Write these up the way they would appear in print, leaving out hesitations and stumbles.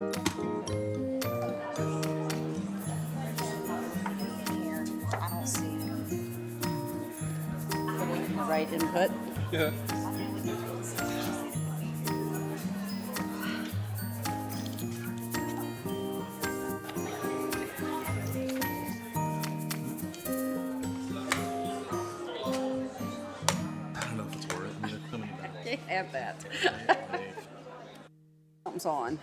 I don't see the right input. Yeah. I don't know if it's worth it. I mean, there's so many bad Can't have that. Something's on.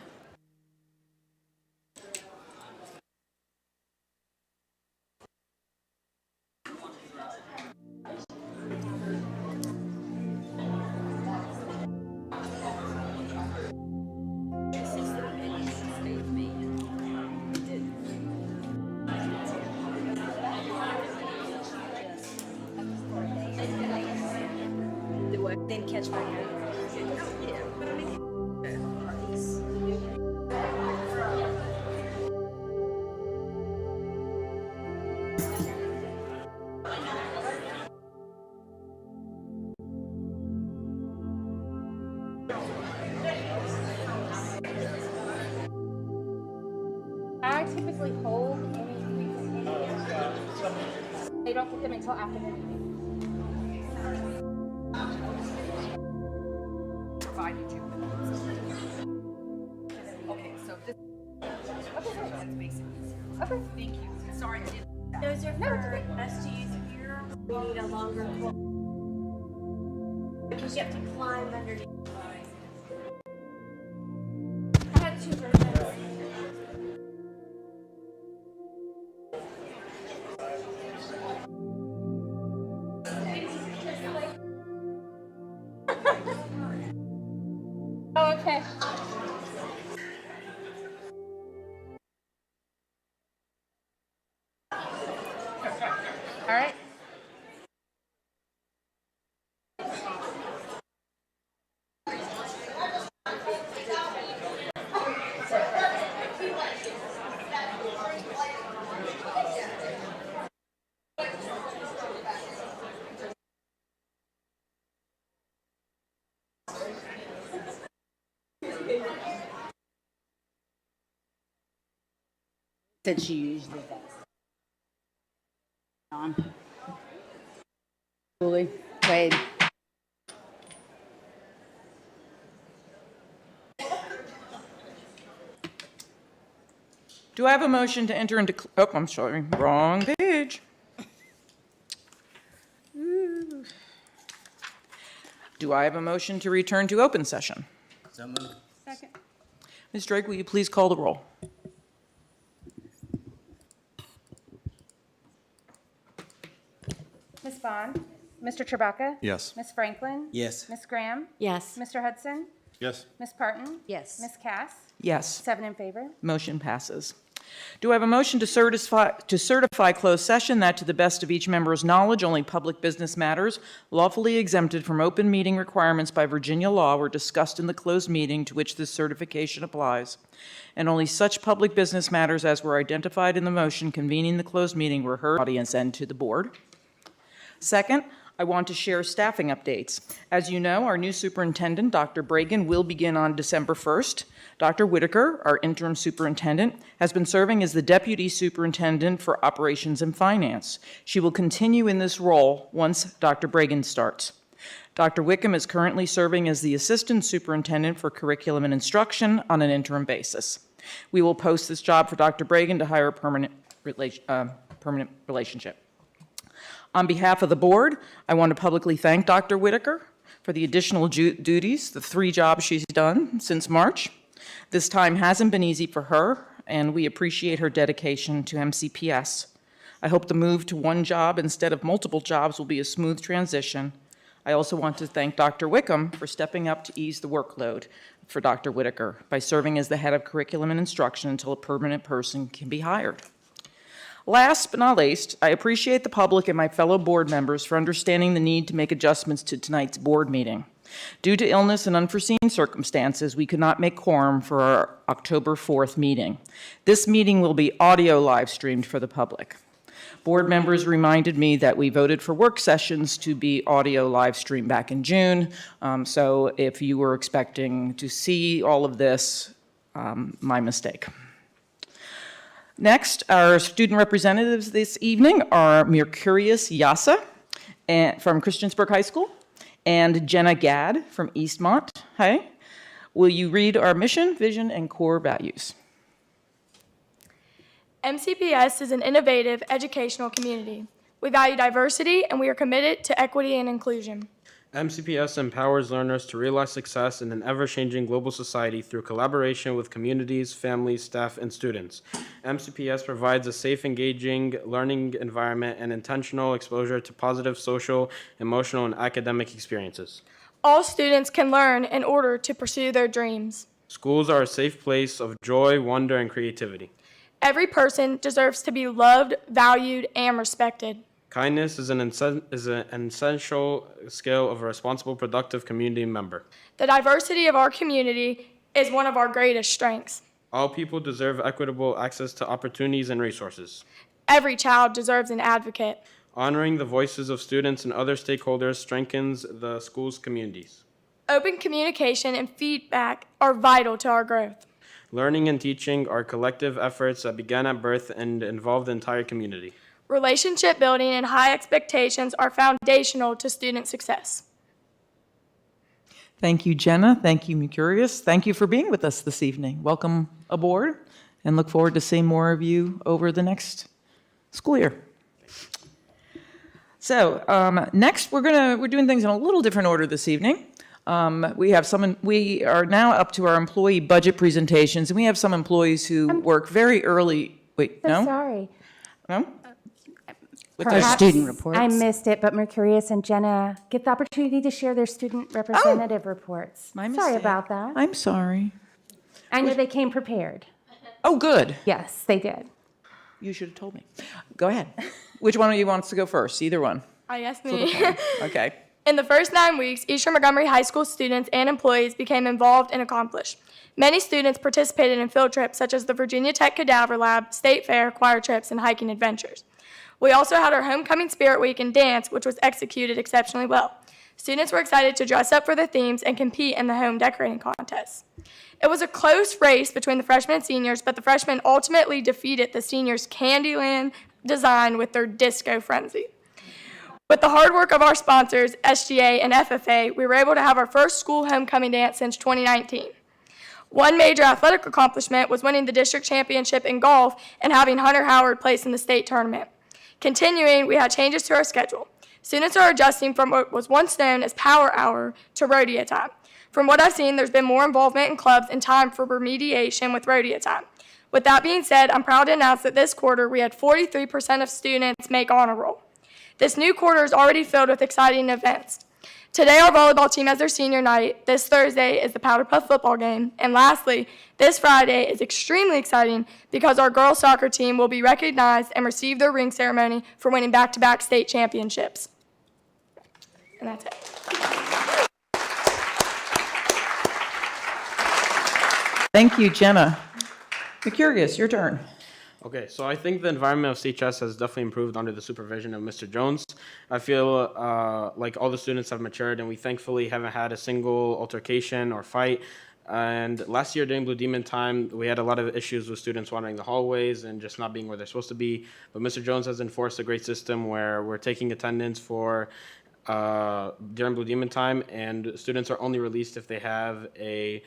Then catch my I typically hold any they don't put them until after the meeting. Provide you two. Okay, so this. Okay, that's basic. Okay. Thank you. Sorry, I didn't. Those are for us to use here. We need a longer because you have to climb underneath. I had two versions. Oh, okay. All right. Since you usually does. On. Julie, Wade. Do I have a motion to enter into, oh, I'm sorry, wrong page. Do I have a motion to return to open session? So moved. Second. Ms. Drake, will you please call the roll? Ms. Bond, Mr. Chewbacca, Yes. Ms. Franklin, Yes. Ms. Graham, Yes. Mr. Hudson, Yes. Ms. Parton, Yes. Ms. Cass, Yes, 7 in favor. motion passes. Do I have a motion to certify closed session that, to the best of each member's knowledge, only public business matters lawfully exempted from open meeting requirements by Virginia law were discussed in the closed meeting to which this certification applies, and only such public business matters as were identified in the motion convening the closed meeting were heard by the audience and to the board? Second, I want to share staffing updates. As you know, our new superintendent, Dr. Bragan, will begin on December 1st. Dr. Whitaker, our interim superintendent, has been serving as the deputy superintendent for operations and finance. She will continue in this role once Dr. Bragan starts. Dr. Wickham is currently serving as the assistant superintendent for curriculum and instruction on an interim basis. We will post this job for Dr. Bragan to hire a permanent relationship. On behalf of the board, I want to publicly thank Dr. Whitaker for the additional duties, the 3 jobs she's done since March. This time hasn't been easy for her, and we appreciate her dedication to MCPS. I hope the move to 1 job instead of multiple jobs will be a smooth transition. I also want to thank Dr. Wickham for stepping up to ease the workload for Dr. Whitaker by serving as the head of curriculum and instruction until a permanent person can be hired. Last but not least, I appreciate the public and my fellow board members for understanding the need to make adjustments to tonight's board meeting. Due to illness and unforeseen circumstances, we could not make quorum for our October 4th meeting. This meeting will be audio live streamed for the public. Board members reminded me that we voted for work sessions to be audio live streamed back in June. So if you were expecting to see all of this, my mistake. Next, our student representatives this evening are Mercurius Yasa from Christiansburg High School and Jenna Gadd from Eastmont. Hi. Will you read our mission, vision, and core values? MCPS is an innovative educational community. We value diversity and we are committed to equity and inclusion. MCPS empowers learners to realize success in an ever-changing global society through collaboration with communities, families, staff, and students. MCPS provides a safe, engaging learning environment and intentional exposure to positive social, emotional, and academic experiences. All students can learn in order to pursue their dreams. Schools are a safe place of joy, wonder, and creativity. Every person deserves to be loved, valued, and respected. Kindness is an essential skill of a responsible, productive community member. The diversity of our community is one of our greatest strengths. All people deserve equitable access to opportunities and resources. Every child deserves an advocate. Honoring the voices of students and other stakeholders strengthens the school's communities. Open communication and feedback are vital to our growth. Learning and teaching are collective efforts that began at birth and involve the entire community. Relationship building and high expectations are foundational to student success. Thank you, Jenna. Thank you, Mercurius. Thank you for being with us this evening. Welcome aboard, and look forward to seeing more of you over the next school year. So next, we're doing things in a little different order this evening. We are now up to our employee budget presentations, and we have some employees who work very early. Wait, So no? sorry. No? Perhaps student reports. I missed it, but Mercurius and Jenna get the opportunity to share their student representative reports. My Sorry mistake. about that. I'm sorry. I know they came prepared. Oh, good. Yes, they did. You should have told me. Go ahead. Which one of you wants to go first? Either one. I guess me. Okay. In the first 9 weeks, Eastern Montgomery High School students and employees became involved and accomplished. Many students participated in field trips such as the Virginia Tech Cadaver Lab, State Fair, choir trips, and hiking adventures. We also had our Homecoming Spirit Week and dance, which was executed exceptionally well. Students were excited to dress up for the themes and compete in the home decorating contests. It was a close race between the freshmen and seniors, but the freshmen ultimately defeated the seniors' Candyland design with their disco frenzy. With the hard work of our sponsors, SGA and FFA, we were able to have our first school homecoming dance since 2019. One major athletic accomplishment was winning the district championship in golf and having Hunter Howard place in the state tournament. Continuing, we had changes to our schedule. Students are adjusting from what was once known as power hour to rodeo time. From what I've seen, there's been more involvement in clubs and time for remediation with rodeo time. With that being said, I'm proud to announce that this quarter we had 43% of students make honor roll. This new quarter is already filled with exciting events. Today, our volleyball team has their senior night. This Thursday is the Powder Puff football game. And lastly, this Friday is extremely exciting because our girls soccer team will be recognized and receive their ring ceremony for winning back-to-back state championships. And that's it. Thank you, Jenna. Mercurius, your turn. Okay, so I think the environment of CHS has definitely improved under the supervision of Mr. Jones. I feel like all the students have matured, and we thankfully haven't had a single altercation or fight. And last year during Blue Demon time, we had a lot of issues with students wandering the hallways and just not being where they're supposed to be. But Mr. Jones has enforced a great system where we're taking attendance for during Blue Demon time, and students are only released if they have a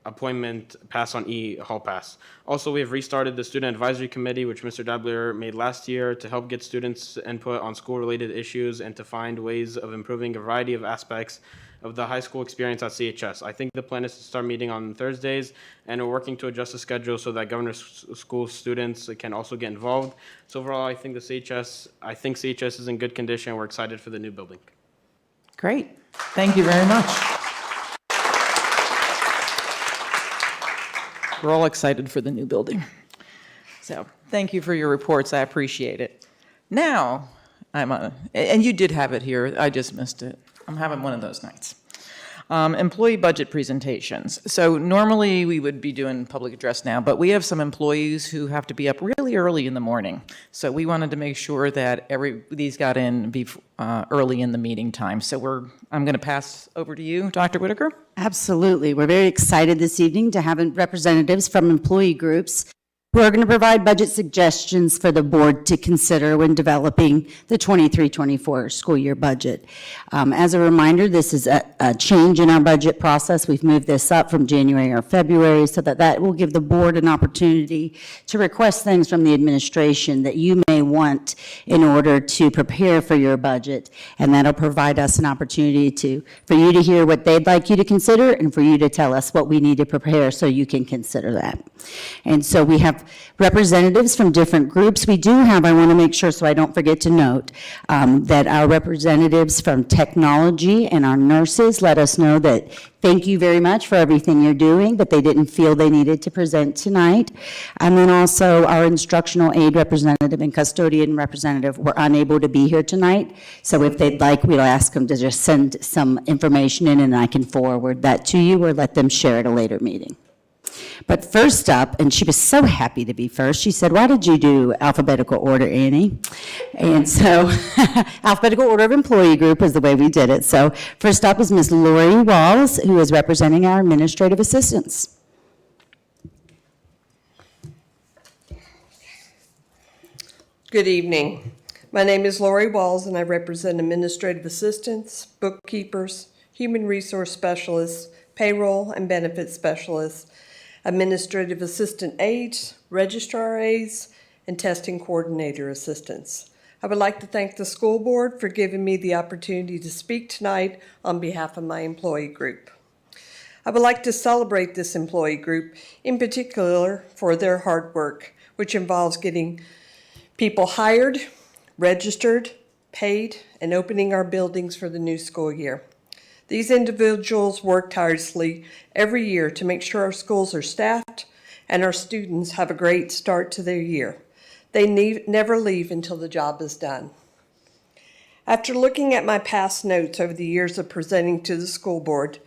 appointment pass on hall pass. Also, we have restarted the student advisory committee, which Mr. Dabler made last year to help get students input on school-related issues and to find ways of improving a variety of aspects of the high school experience at CHS. I think the plan is to start meeting on Thursdays, and we're working to adjust the schedule so that governor's school students can also get involved. So overall, I think CHS is in good condition. We're excited for the new building. Great. Thank you very much. We're all excited for the new building. So thank you for your reports. I appreciate it. Now, and you did have it here. I just missed it. I'm having one of those nights. Employee budget presentations. So normally we would be doing public address now, but we have some employees who have to be up really early in the morning. So we wanted to make sure that these got in early in the meeting time. So I'm going to pass over to you, Dr. Whitaker. Absolutely. We're very excited this evening to have representatives from employee groups who are going to provide budget suggestions for the board to consider when developing the 23-24 school year budget. As a reminder, this is a change in our budget process. We've moved this up from January or February so that will give the board an opportunity to request things from the administration that you may want in order to prepare for your budget. And that'll provide us an opportunity for you to hear what they'd like you to consider and for you to tell us what we need to prepare so you can consider that. And so we have representatives from different groups. We do have, I want to make sure so I don't forget to note, that our representatives from technology and our nurses let us know that thank you very much for everything you're doing, but they didn't feel they needed to present tonight. And then also our instructional aid representative and custodian representative were unable to be here tonight. So if they'd like, we'll ask them to just send some information in and I can forward that to you or let them share at a later meeting. But first up, and she was so happy to be first, she said, why did you do alphabetical order, Annie? And so alphabetical order of employee group is the way we did it. So first up is Ms. Lori Walls, who is representing our administrative assistants. Good evening. My name is Lori Walls, and I represent administrative assistants, bookkeepers, human resource specialists, payroll and benefits specialists, administrative assistant aides, registrar aides, and testing coordinator assistants. I would like to thank the school board for giving me the opportunity to speak tonight on behalf of my employee group. I would like to celebrate this employee group, in particular for their hard work, which involves getting people hired, registered, paid, and opening our buildings for the new school year. These individuals work tirelessly every year to make sure our schools are staffed and our students have a great start to their year. They never leave until the job is done. After looking at my past notes over the years of presenting to the school board,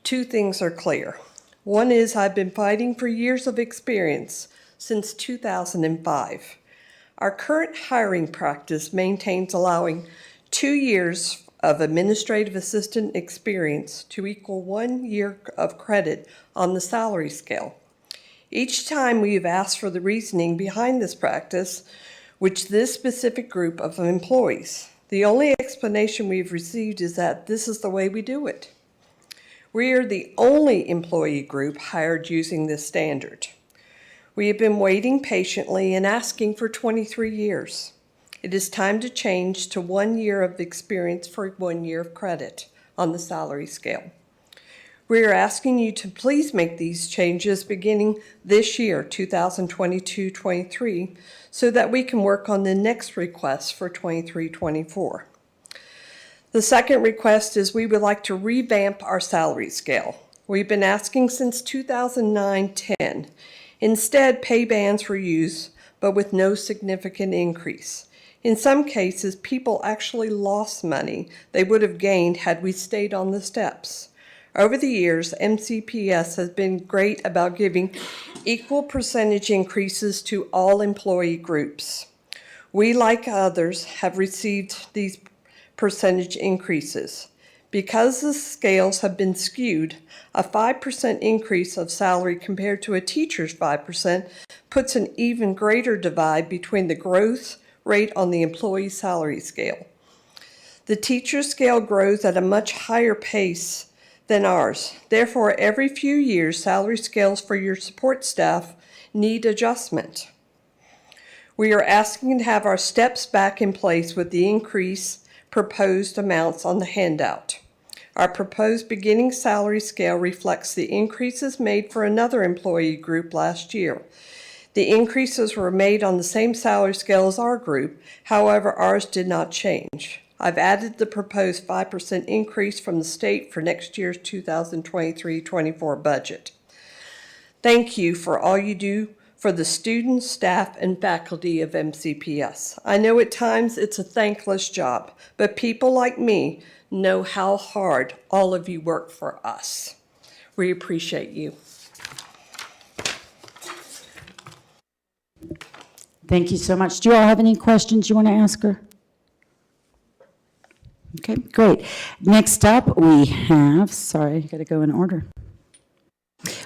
two things are clear. One is I've been fighting for years of experience since 2005. Our current hiring practice maintains allowing 2 years of administrative assistant experience to equal 1 year of credit on the salary scale. Each time we have asked for the reasoning behind this practice, which this specific group of employees, the only explanation we've received is that this is the way we do it. We are the only employee group hired using this standard. We have been waiting patiently and asking for 23 years. It is time to change to 1 year of experience for 1 year of credit on the salary scale. We are asking you to please make these changes beginning this year, 2022-23, so that we can work on the next request for 23-24. The second request is we would like to revamp our salary scale. We've been asking since 2009-10. Instead, pay bands were used, but with no significant increase. In some cases, people actually lost money they would have gained had we stayed on the steps. Over the years, MCPS has been great about giving equal percentage increases to all employee groups. We, like others, have received these percentage increases. Because the scales have been skewed, a 5% increase of salary compared to a teacher's 5% puts an even greater divide between the growth rate on the employee salary scale. The teacher scale grows at a much higher pace than ours. Therefore, every few years, salary scales for your support staff need adjustment. We are asking to have our steps back in place with the increase proposed amounts on the handout. Our proposed beginning salary scale reflects the increases made for another employee group last year. The increases were made on the same salary scale as our group, however, ours did not change. I've added the proposed 5% increase from the state for next year's 2023-24 budget. Thank you for all you do for the students, staff, and faculty of MCPS. I know at times it's a thankless job, but people like me know how hard all of you work for us. We appreciate you. Thank you so much. Do you all have any questions you want to ask her? Okay, great. Next up, we have, sorry, I got to go in order.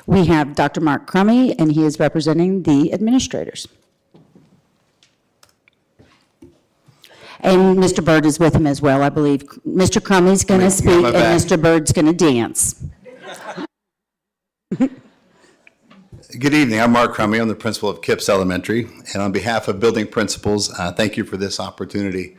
We have Dr. Mark Crummy, and he is representing the administrators. And Mr. Bird is with him as well, I believe. Mr. Crummy's going to speak, and Mr. Bird's going to dance. Good evening. I'm Mark Crummy. I'm the principal of Kipps Elementary. And on behalf of building principals, thank you for this opportunity.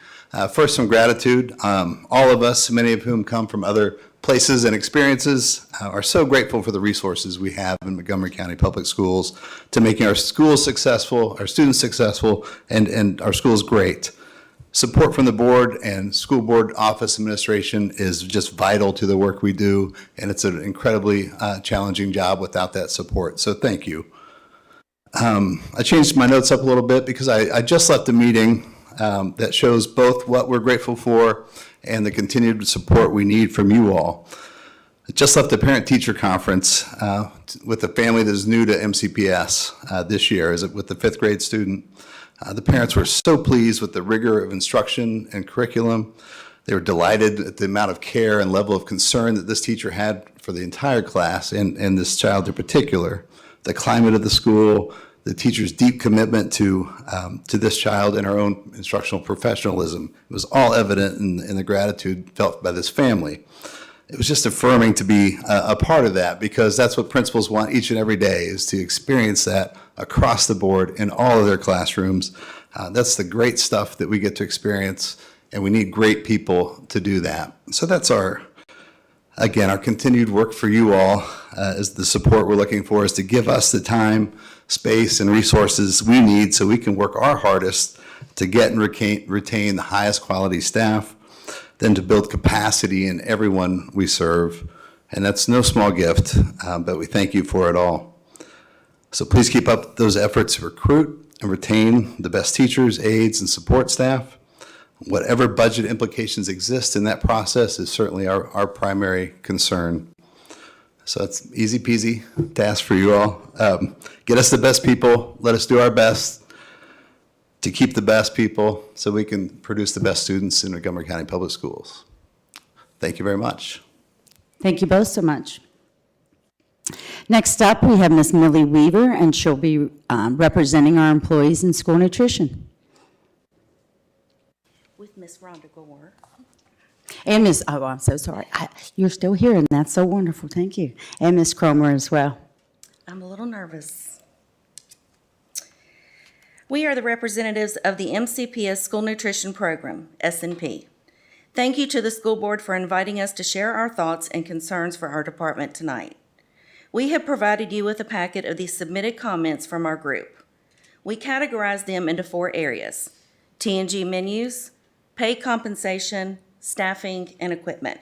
First, some gratitude. All of us, many of whom come from other places and experiences, are so grateful for the resources we have in Montgomery County Public Schools to making our schools successful, our students successful, and our schools great. Support from the board and school board office administration is just vital to the work we do, and it's an incredibly challenging job without that support, so thank you. I changed my notes up a little bit because I just left a meeting that shows both what we're grateful for and the continued support we need from you all. I just left a parent-teacher conference with a family that is new to MCPS this year, with the 5th grade student. The parents were so pleased with the rigor of instruction and curriculum. They were delighted at the amount of care and level of concern that this teacher had for the entire class and this child in particular. The climate of the school, the teacher's deep commitment to this child and our own instructional professionalism. It was all evident in the gratitude felt by this family. It was just affirming to be a part of that, because that's what principals want each and every day, is to experience that across the board in all of their classrooms. That's the great stuff that we get to experience, and we need great people to do that. So that's our continued work for you all, is the support we're looking for, is to give us the time, space, and resources we need so we can work our hardest to get and retain the highest quality staff, then to build capacity in everyone we serve. And that's no small gift, but we thank you for it all. So please keep up those efforts to recruit and retain the best teachers, aides, and support staff. Whatever budget implications exist in that process is certainly our primary concern. So it's easy peasy task for you all. Get us the best people, let us do our best to keep the best people so we can produce the best students in Montgomery County Public Schools. Thank you very much. Thank you both so much. Next up, we have Ms. Millie Weaver, and she'll be representing our employees in school nutrition. With Miss Rhonda Gore. And Ms., oh, I'm so sorry. You're still here, and that's so wonderful. Thank you. And Ms. Cromer as well. I'm a little nervous. We are the representatives of the MCPS School Nutrition Program, S&P. Thank you to the school board for inviting us to share our thoughts and concerns for our department tonight. We have provided you with a packet of the submitted comments from our group. We categorize them into 4 areas: T&G menus, pay compensation, staffing, and equipment.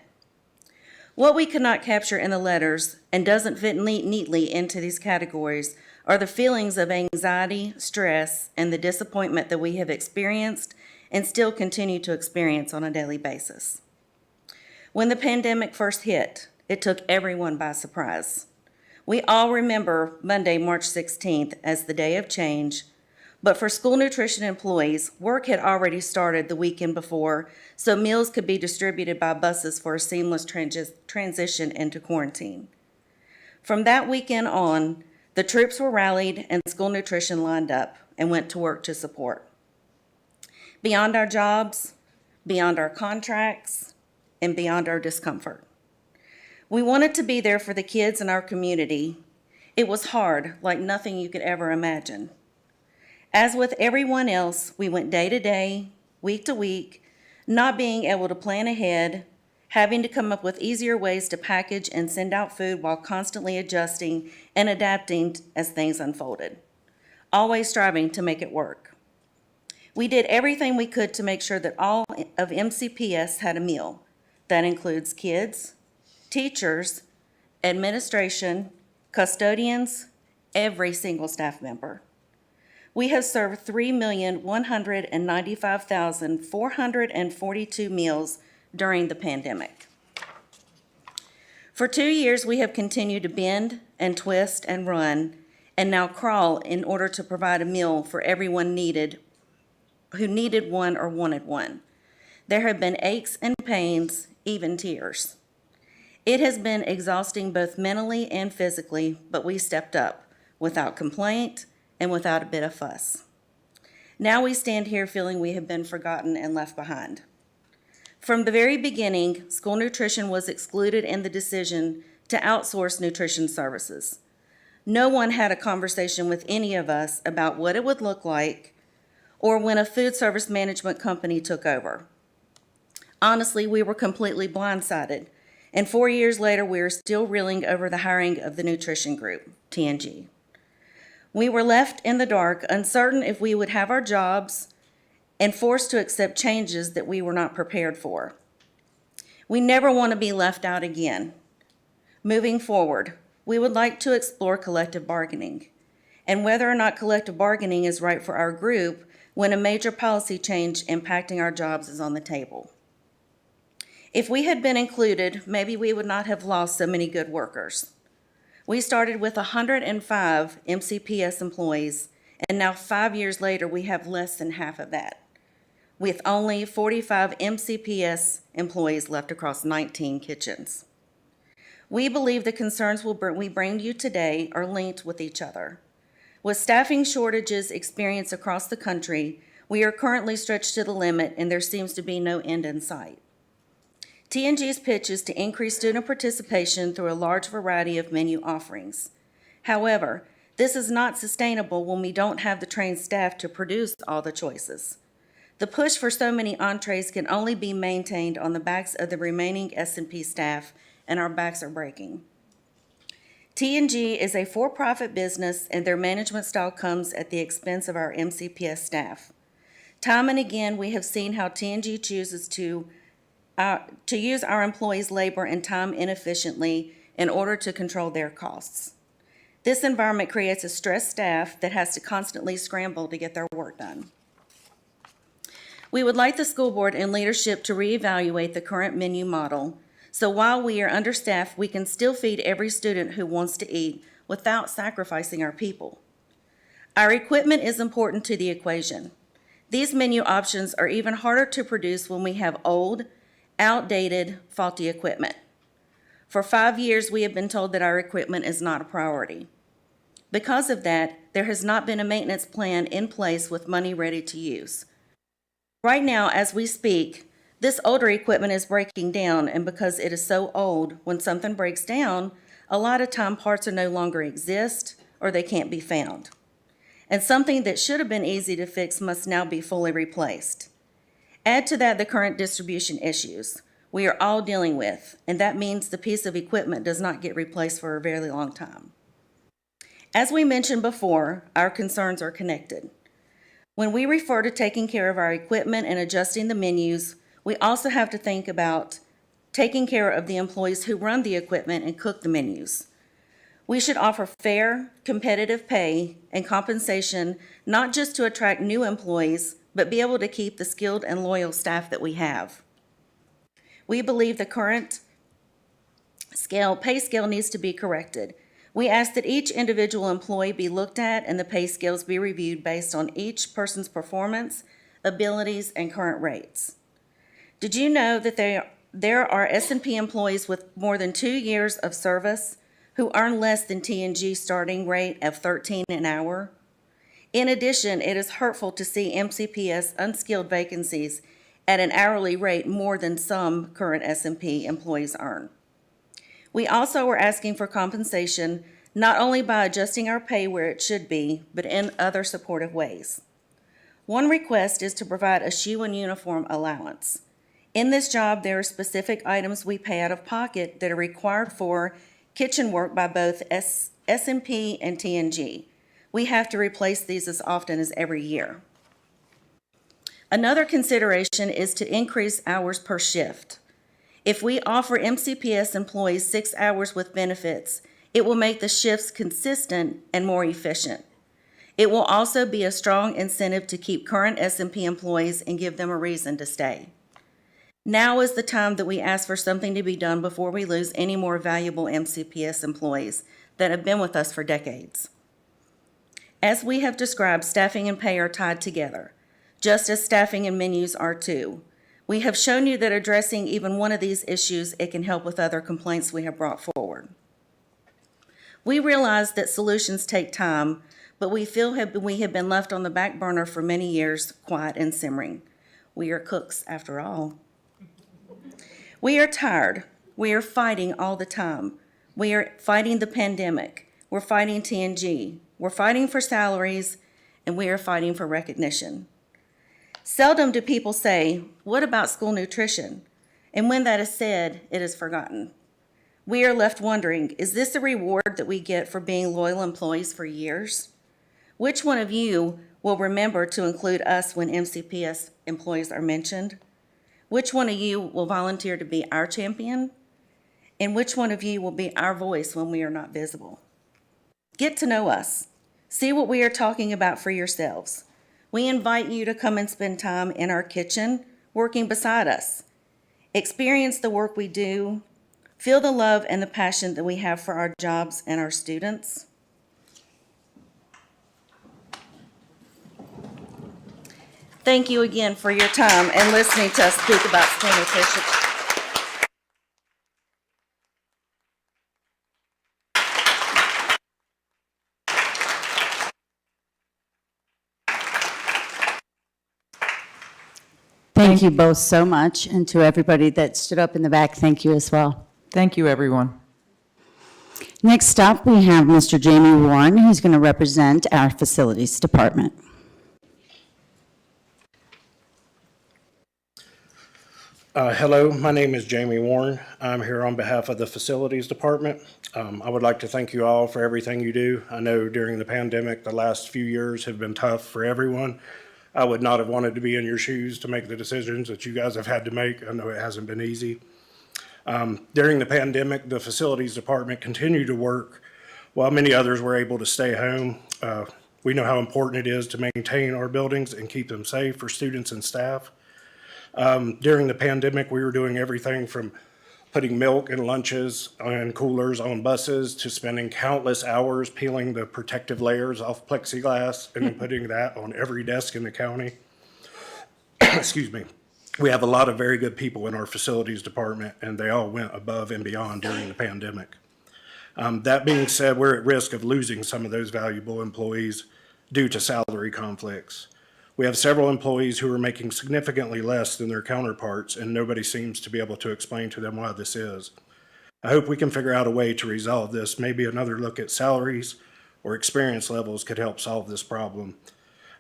What we could not capture in the letters and doesn't fit neatly into these categories are the feelings of anxiety, stress, and the disappointment that we have experienced and still continue to experience on a daily basis. When the pandemic first hit, it took everyone by surprise. We all remember Monday, March 16th as the day of change, but for school nutrition employees, work had already started the weekend before, so meals could be distributed by buses for a seamless transition into quarantine. From that weekend on, the troops were rallied and school nutrition lined up and went to work to support. Beyond our jobs, beyond our contracts, and beyond our discomfort. We wanted to be there for the kids in our community. It was hard, like nothing you could ever imagine. As with everyone else, we went day to day, week to week, not being able to plan ahead, having to come up with easier ways to package and send out food while constantly adjusting and adapting as things unfolded, always striving to make it work. We did everything we could to make sure that all of MCPS had a meal. That includes kids, teachers, administration, custodians, every single staff member. we have served 3,195,442 meals during the pandemic. For 2 years, we have continued to bend and twist and run and now crawl in order to provide a meal for everyone who needed one or wanted one. There have been aches and pains, even tears. It has been exhausting both mentally and physically, but we stepped up without complaint and without a bit of fuss. Now we stand here feeling we have been forgotten and left behind. From the very beginning, school nutrition was excluded in the decision to outsource nutrition services. No one had a conversation with any of us about what it would look like or when a food service management company took over. Honestly, we were completely blindsided, and 4 years later, we are still reeling over the hiring of the nutrition group, TNG. We were left in the dark, uncertain if we would have our jobs, and forced to accept changes that we were not prepared for. We never want to be left out again. Moving forward, we would like to explore collective bargaining, and whether or not collective bargaining is right for our group when a major policy change impacting our jobs is on the table. If we had been included, maybe we would not have lost so many good workers. We started with 105 MCPS employees, and now 5 years later, we have less than half of that, with only 45 MCPS employees left across 19 kitchens. We believe the concerns we bring you today are linked with each other. With staffing shortages experienced across the country, we are currently stretched to the limit, and there seems to be no end in sight. TNG's pitch is to increase student participation through a large variety of menu offerings. However, this is not sustainable when we don't have the trained staff to produce all the choices. The push for so many entrees can only be maintained on the backs of the remaining S&P staff, and our backs are breaking. TNG is a for-profit business, and their management style comes at the expense of our MCPS staff. Time and again, we have seen how TNG chooses to use our employees' labor and time inefficiently in order to control their costs. This environment creates a stressed staff that has to constantly scramble to get their work done. We would like the school board and leadership to reevaluate the current menu model, so while we are understaffed, we can still feed every student who wants to eat without sacrificing our people. Our equipment is important to the equation. These menu options are even harder to produce when we have old, outdated, faulty equipment. For 5 years, we have been told that our equipment is not a priority. Because of that, there has not been a maintenance plan in place with money ready to use. Right now, as we speak, this older equipment is breaking down, and because it is so old, when something breaks down, a lot of time parts are no longer exist or they can't be found. And something that should have been easy to fix must now be fully replaced. Add to that the current distribution issues we are all dealing with, and that means the piece of equipment does not get replaced for a very long time. As we mentioned before, our concerns are connected. When we refer to taking care of our equipment and adjusting the menus, we also have to think about taking care of the employees who run the equipment and cook the menus. We should offer fair, competitive pay and compensation, not just to attract new employees, but be able to keep the skilled and loyal staff that we have. We believe the current pay scale needs to be corrected. We ask that each individual employee be looked at and the pay scales be reviewed based on each person's performance, abilities, and current rates. Did you know that there are S&P employees with more than 2 years of service who earn less than TNG's starting rate of $13 an hour? In addition, it is hurtful to see MCPS unskilled vacancies at an hourly rate more than some current S&P employees earn. We also are asking for compensation not only by adjusting our pay where it should be, but in other supportive ways. One request is to provide a shoe and uniform allowance. In this job, there are specific items we pay out of pocket that are required for kitchen work by both S&P and TNG. We have to replace these as often as every year. Another consideration is to increase hours per shift. If we offer MCPS employees 6 hours with benefits, it will make the shifts consistent and more efficient. It will also be a strong incentive to keep current S&P employees and give them a reason to stay. Now is the time that we ask for something to be done before we lose any more valuable MCPS employees that have been with us for decades. As we have described, staffing and pay are tied together, just as staffing and menus are too. We have shown you that addressing even one of these issues, it can help with other complaints we have brought forward. We realize that solutions take time, but we feel we have been left on the back burner for many years, quiet and simmering. We are cooks, after all. We are tired. We are fighting all the time. We are fighting the pandemic. We're fighting TNG. We're fighting for salaries, and we are fighting for recognition. Seldom do people say, "What about school nutrition?" And when that is said, it is forgotten. We are left wondering, is this a reward that we get for being loyal employees for years? Which one of you will remember to include us when MCPS employees are mentioned? Which one of you will volunteer to be our champion? And which one of you will be our voice when we are not visible? Get to know us. See what we are talking about for yourselves. We invite you to come and spend time in our kitchen, working beside us. Experience the work we do. Feel the love and the passion that we have for our jobs and our students. Thank you again for your time and listening to us speak about school nutrition. Thank you both so much, and to everybody that stood up in the back, thank you as well. Thank you, everyone. Next up, we have Mr. Jamie Warren, who's going to represent our Facilities Department. Hello, my name is Jamie Warren. I'm here on behalf of the Facilities Department. I would like to thank you all for everything you do. I know during the pandemic, the last few years have been tough for everyone. I would not have wanted to be in your shoes to make the decisions that you guys have had to make. I know it hasn't been easy. During the pandemic, the Facilities Department continued to work while many others were able to stay home. We know how important it is to maintain our buildings and keep them safe for students and staff. During the pandemic, we were doing everything from putting milk and lunches and coolers on buses to spending countless hours peeling the protective layers off plexiglass and then putting that on every desk in the county. Excuse me. We have a lot of very good people in our facilities department, and they all went above and beyond during the pandemic. That being said, we're at risk of losing some of those valuable employees due to salary conflicts. We have several employees who are making significantly less than their counterparts, and nobody seems to be able to explain to them why this is. I hope we can figure out a way to resolve this. Maybe another look at salaries or experience levels could help solve this problem.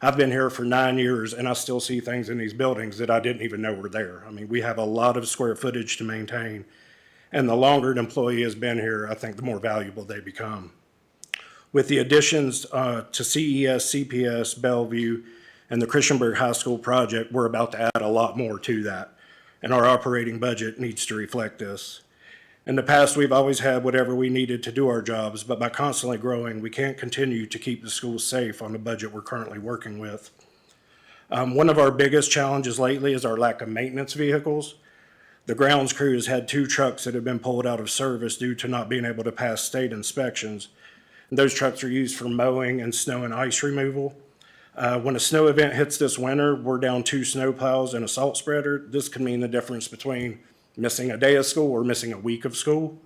I've been here for 9 years, and I still see things in these buildings that I didn't even know were there. I mean, we have a lot of square footage to maintain, and the longer an employee has been here, I think the more valuable they become. With the additions to CES, CPS, Bellevue, and the Christiansburg High School project, we're about to add a lot more to that, and our operating budget needs to reflect this. In the past, we've always had whatever we needed to do our jobs, but by constantly growing, we can't continue to keep the schools safe on the budget we're currently working with. One of our biggest challenges lately is our lack of maintenance vehicles. The grounds crew has had 2 trucks that have been pulled out of service due to not being able to pass state inspections. And those trucks are used for mowing and snow and ice removal. When a snow event hits this winter, we're down 2 snow plows and a salt spreader. This could mean the difference between missing a day of school or missing a week of school.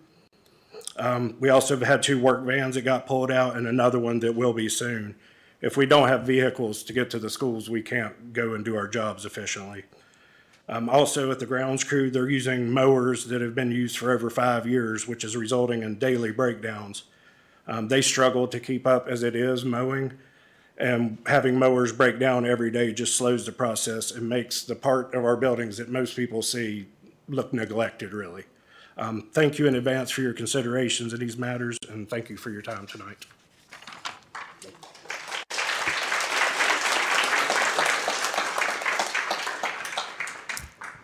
We also have had 2 work vans that got pulled out and another one that will be soon. If we don't have vehicles to get to the schools, we can't go and do our jobs efficiently. Also at the grounds crew, they're using mowers that have been used for over 5 years, which is resulting in daily breakdowns. They struggle to keep up as it is mowing. And having mowers break down every day just slows the process and makes the part of our buildings that most people see look neglected, really. Thank you in advance for your considerations in these matters, and thank you for your time tonight.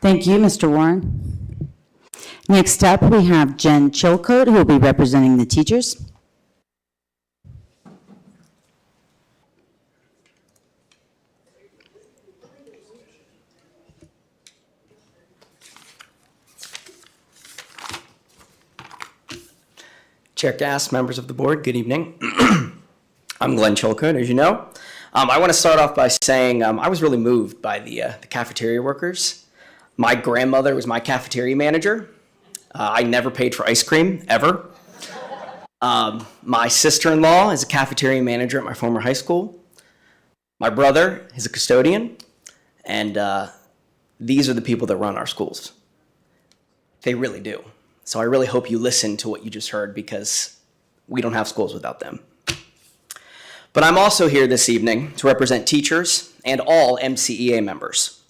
Thank you, Mr. Warren. Next up, we have Jen Chilcote, who will be representing the teachers. Chair Gass, members of the board, good evening. I'm Glenn Chilcote, as you know. I want to start off by saying I was really moved by the cafeteria workers. My grandmother was my cafeteria manager. I never paid for ice cream, ever. My sister-in-law is a cafeteria manager at my former high school. My brother is a custodian, and these are the people that run our schools. They really do. So I really hope you listen to what you just heard, because we don't have schools without them. But I'm also here this evening to represent teachers and all MCEA members.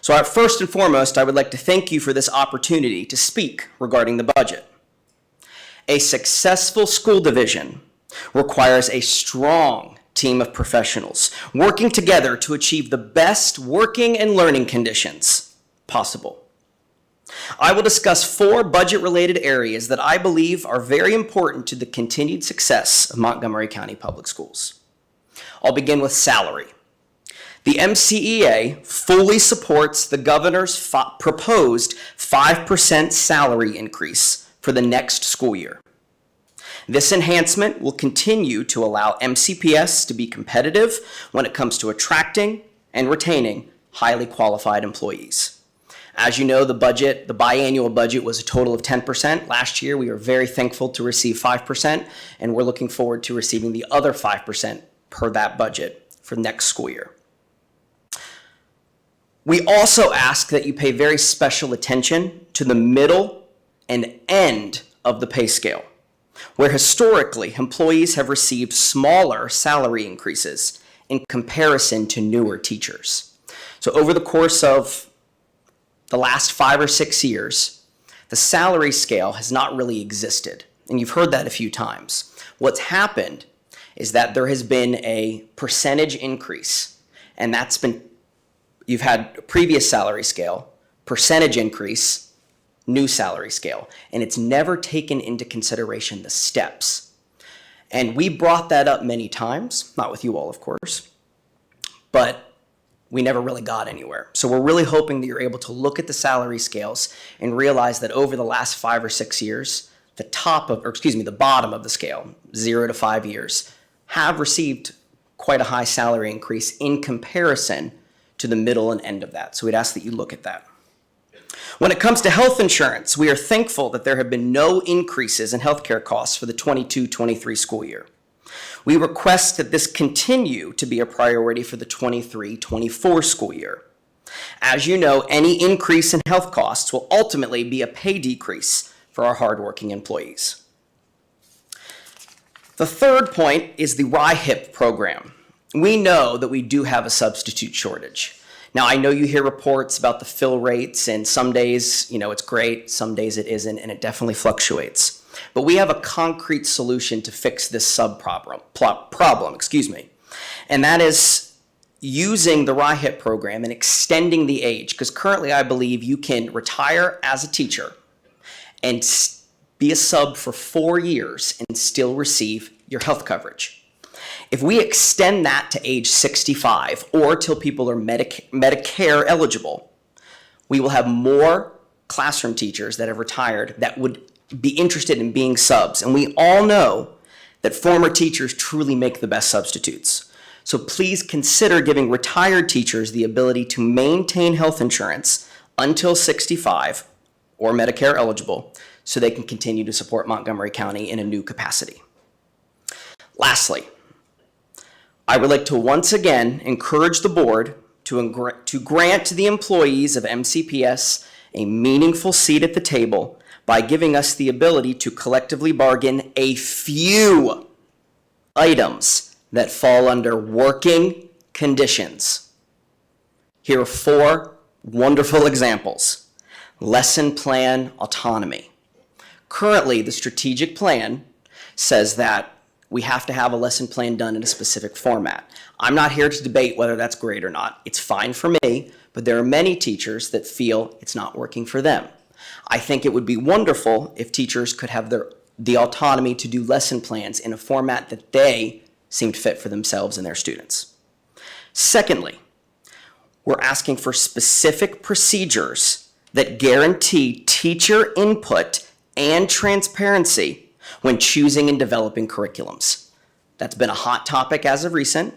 So first and foremost, I would like to thank you for this opportunity to speak regarding the budget. A successful school division requires a strong team of professionals working together to achieve the best working and learning conditions possible. I will discuss 4 budget-related areas that I believe are very important to the continued success of Montgomery County Public Schools. I'll begin with salary. The MCEA fully supports the governor's proposed 5% salary increase for the next school year. This enhancement will continue to allow MCPS to be competitive when it comes to attracting and retaining highly qualified employees. As you know, the biannual budget was a total of 10%. Last year, we were very thankful to receive 5%, and we're looking forward to receiving the other 5% per that budget for next school year. We also ask that you pay very special attention to the middle and end of the pay scale, where historically employees have received smaller salary increases in comparison to newer teachers. So over the course of the last 5 or 6 years, the salary scale has not really existed. And you've heard that a few times. What's happened is that there has been a percentage increase, and that's been, you've had a previous salary scale, percentage increase, new salary scale, and it's never taken into consideration the steps. And we brought that up many times, not with you all, of course, but we never really got anywhere. So we're really hoping that you're able to look at the salary scales and realize that over the last 5 or 6 years, the bottom of the scale, 0 to 5 years, have received quite a high salary increase in comparison to the middle and end of that. So we'd ask that you look at that. When it comes to health insurance, we are thankful that there have been no increases in healthcare costs for the 22-23 school year. We request that this continue to be a priority for the 23-24 school year. As you know, any increase in health costs will ultimately be a pay decrease for our hardworking employees. The third point is the RIHIP program. We know that we do have a substitute shortage. Now, I know you hear reports about the fill rates, and some days, it's great, some days it isn't, and it definitely fluctuates. But we have a concrete solution to fix this problem, and that is using the RIHIP program and extending the age, because currently I believe you can retire as a teacher and be a sub for 4 years and still receive your health coverage. If we extend that to age 65 or till people are Medicare eligible, we will have more classroom teachers that have retired that would be interested in being subs. And we all know that former teachers truly make the best substitutes. So please consider giving retired teachers the ability to maintain health insurance until 65 or Medicare eligible so they can continue to support Montgomery County in a new capacity. Lastly, I would like to once again encourage the board to grant the employees of MCPS a meaningful seat at the table by giving us the ability to collectively bargain a few items that fall under working conditions. Here are 4 wonderful examples. Lesson plan autonomy. Currently, the strategic plan says that we have to have a lesson plan done in a specific format. I'm not here to debate whether that's great or not. It's fine for me, but there are many teachers that feel it's not working for them. I think it would be wonderful if teachers could have the autonomy to do lesson plans in a format that they seemed fit for themselves and their students. Secondly, we're asking for specific procedures that guarantee teacher input and transparency when choosing and developing curriculums. That's been a hot topic as of recent.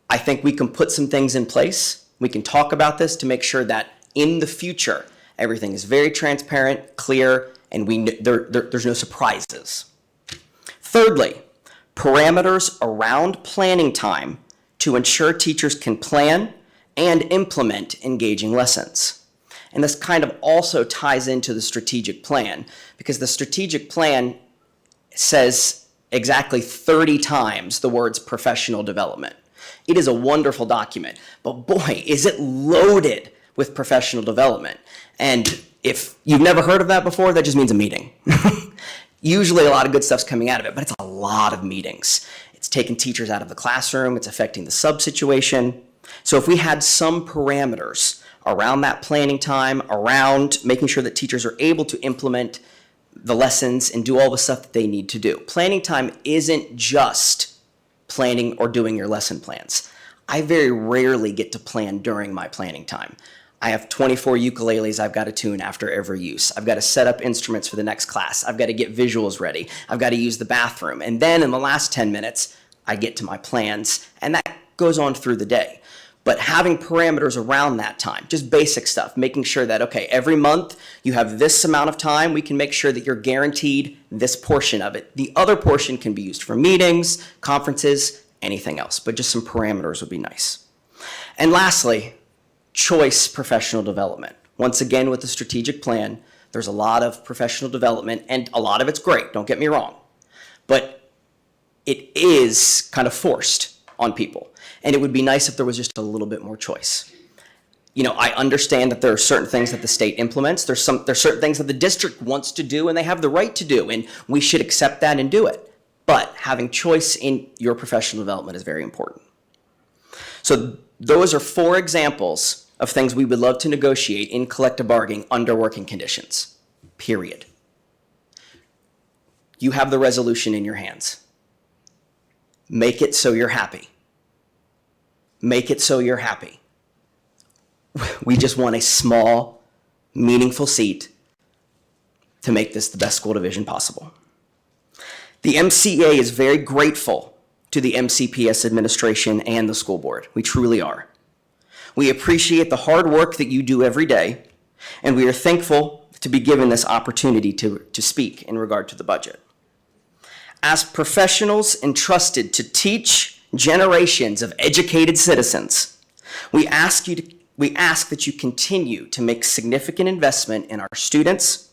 I think we can put some things in place. We can talk about this to make sure that in the future, everything is very transparent, clear, and there's no surprises. Thirdly, parameters around planning time to ensure teachers can plan and implement engaging lessons. And this kind of also ties into the strategic plan, because the strategic plan says exactly 30 times the words professional development. It is a wonderful document, but boy, is it loaded with professional development. And if you've never heard of that before, that just means a meeting. Usually a lot of good stuff's coming out of it, but it's a lot of meetings. It's taking teachers out of the classroom, it's affecting the sub situation. So if we had some parameters around that planning time, around making sure that teachers are able to implement the lessons and do all the stuff that they need to do. Planning time isn't just planning or doing your lesson plans. I very rarely get to plan during my planning time. I have 24 ukuleles I've got to tune after every use. I've got to set up instruments for the next class. I've got to get visuals ready. I've got to use the bathroom. And then in the last 10 minutes, I get to my plans, and that goes on through the day. But having parameters around that time, just basic stuff, making sure that, okay, every month you have this amount of time, we can make sure that you're guaranteed this portion of it. The other portion can be used for meetings, conferences, anything else, but just some parameters would be nice. And lastly, choice professional development. Once again, with the strategic plan, there's a lot of professional development, and a lot of it's great, don't get me wrong. But it is kind of forced on people. And it would be nice if there was just a little bit more choice. You know, I understand that there are certain things that the state implements. There's certain things that the district wants to do and they have the right to do, and we should accept that and do it. But having choice in your professional development is very important. So those are 4 examples of things we would love to negotiate in collective bargaining under working conditions, period. You have the resolution in your hands. Make it so you're happy. Make it so you're happy. We just want a small, meaningful seat to make this the best school division possible. The MCA is very grateful to the MCPS administration and the school board. We truly are. We appreciate the hard work that you do every day, and we are thankful to be given this opportunity to speak in regard to the budget. As professionals entrusted to teach generations of educated citizens, we ask that you continue to make significant investment in our students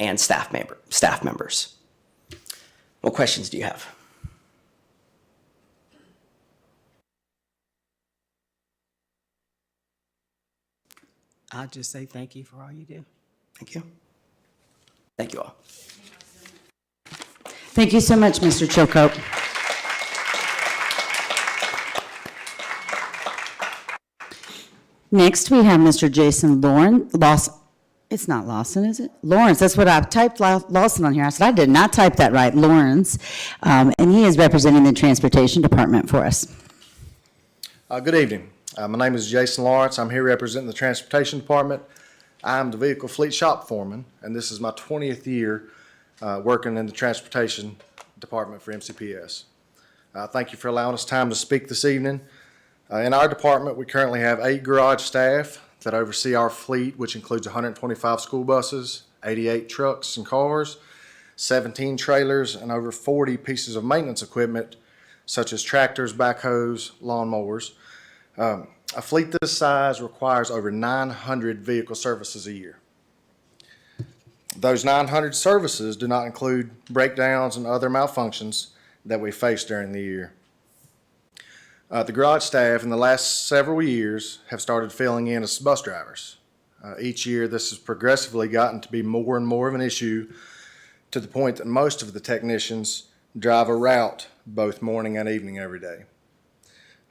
and staff members. What questions do you have? I'll just say thank you for all you do. Thank you. Thank you all. Thank you so much, Mr. Chilcote. Next, we have Mr. Jason Lawrence. It's not Lawson, is it? Lawrence, that's what I've typed Lawson on here. I said, I did not type that right, Lawrence. And he is representing the Transportation Department for us. Good evening. My name is Jason Lawrence. I'm here representing the Transportation Department. I'm the Vehicle Fleet Shop Foreman, and this is my 20th year working in the Transportation Department for MCPS. Thank you for allowing us time to speak this evening. In our department, we currently have 8 garage staff that oversee our fleet, which includes 125 school buses, 88 trucks and cars, 17 trailers, and over 40 pieces of maintenance equipment, such as tractors, backhoes, lawnmowers. A fleet this size requires over 900 vehicle services a year. Those 900 services do not include breakdowns and other malfunctions that we face during the year. The garage staff in the last several years have started filling in as bus drivers. Each year this has progressively gotten to be more and more of an issue, to the point that most of the technicians drive a route both morning and evening every day.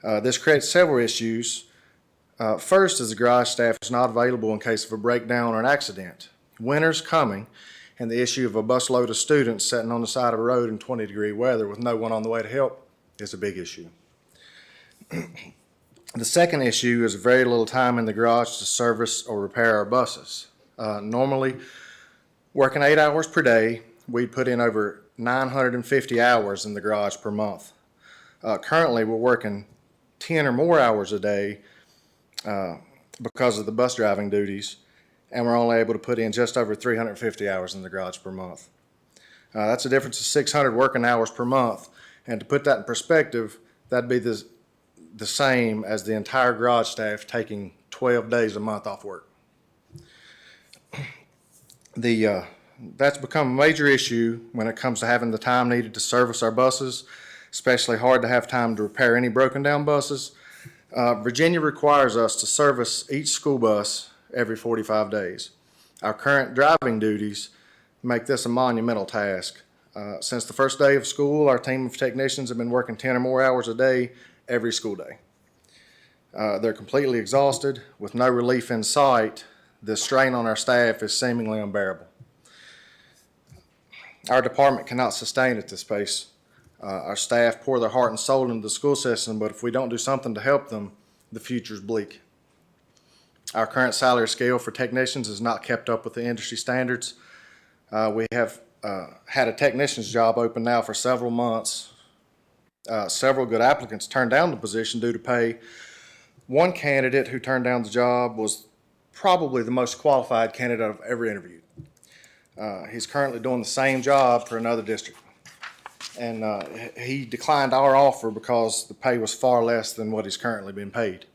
This creates several issues. First is the garage staff is not available in case of a breakdown or an accident. Winter's coming, and the issue of a busload of students sitting on the side of a road in 20-degree weather with no one on the way to help is a big issue. The second issue is very little time in the garage to service or repair our buses. Normally, working 8 hours per day, we'd put in over 950 hours in the garage per month. Currently, we're working 10 or more hours a day because of the bus driving duties, and we're only able to put in just over 350 hours in the garage per month. That's a difference of 600 working hours per month, and to put that in perspective, that'd be the same as the entire garage staff taking 12 days a month off work. That's become a major issue when it comes to having the time needed to service our buses, especially hard to have time to repair any broken down buses. Virginia requires us to service each school bus every 45 days. Our current driving duties make this a monumental task. Since the first day of school, our team of technicians have been working 10 or more hours a day every school day. They're completely exhausted with no relief in sight. The strain on our staff is seemingly unbearable. Our department cannot sustain at this pace. Our staff pour their heart and soul into the school system, but if we don't do something to help them, the future's bleak. Our current salary scale for technicians is not kept up with the industry standards. We have had a technician's job open now for several months. Several good applicants turned down the position due to pay. One candidate who turned down the job was probably the most qualified candidate I've ever interviewed. He's currently doing the same job for another district. And he declined our offer because the pay was far less than what he's currently being paid.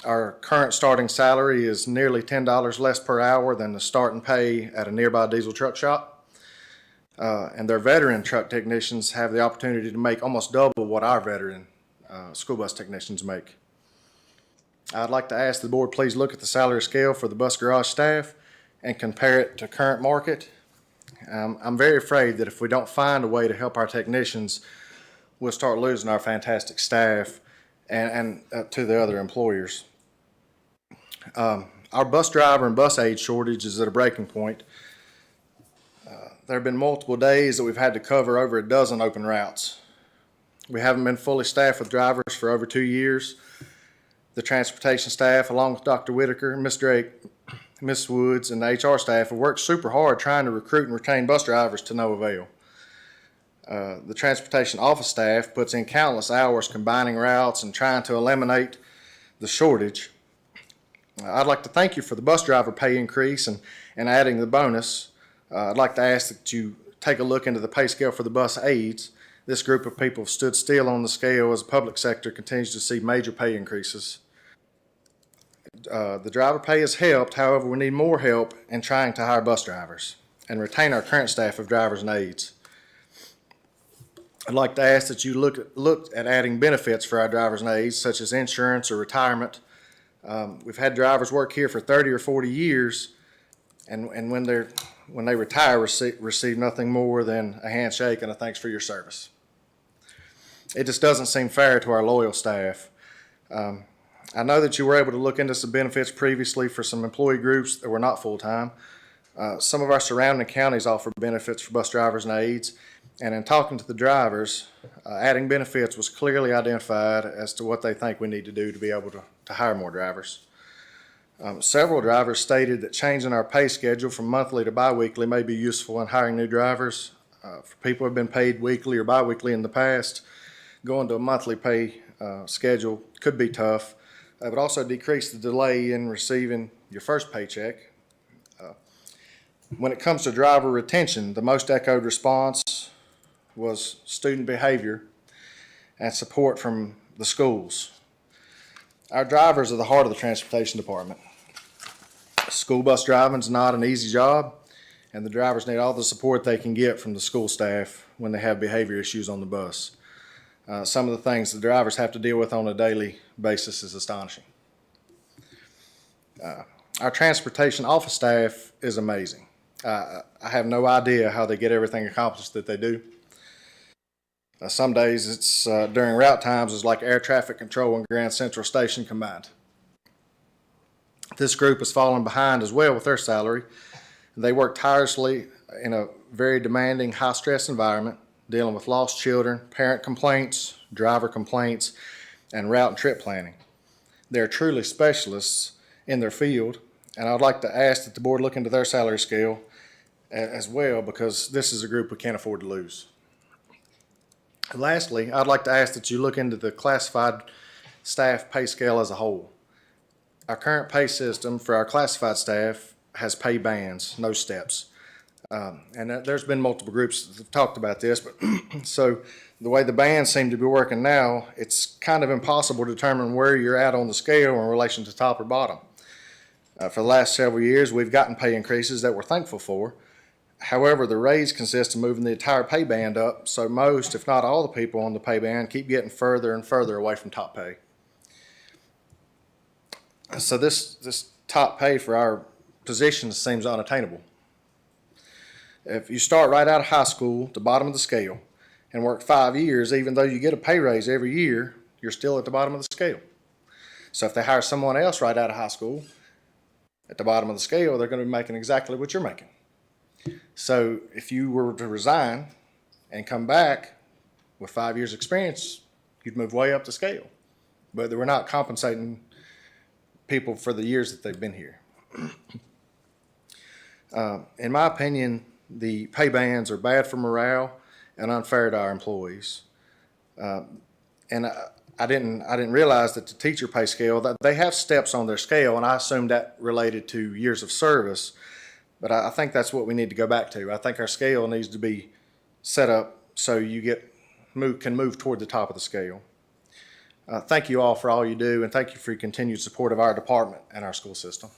Our current starting salary is nearly $10 less per hour than the starting pay at a nearby diesel truck shop. And their veteran truck technicians have the opportunity to make almost double what our veteran school bus technicians make. I'd like to ask the board please look at the salary scale for the bus garage staff and compare it to current market. I'm very afraid that if we don't find a way to help our technicians, we'll start losing our fantastic staff and to the other employers. Our bus driver and bus aide shortage is at a breaking point. There have been multiple days that we've had to cover over a dozen open routes. We haven't been fully staffed with drivers for over 2 years. The transportation staff, along with Dr. Whitaker, Ms. Drake, Ms. Woods, and the HR staff have worked super hard trying to recruit and retain bus drivers to no avail. The transportation office staff puts in countless hours combining routes and trying to eliminate the shortage. I'd like to thank you for the bus driver pay increase and adding the bonus. I'd like to ask that you take a look into the pay scale for the bus aides. This group of people have stood still on the scale as the public sector continues to see major pay increases. The driver pay has helped, however, we need more help in trying to hire bus drivers and retain our current staff of drivers and aides. I'd like to ask that you look at adding benefits for our drivers and aides, such as insurance or retirement. We've had drivers work here for 30 or 40 years, and when they retire, receive nothing more than a handshake and a thanks for your service. It just doesn't seem fair to our loyal staff. I know that you were able to look into some benefits previously for some employee groups that were not full-time. Some of our surrounding counties offer benefits for bus drivers and aides, and in talking to the drivers, adding benefits was clearly identified as to what they think we need to do to be able to hire more drivers. Several drivers stated that changing our pay schedule from monthly to biweekly may be useful in hiring new drivers. For people who have been paid weekly or biweekly in the past, going to a monthly pay schedule could be tough. It would also decrease the delay in receiving your first paycheck. When it comes to driver retention, the most echoed response was student behavior and support from the schools. Our drivers are the heart of the transportation department. School bus driving is not an easy job, and the drivers need all the support they can get from the school staff when they have behavior issues on the bus. Some of the things the drivers have to deal with on a daily basis is astonishing. Our transportation office staff is amazing. I have no idea how they get everything accomplished that they do. Some days it's during route times, it's like air traffic control and Grand Central Station combined. This group has fallen behind as well with their salary. They work tirelessly in a very demanding, high-stress environment, dealing with lost children, parent complaints, driver complaints, and route and trip planning. They're truly specialists in their field, and I'd like to ask that the board look into their salary scale as well, because this is a group we can't afford to lose. Lastly, I'd like to ask that you look into the classified staff pay scale as a whole. Our current pay system for our classified staff has pay bands, no steps. And there's been multiple groups that have talked about this, but so the way the bands seem to be working now, it's kind of impossible to determine where you're at on the scale in relation to top or bottom. For the last several years, we've gotten pay increases that we're thankful for. However, the raise consists of moving the entire pay band up, so most, if not all, the people on the pay band keep getting further and further away from top pay. So this top pay for our positions seems unattainable. If you start right out of high school, the bottom of the scale, and work 5 years, even though you get a pay raise every year, you're still at the bottom of the scale. So if they hire someone else right out of high school, at the bottom of the scale, they're going to be making exactly what you're making. So if you were to resign and come back with 5 years experience, you'd move way up the scale. But we're not compensating people for the years that they've been here. In my opinion, the pay bands are bad for morale and unfair to our employees. And I didn't realize that the teacher pay scale, that they have steps on their scale, and I assumed that related to years of service. But I think that's what we need to go back to. I think our scale needs to be set up so you can move toward the top of the scale. Thank you all for all you do, and thank you for your continued support of our department and our school system.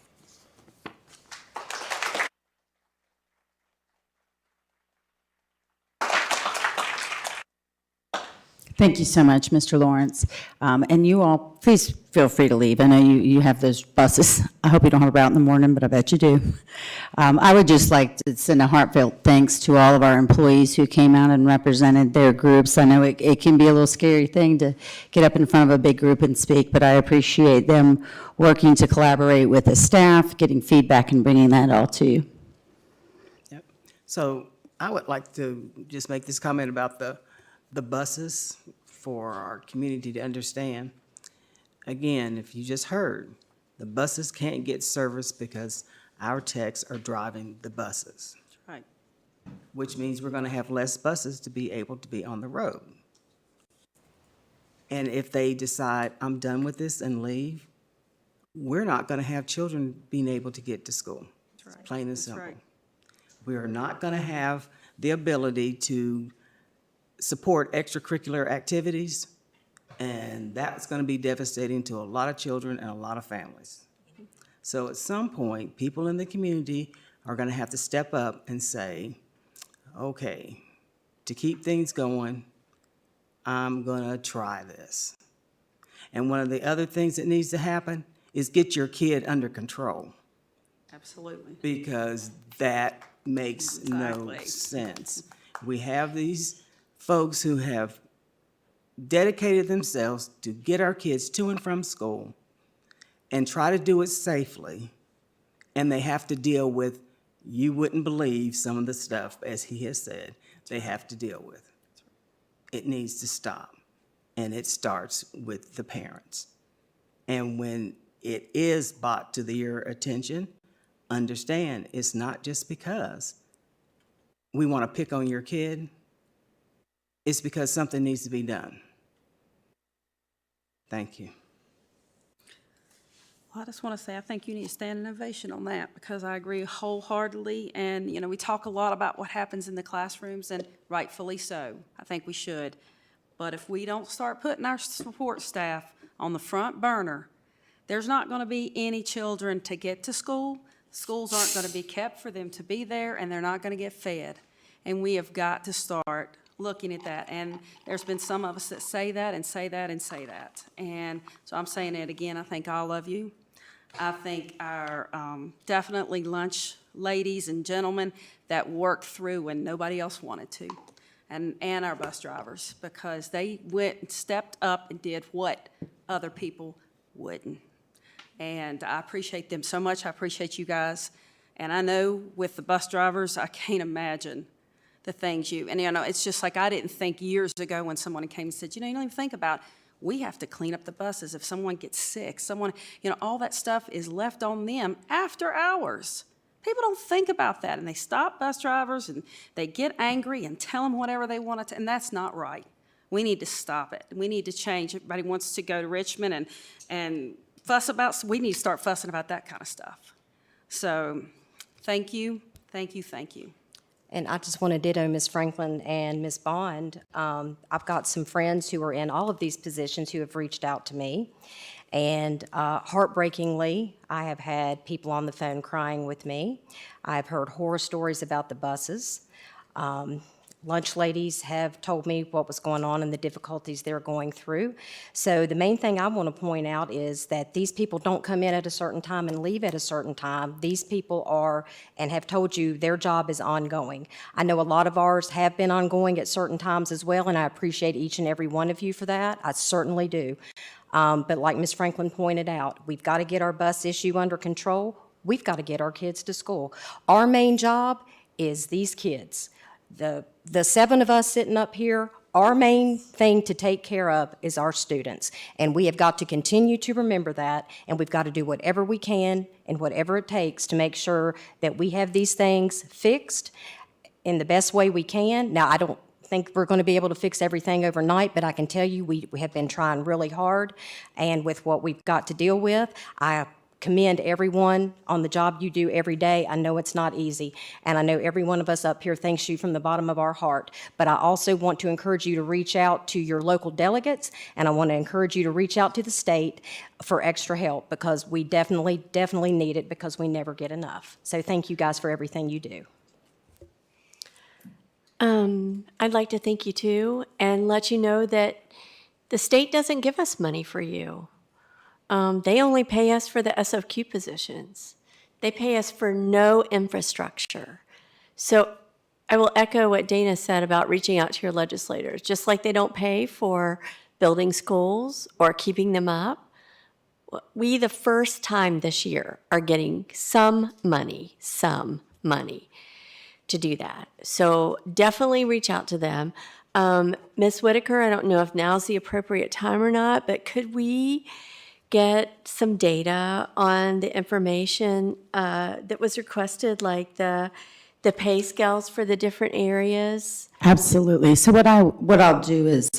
Thank you so much, Mr. Lawrence. And you all, please feel free to leave. I know you have those buses. I hope you don't have them out in the morning, but I bet you do. I would just like to send a heartfelt thanks to all of our employees who came out and represented their groups. I know it can be a little scary thing to get up in front of a big group and speak, but I appreciate them working to collaborate with the staff, getting feedback, and bringing that all to you. Yep. So I would like to just make this comment about the buses for our community to understand. Again, if you just heard, the buses can't get service because our techs are driving the buses. That's right. Which means we're gonna have less buses to be able to be on the road. And if they decide, I'm done with this and leave, we're not gonna have children being able to get to school. That's right. Plain and That's simple. right. We are not gonna have the ability to support extracurricular activities, and that's going to be devastating to a lot of children and a lot of families. So at some point, people in the community are going to have to step up and say, okay, to keep things going, I'm going to try this. And one of the other things that needs to happen is get your kid under control, Absolutely. because that makes no Exactly. sense. We have these folks who have dedicated themselves to get our kids to and from school and try to do it safely, and they have to deal with, you wouldn't believe some of the stuff, as he has said, they have to deal with. It needs to stop, and it starts with the parents. And when it is brought to your attention, understand it's not just because we want to pick on your kid. It's because something needs to be done. Thank you. Well, I just want to say I think you need to stand an ovation on that, because I agree wholeheartedly. And, you know, we talk a lot about what happens in the classrooms, and rightfully so. I think we should. But if we don't start putting our support staff on the front burner, there's not going to be any children to get to school. Schools aren't going to be kept for them to be there, and they're not going to get fed. And we have got to start looking at that. And there's been some of us that say that and say that and say that. And so I'm saying it again. I thank all of you. I think our definitely lunch ladies and gentlemen that worked through when nobody else wanted to, and our bus drivers, because they went and stepped up and did what other people wouldn't. And I appreciate them so much. I appreciate you guys. And I know with the bus drivers, I can't imagine the things and you know, it's just like I didn't think years ago when someone came and said, you know, you don't even think about, we have to clean up the buses if someone gets sick, someone, you know, all that stuff is left on them after hours. People don't think about that, and they stop bus drivers, and they get angry and tell them whatever they want to, and that's not right. We need to stop it. We need to change. Everybody wants to go to Richmond and fuss about, we need to start fussing about that kind of stuff. So, thank you, thank you, thank you. And I just want to ditto Ms. Franklin and Ms. Bond. I've got some friends who are in all of these positions who have reached out to me. And heartbreakingly, I have had people on the phone crying with me. I've heard horror stories about the buses. Lunch ladies have told me what was going on and the difficulties they're going through. So the main thing I want to point out is that these people don't come in at a certain time and leave at a certain time. These people are and have told you their job is ongoing. I know a lot of ours have been ongoing at certain times as well, and I appreciate each and every one of you for that. I certainly do. But like Ms. Franklin pointed out, we've got to get our bus issue under control. We've got to get our kids to school. Our main job is these kids. The 7 of us sitting up here, our main thing to take care of is our students. And we have got to continue to remember that, and we've got to do whatever we can and whatever it takes to make sure that we have these things fixed in the best way we can. Now, I don't think we're going to be able to fix everything overnight, but I can tell you we have been trying really hard, and with what we've got to deal with, I commend everyone on the job you do every day. I know it's not easy, and I know every one of us up here thanks you from the bottom of our heart. But I also want to encourage you to reach out to your local delegates, and I want to encourage you to reach out to the state for extra help, because we definitely need it, because we never get enough. So thank you guys for everything you do. I'd like to thank you too, and let you know that the state doesn't give us money for you. They only pay us for the SOQ positions. They pay us for no infrastructure. So I will echo what Dana said about reaching out to your legislators. Just like they don't pay for building schools or keeping them up, we, the first time this year, are getting some money to do that. So definitely reach out to them. Ms. Whitaker, I don't know if now's the appropriate time or not, but could we get some data on the information that was requested, like the pay scales for the different areas? Absolutely. So what I'll do is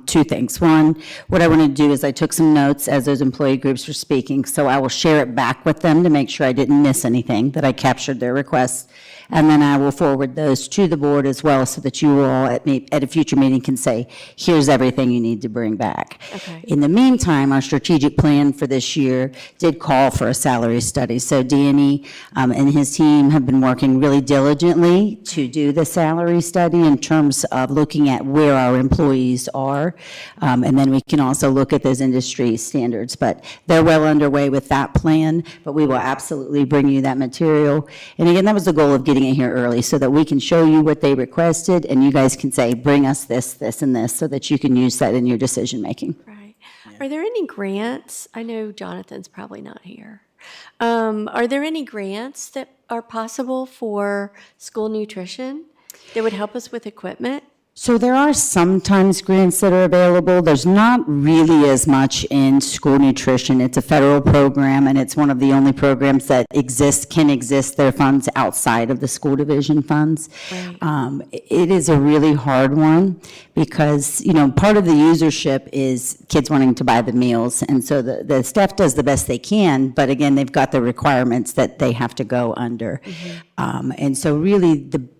2 things. One, what I want to do is I took some notes as those employee groups were speaking, so I will share it back with them to make sure I didn't miss anything, that I captured their requests, and then I will forward those to the board as well, so that you all at a future meeting can say, here's everything you need to bring back. Okay. In the meantime, our strategic plan for this year did call for a salary study. So Danny and his team have been working really diligently to do the salary study in terms of looking at where our employees are. And then we can also look at those industry standards. But they're well underway with that plan, but we will absolutely bring you that material. And again, that was the goal of getting it here early, so that we can show you what they requested, and you guys can say, bring us this, this, and this, so that you can use that in your decision making. Right. Are there any grants? I know Jonathan's probably not here. Are there any grants that are possible for school nutrition that would help us with equipment? So there are sometimes grants that are available. There's not really as much in school nutrition. It's a federal program, and it's one of the only programs that can exist. There are funds outside of the school division funds. Right. It is a really hard one, because, part of the usership is kids wanting to buy the meals. And so the staff does the best they can, but again, they've got the requirements that they have to go under. And so really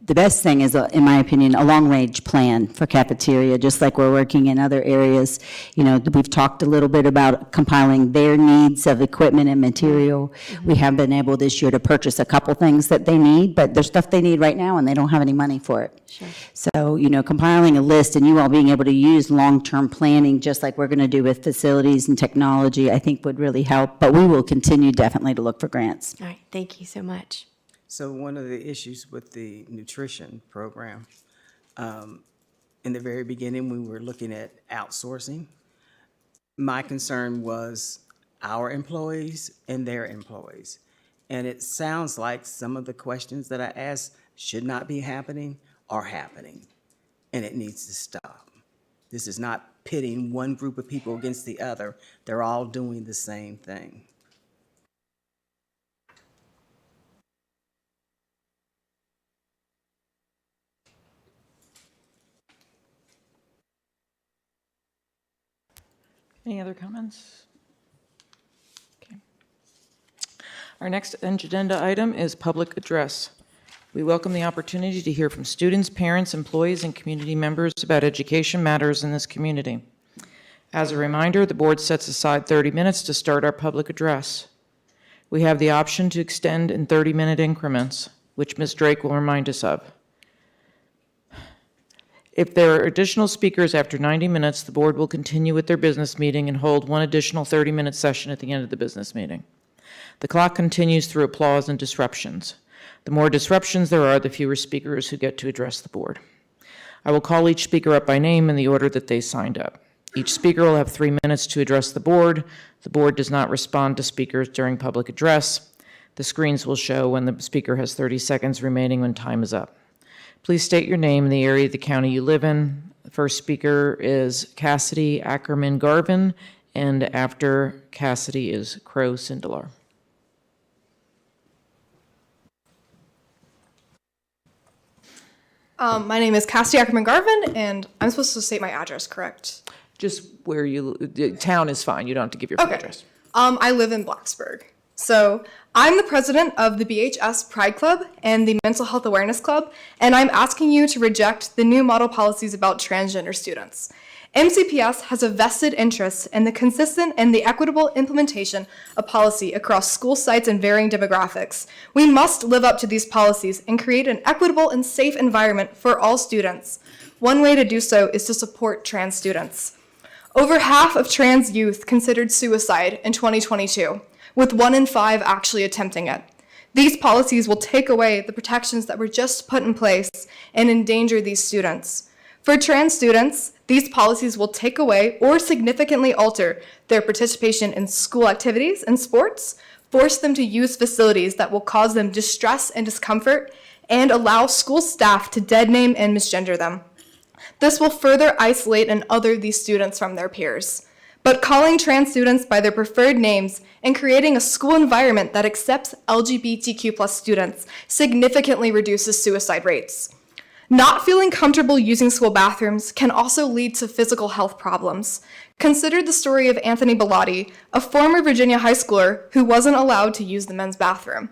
the best thing is, in my opinion, a long-range plan for cafeteria, just like we're working in other areas. We've talked a little bit about compiling their needs of equipment and material. We have been able this year to purchase a couple things that they need, but there's stuff they need right now and they don't have any money for it. Sure. So, compiling a list and you all being able to use long-term planning, just like we're going to do with facilities and technology, I think would really help. But we will continue definitely to look for grants. All right. Thank you so much. So one of the issues with the nutrition program, in the very beginning, we were looking at outsourcing. My concern was our employees and their employees. And it sounds like some of the questions that I asked should not be happening are happening, and it needs to stop. This is not pitting one group of people against the other. They're all doing the same thing. Any other comments? Okay. Our next agenda item is public address. We welcome the opportunity to hear from students, parents, employees, and community members about education matters in this community. As a reminder, the board sets aside 30 minutes to start our public address. We have the option to extend in 30-minute increments, which Ms. Drake will remind us of. If there are additional speakers after 90 minutes, the board will continue with their business meeting and hold one additional 30-minute session at the end of the business meeting. The clock continues through applause and disruptions. The more disruptions there are, the fewer speakers who get to address the board. I will call each speaker up by name in the order that they signed up. Each speaker will have 3 minutes to address the board. The board does not respond to speakers during public address. The screens will show when the speaker has 30 seconds remaining when time is up. Please state your name and the area of the county you live in. The first speaker is Cassidy Ackerman Garvin, and after Cassidy is Crow Sindelar. My name is Cassidy Ackerman Garvin, and I'm supposed to state my address, correct? Just where the town is fine. You don't have to give your full address. I live in Blacksburg. So I'm the president of the BHS Pride Club and the Mental Health Awareness Club, and I'm asking you to reject the new model policies about transgender students. MCPS has a vested interest in the consistent and the equitable implementation of policy across school sites and varying demographics. We must live up to these policies and create an equitable and safe environment for all students. One way to do so is to support trans students. Over half of trans youth considered suicide in 2022, with 1 in 5 actually attempting it. These policies will take away the protections that were just put in place and endanger these students. For trans students, these policies will take away or significantly alter their participation in school activities and sports, force them to use facilities that will cause them distress and discomfort, and allow school staff to deadname and misgender them. This will further isolate and other these students from their peers. But calling trans students by their preferred names and creating a school environment that accepts LGBTQ+ students significantly reduces suicide rates. Not feeling comfortable using school bathrooms can also lead to physical health problems. Consider the story of Anthony Bellotti, a former Virginia high schooler who wasn't allowed to use the men's bathroom.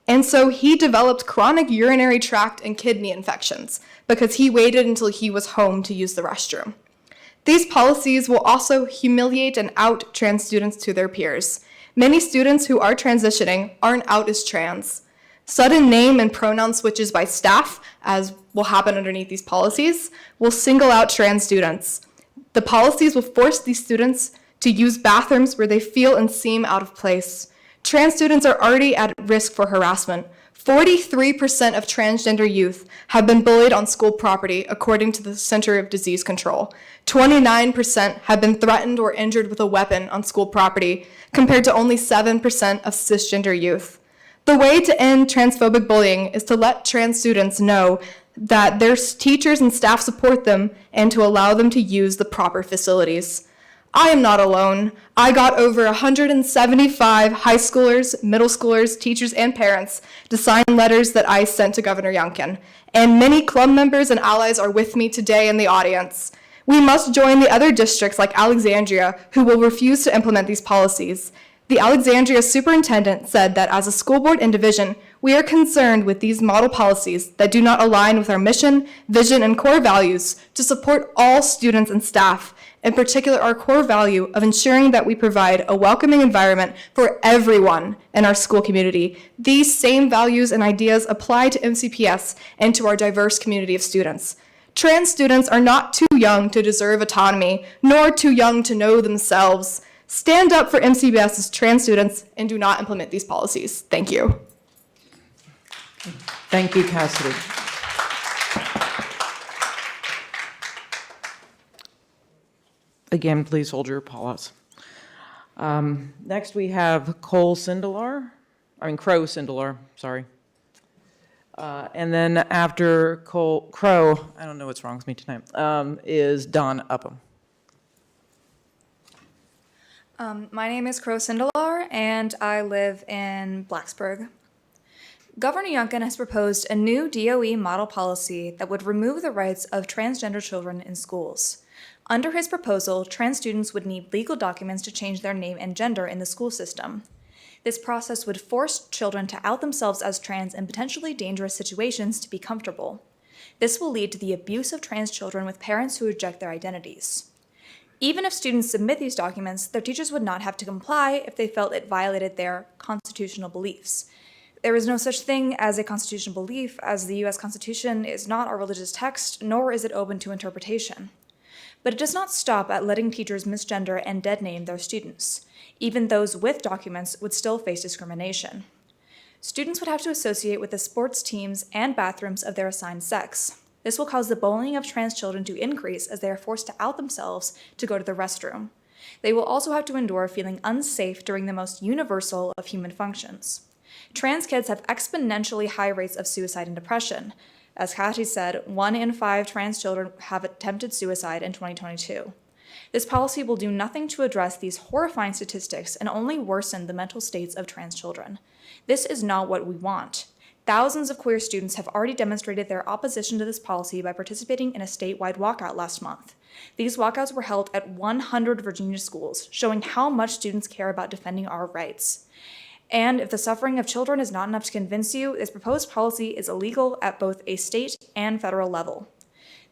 And so he developed chronic urinary tract and kidney infections because he waited until he was home to use the restroom. These policies will also humiliate and out trans students to their peers. Many students who are transitioning aren't out as trans. Sudden name and pronoun switches by staff, as will happen underneath these policies, will single out trans students. The policies will force these students to use bathrooms where they feel and seem out of place. Trans students are already at risk for harassment. 43% of transgender youth have been bullied on school property, according to the Center of Disease Control. 29% have been threatened or injured with a weapon on school property, compared to only 7% of cisgender youth. The way to end transphobic bullying is to let trans students know that their teachers and staff support them and to allow them to use the proper facilities. I am not alone. I got over 175 high schoolers, middle schoolers, teachers, and parents to sign letters that I sent to Governor Youngkin. And many club members and allies are with me today in the audience. We must join the other districts like Alexandria who will refuse to implement these policies. The Alexandria superintendent said that as a school board and division, we are concerned with these model policies that do not align with our mission, vision, and core values to support all students and staff, in particular our core value of ensuring that we provide a welcoming environment for everyone in our school community. These same values and ideas apply to MCPS and to our diverse community of students. Trans students are not too young to deserve autonomy, nor too young to know themselves. Stand up for MCPS's trans students and do not implement these policies. Thank you. Thank you, Cassidy. Again, please hold your applause. Next, we have Crow Sindelar, sorry. And then after Crow, I don't know what's wrong with me tonight, is Don Upham. My name is Crow Sindelar, and I live in Blacksburg. Governor Youngkin has proposed a new DOE model policy that would remove the rights of transgender children in schools. Under his proposal, trans students would need legal documents to change their name and gender in the school system. This process would force children to out themselves as trans in potentially dangerous situations to be comfortable. This will lead to the abuse of trans children with parents who reject their identities. Even if students submit these documents, their teachers would not have to comply if they felt it violated their constitutional beliefs. There is no such thing as a constitutional belief, as the U.S. Constitution is not our religious text, nor is it open to interpretation. But it does not stop at letting teachers misgender and dead name their students. Even those with documents would still face discrimination. Students would have to associate with the sports teams and bathrooms of their assigned sex. This will cause the bullying of trans children to increase as they are forced to out themselves to go to the restroom. They will also have to endure feeling unsafe during the most universal of human functions. Trans kids have exponentially high rates of suicide and depression. As Kathy said, 1 in 5 trans children have attempted suicide in 2022. This policy will do nothing to address these horrifying statistics and only worsen the mental states of trans children. This is not what we want. Thousands of queer students have already demonstrated their opposition to this policy by participating in a statewide walkout last month. These walkouts were held at 100 Virginia schools, showing how much students care about defending our rights. And if the suffering of children is not enough to convince you, this proposed policy is illegal at both a state and federal level.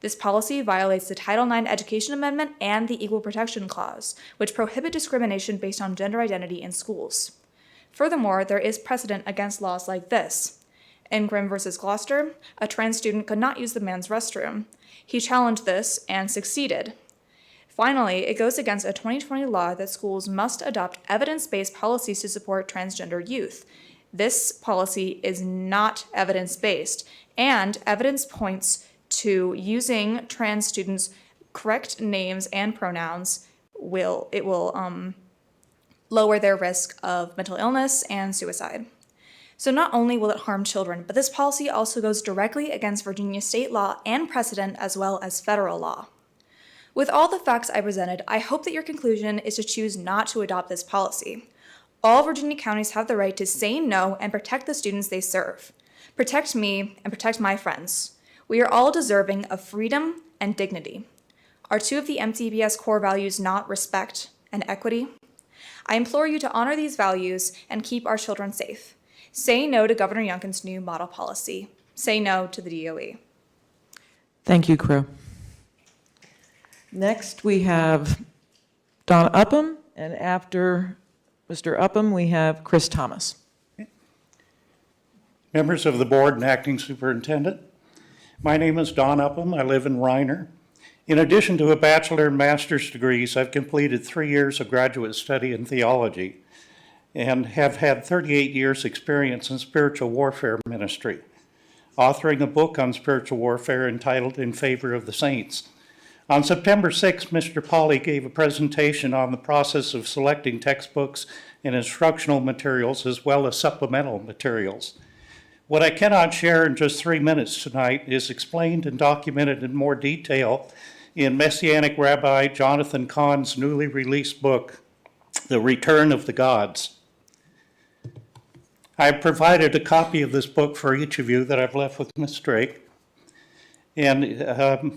This policy violates the Title IX Education Amendment and the Equal Protection Clause, which prohibit discrimination based on gender identity in schools. Furthermore, there is precedent against laws like this. In Grimm versus Gloucester, a trans student could not use the men's restroom. He challenged this and succeeded. Finally, it goes against a 2020 law that schools must adopt evidence-based policies to support transgender youth. This policy is not evidence-based, and evidence points to using trans students' correct names and pronouns will lower their risk of mental illness and suicide. So not only will it harm children, but this policy also goes directly against Virginia state law and precedent as well as federal law. With all the facts I presented, I hope that your conclusion is to choose not to adopt this policy. All Virginia counties have the right to say no and protect the students they serve. Protect me and protect my friends. We are all deserving of freedom and dignity. Are 2 of the MCPS core values not respect and equity? I implore you to honor these values and keep our children safe. Say no to Governor Youngkin's new model policy. Say no to the DOE. Thank you, Crew. Next, we have Don Upham, and after Mr. Upham, we have Chris Thomas. Members of the board and acting superintendent, my name is Don Upham. I live in Reiner. In addition to a bachelor and master's degrees, I've completed 3 years of graduate study in theology and have had 38 years experience in spiritual warfare ministry, authoring a book on spiritual warfare entitled In Favor of the Saints. On September 6th, Mr. Pauley gave a presentation on the process of selecting textbooks and instructional materials as well as supplemental materials. What I cannot share in just 3 minutes tonight is explained and documented in more detail in Messianic Rabbi Jonathan Cahn's newly released book, The Return of the Gods. I have provided a copy of this book for each of you that I've left with Ms. Drake. And to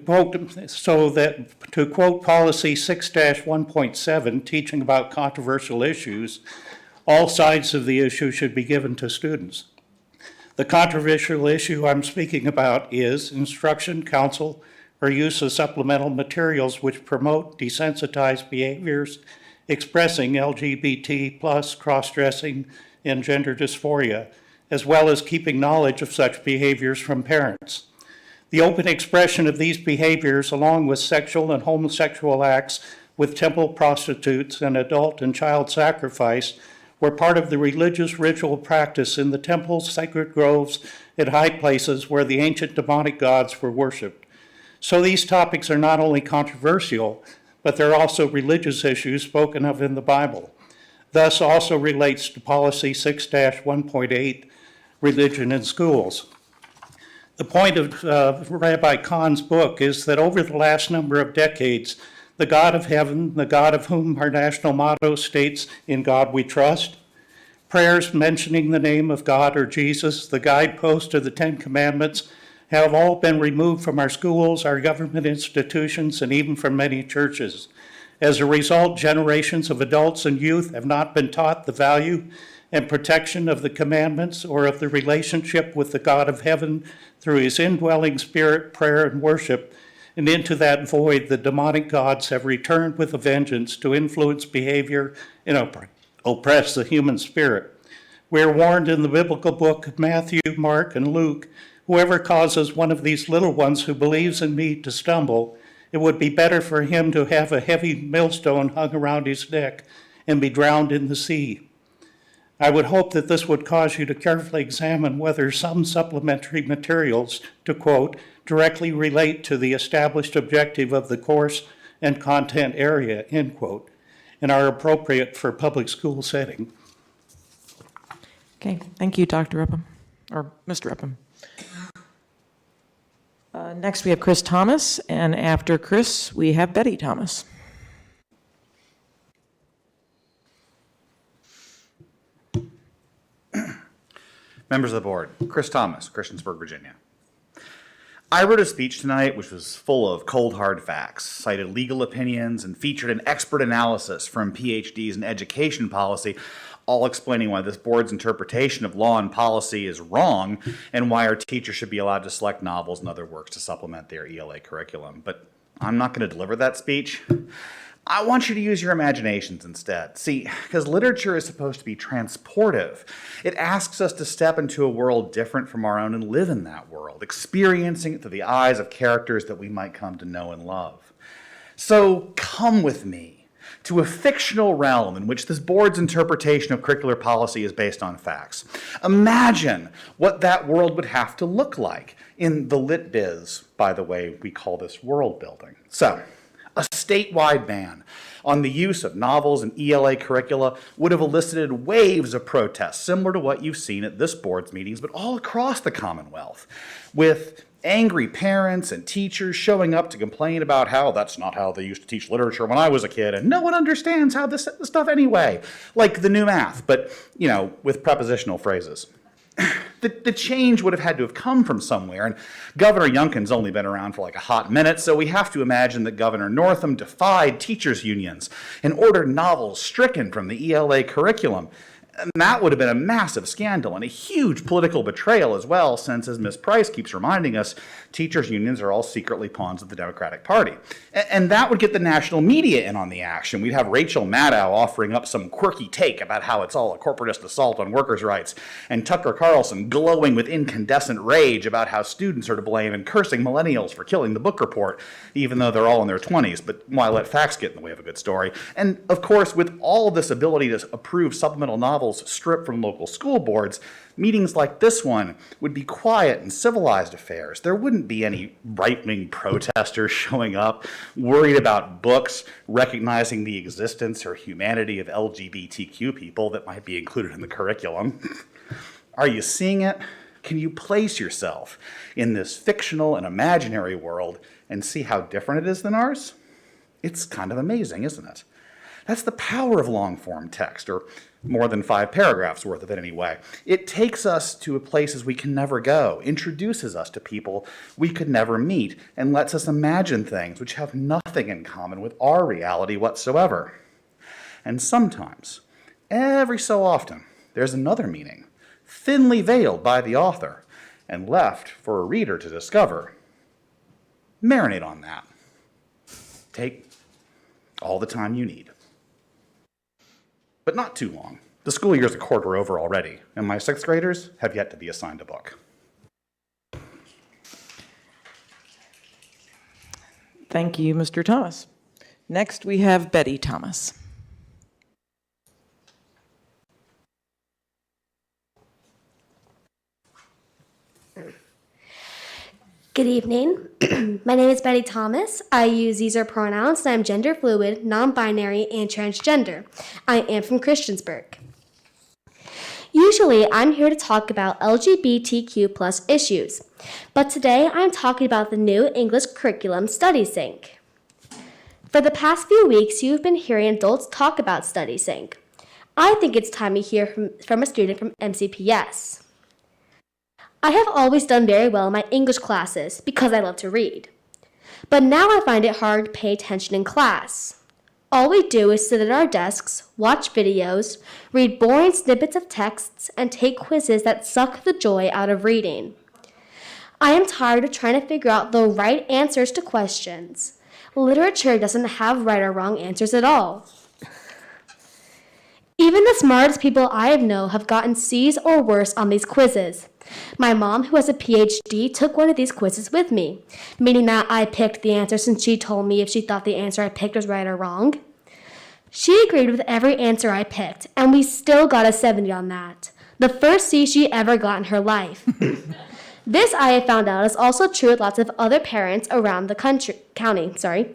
quote policy 6-1.7, teaching about controversial issues, all sides of the issue should be given to students. The controversial issue I'm speaking about is instruction, counsel, or use of supplemental materials which promote desensitized behaviors expressing LGBT plus cross-dressing and gender dysphoria, as well as keeping knowledge of such behaviors from parents. The open expression of these behaviors, along with sexual and homosexual acts with temple prostitutes and adult and child sacrifice, were part of the religious ritual practice in the temples, sacred groves, and high places where the ancient demonic gods were worshipped. So these topics are not only controversial, but they're also religious issues spoken of in the Bible. Thus also relates to policy 6-1.8, religion in schools. The point of Rabbi Cahn's book is that over the last number of decades, the God of heaven, the God of whom our national motto states, "In God we trust," prayers mentioning the name of God or Jesus, the guidepost of the 10 Commandments, have all been removed from our schools, our government institutions, and even from many churches. As a result, generations of adults and youth have not been taught the value and protection of the commandments or of the relationship with the God of heaven through his indwelling spirit, prayer, and worship. And into that void, the demonic gods have returned with a vengeance to influence behavior and oppress the human spirit. We are warned in the biblical book of Matthew, Mark, and Luke, whoever causes one of these little ones who believes in me to stumble, it would be better for him to have a heavy millstone hung around his neck and be drowned in the sea. I would hope that this would cause you to carefully examine whether some supplementary materials, to quote, directly relate to the established objective of the course and content area, end quote, and are appropriate for public school setting. Okay, thank you, Dr. Upham, or Mr. Upham. Next, we have Chris Thomas, and after Chris, we have Betty Thomas. Members of the board, Chris Thomas, Christiansburg, Virginia. I wrote a speech tonight which was full of cold hard facts, cited legal opinions, and featured an expert analysis from PhDs in education policy, all explaining why this board's interpretation of law and policy is wrong and why our teachers should be allowed to select novels and other works to supplement their ELA curriculum. But I'm not going to deliver that speech. I want you to use your imaginations instead. See, because literature is supposed to be transportive. It asks us to step into a world different from our own and live in that world, experiencing it through the eyes of characters that we might come to know and love. So come with me to a fictional realm in which this board's interpretation of curricular policy is based on facts. Imagine what that world would have to look like in the lit biz. By the way, we call this world building. So, a statewide ban on the use of novels and ELA curricula would have elicited waves of protests, similar to what you've seen at this board's meetings, but all across the Commonwealth, with angry parents and teachers showing up to complain about how that's not how they used to teach literature when I was a kid, and no one understands how this stuff anyway, like the new math, but, you know, with prepositional phrases. The change would have had to have come from somewhere, and Governor Youngkin's only been around for like a hot minute, so we have to imagine that Governor Northam defied teachers' unions and ordered novels stricken from the ELA curriculum. And that would have been a massive scandal and a huge political betrayal as well, since, as Ms. Price keeps reminding us, teachers' unions are all secretly pawns of the Democratic Party. And that would get the national media in on the action. We'd have Rachel Maddow offering up some quirky take about how it's all a corporatist assault on workers' rights, and Tucker Carlson glowing with incandescent rage about how students are to blame and cursing millennials for killing the book report, even though they're all in their 20s, but why let facts get in the way of a good story? And, of course, with all this ability to approve supplemental novels stripped from local school boards, meetings like this one would be quiet and civilized affairs. There wouldn't be any right-wing protesters showing up, worried about books recognizing the existence or humanity of LGBTQ people that might be included in the curriculum. Are you seeing it? Can you place yourself in this fictional and imaginary world and see how different it is than ours? It's kind of amazing, isn't it? That's the power of long-form text, or more than 5 paragraphs worth of it anyway. It takes us to places we can never go, introduces us to people we could never meet, and lets us imagine things which have nothing in common with our reality whatsoever. And sometimes, every so often, there's another meaning, thinly veiled by the author, and left for a reader to discover. Marinate on that. Take all the time you need. But not too long. The school year's a quarter over already, and my 6th graders have yet to be assigned a book. Thank you, Mr. Thomas. Next, we have Betty Thomas. Good evening. My name is Betty Thomas. I use these are pronouns, and I'm gender fluid, non-binary, and transgender. I am from Christiansburg. Usually, I'm here to talk about LGBTQ+ issues, but today I'm talking about the new English curriculum StudySync. For the past few weeks, you've been hearing adults talk about StudySync. I think it's time to hear from a student from MCPS. I have always done very well in my English classes because I love to read. But now I find it hard to pay attention in class. All we do is sit at our desks, watch videos, read boring snippets of texts, and take quizzes that suck the joy out of reading. I am tired of trying to figure out the right answers to questions. Literature doesn't have right or wrong answers at all. Even the smartest people I know have gotten C's or worse on these quizzes. My mom, who has a PhD, took one of these quizzes with me, meaning that I picked the answer since she told me if she thought the answer I picked was right or wrong. She agreed with every answer I picked, and we still got a 70 on that, the first C she ever got in her life. This, I have found out, is also true with lots of other parents around the county.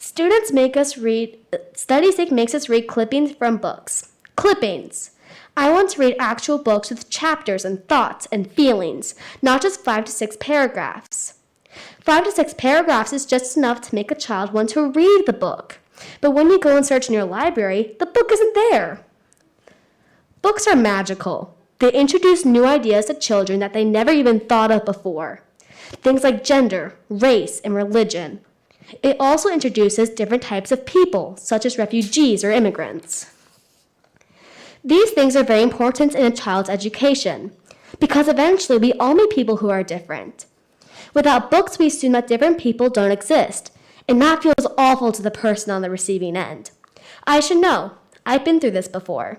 Students make us read, StudySync makes us read clippings from books. Clippings. I want to read actual books with chapters and thoughts and feelings, not just 5 to 6 paragraphs. 5 to 6 paragraphs is just enough to make a child want to read the book. But when you go and search in your library, the book isn't there. Books are magical. They introduce new ideas to children that they never even thought of before. Things like gender, race, and religion. It also introduces different types of people, such as refugees or immigrants. These things are very important in a child's education, because eventually we all meet people who are different. Without books, we assume that different people don't exist, and that feels awful to the person on the receiving end. I should know. I've been through this before.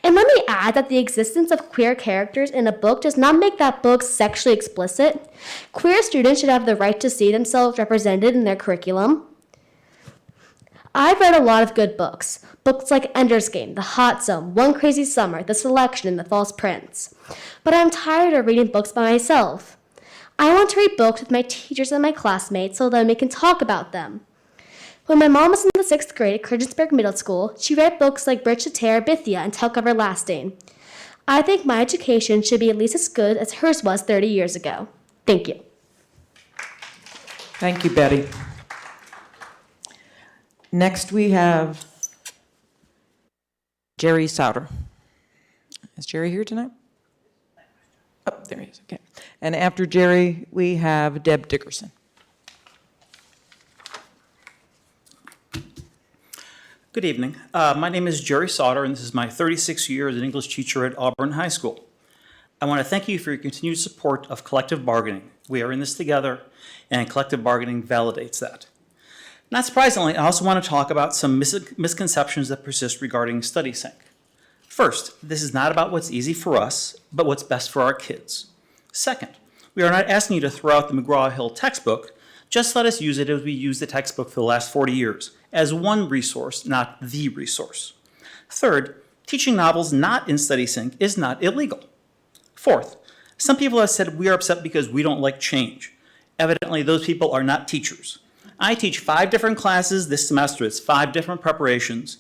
And let me add that the existence of queer characters in a book does not make that book sexually explicit. Queer students should have the right to see themselves represented in their curriculum. I've read a lot of good books. Books like Ender's Game, The Hot Zone, One Crazy Summer, The Selection, and The False Prince. But I'm tired of reading books by myself. I want to read books with my teachers and my classmates so that we can talk about them. When my mom was in the 6th grade at Kirchensburg Middle School, she read books like Bridge to Terabithia and Talc Everlasting. I think my education should be at least as good as hers was 30 years ago. Thank you. Thank you, Betty. Next, we have Jerry Souter. Is Jerry here tonight? Oh, there he is, okay. And after Jerry, we have Deb Dickerson. Good evening. My name is Jerry Sauter, and this is my 36 year as an English teacher at Auburn High School. I want to thank you for your continued support of collective bargaining. We are in this together, and collective bargaining validates that. Not surprisingly, I also want to talk about some misconceptions that persist regarding StudySync. First, this is not about what's easy for us, but what's best for our kids. Second, we are not asking you to throw out the McGraw-Hill textbook. Just let us use it as we use the textbook for the last 40 years, as one resource, not the resource. Third, teaching novels not in StudySync is not illegal. Fourth, some people have said we are upset because we don't like change. Evidently, those people are not teachers. I teach 5 different classes this semester. It's 5 different preparations.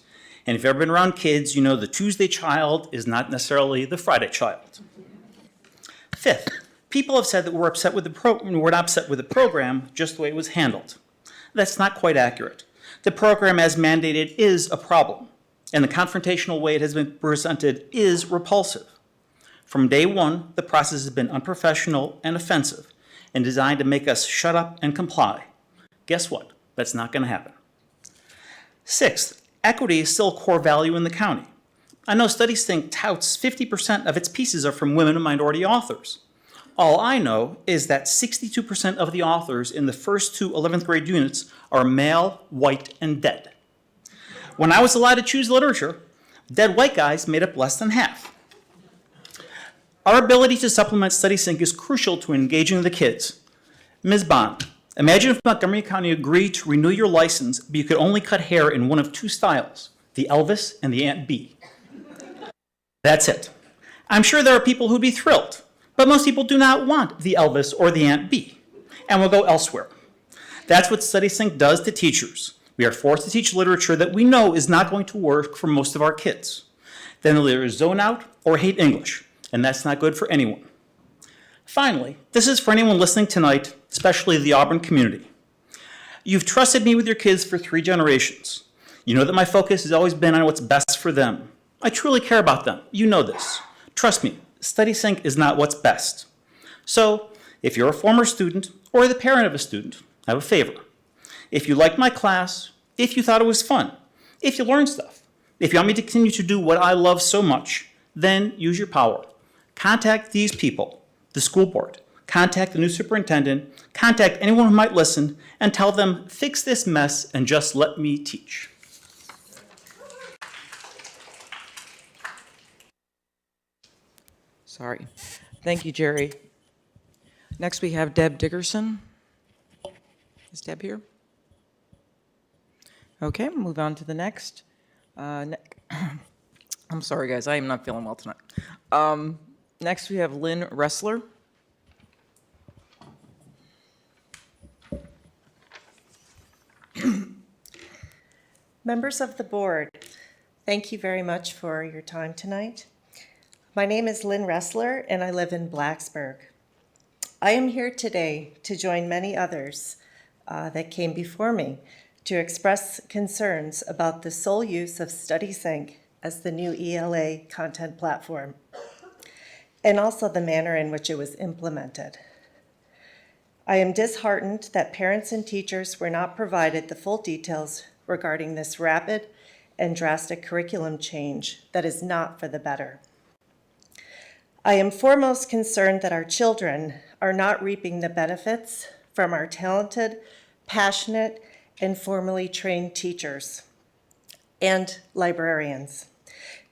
And if you've ever been around kids, you know the Tuesday child is not necessarily the Friday child. Fifth, people have said that we're not upset with the program, just the way it was handled. That's not quite accurate. The program as mandated is a problem, and the confrontational way it has been presented is repulsive. From day one, the process has been unprofessional and offensive and designed to make us shut up and comply. Guess what? That's not going to happen. Sixth, equity is still a core value in the county. I know StudySync touts 50% of its pieces are from women and minority authors. All I know is that 62% of the authors in the first 2 11th grade units are male, white, and dead. When I was allowed to choose literature, dead white guys made up less than half. Our ability to supplement StudySync is crucial to engaging the kids. Ms. Bond, imagine if Montgomery County agreed to renew your license, but you could only cut hair in one of 2 styles, the Elvis and the Aunt Bee. That's it. I'm sure there are people who'd be thrilled, but most people do not want the Elvis or the Aunt Bee, and will go elsewhere. That's what StudySync does to teachers. We are forced to teach literature that we know is not going to work for most of our kids. Then they'll either zone out or hate English, and that's not good for anyone. Finally, this is for anyone listening tonight, especially the Auburn community. You've trusted me with your kids for 3 generations. You know that my focus has always been on what's best for them. I truly care about them. You know this. Trust me, StudySync is not what's best. So, if you're a former student or the parent of a student, I have a favor. If you liked my class, if you thought it was fun, if you learned stuff, if you want me to continue to do what I love so much, then use your power. Contact these people, the school board, contact the new superintendent, contact anyone who might listen, and tell them, fix this mess and just let me teach. Sorry. Thank you, Jerry. Next, we have Deb Dickerson. Is Deb here? Okay, move on to the next. I'm sorry, guys, I am not feeling well tonight. Next, we have Lynn Ressler. Members of the board, thank you very much for your time tonight. My name is Lynn Ressler, and I live in Blacksburg. I am here today to join many others that came before me to express concerns about the sole use of StudySync as the new ELA content platform, and also the manner in which it was implemented. I am disheartened that parents and teachers were not provided the full details regarding this rapid and drastic curriculum change that is not for the better. I am foremost concerned that our children are not reaping the benefits from our talented, passionate, and formally trained teachers and librarians,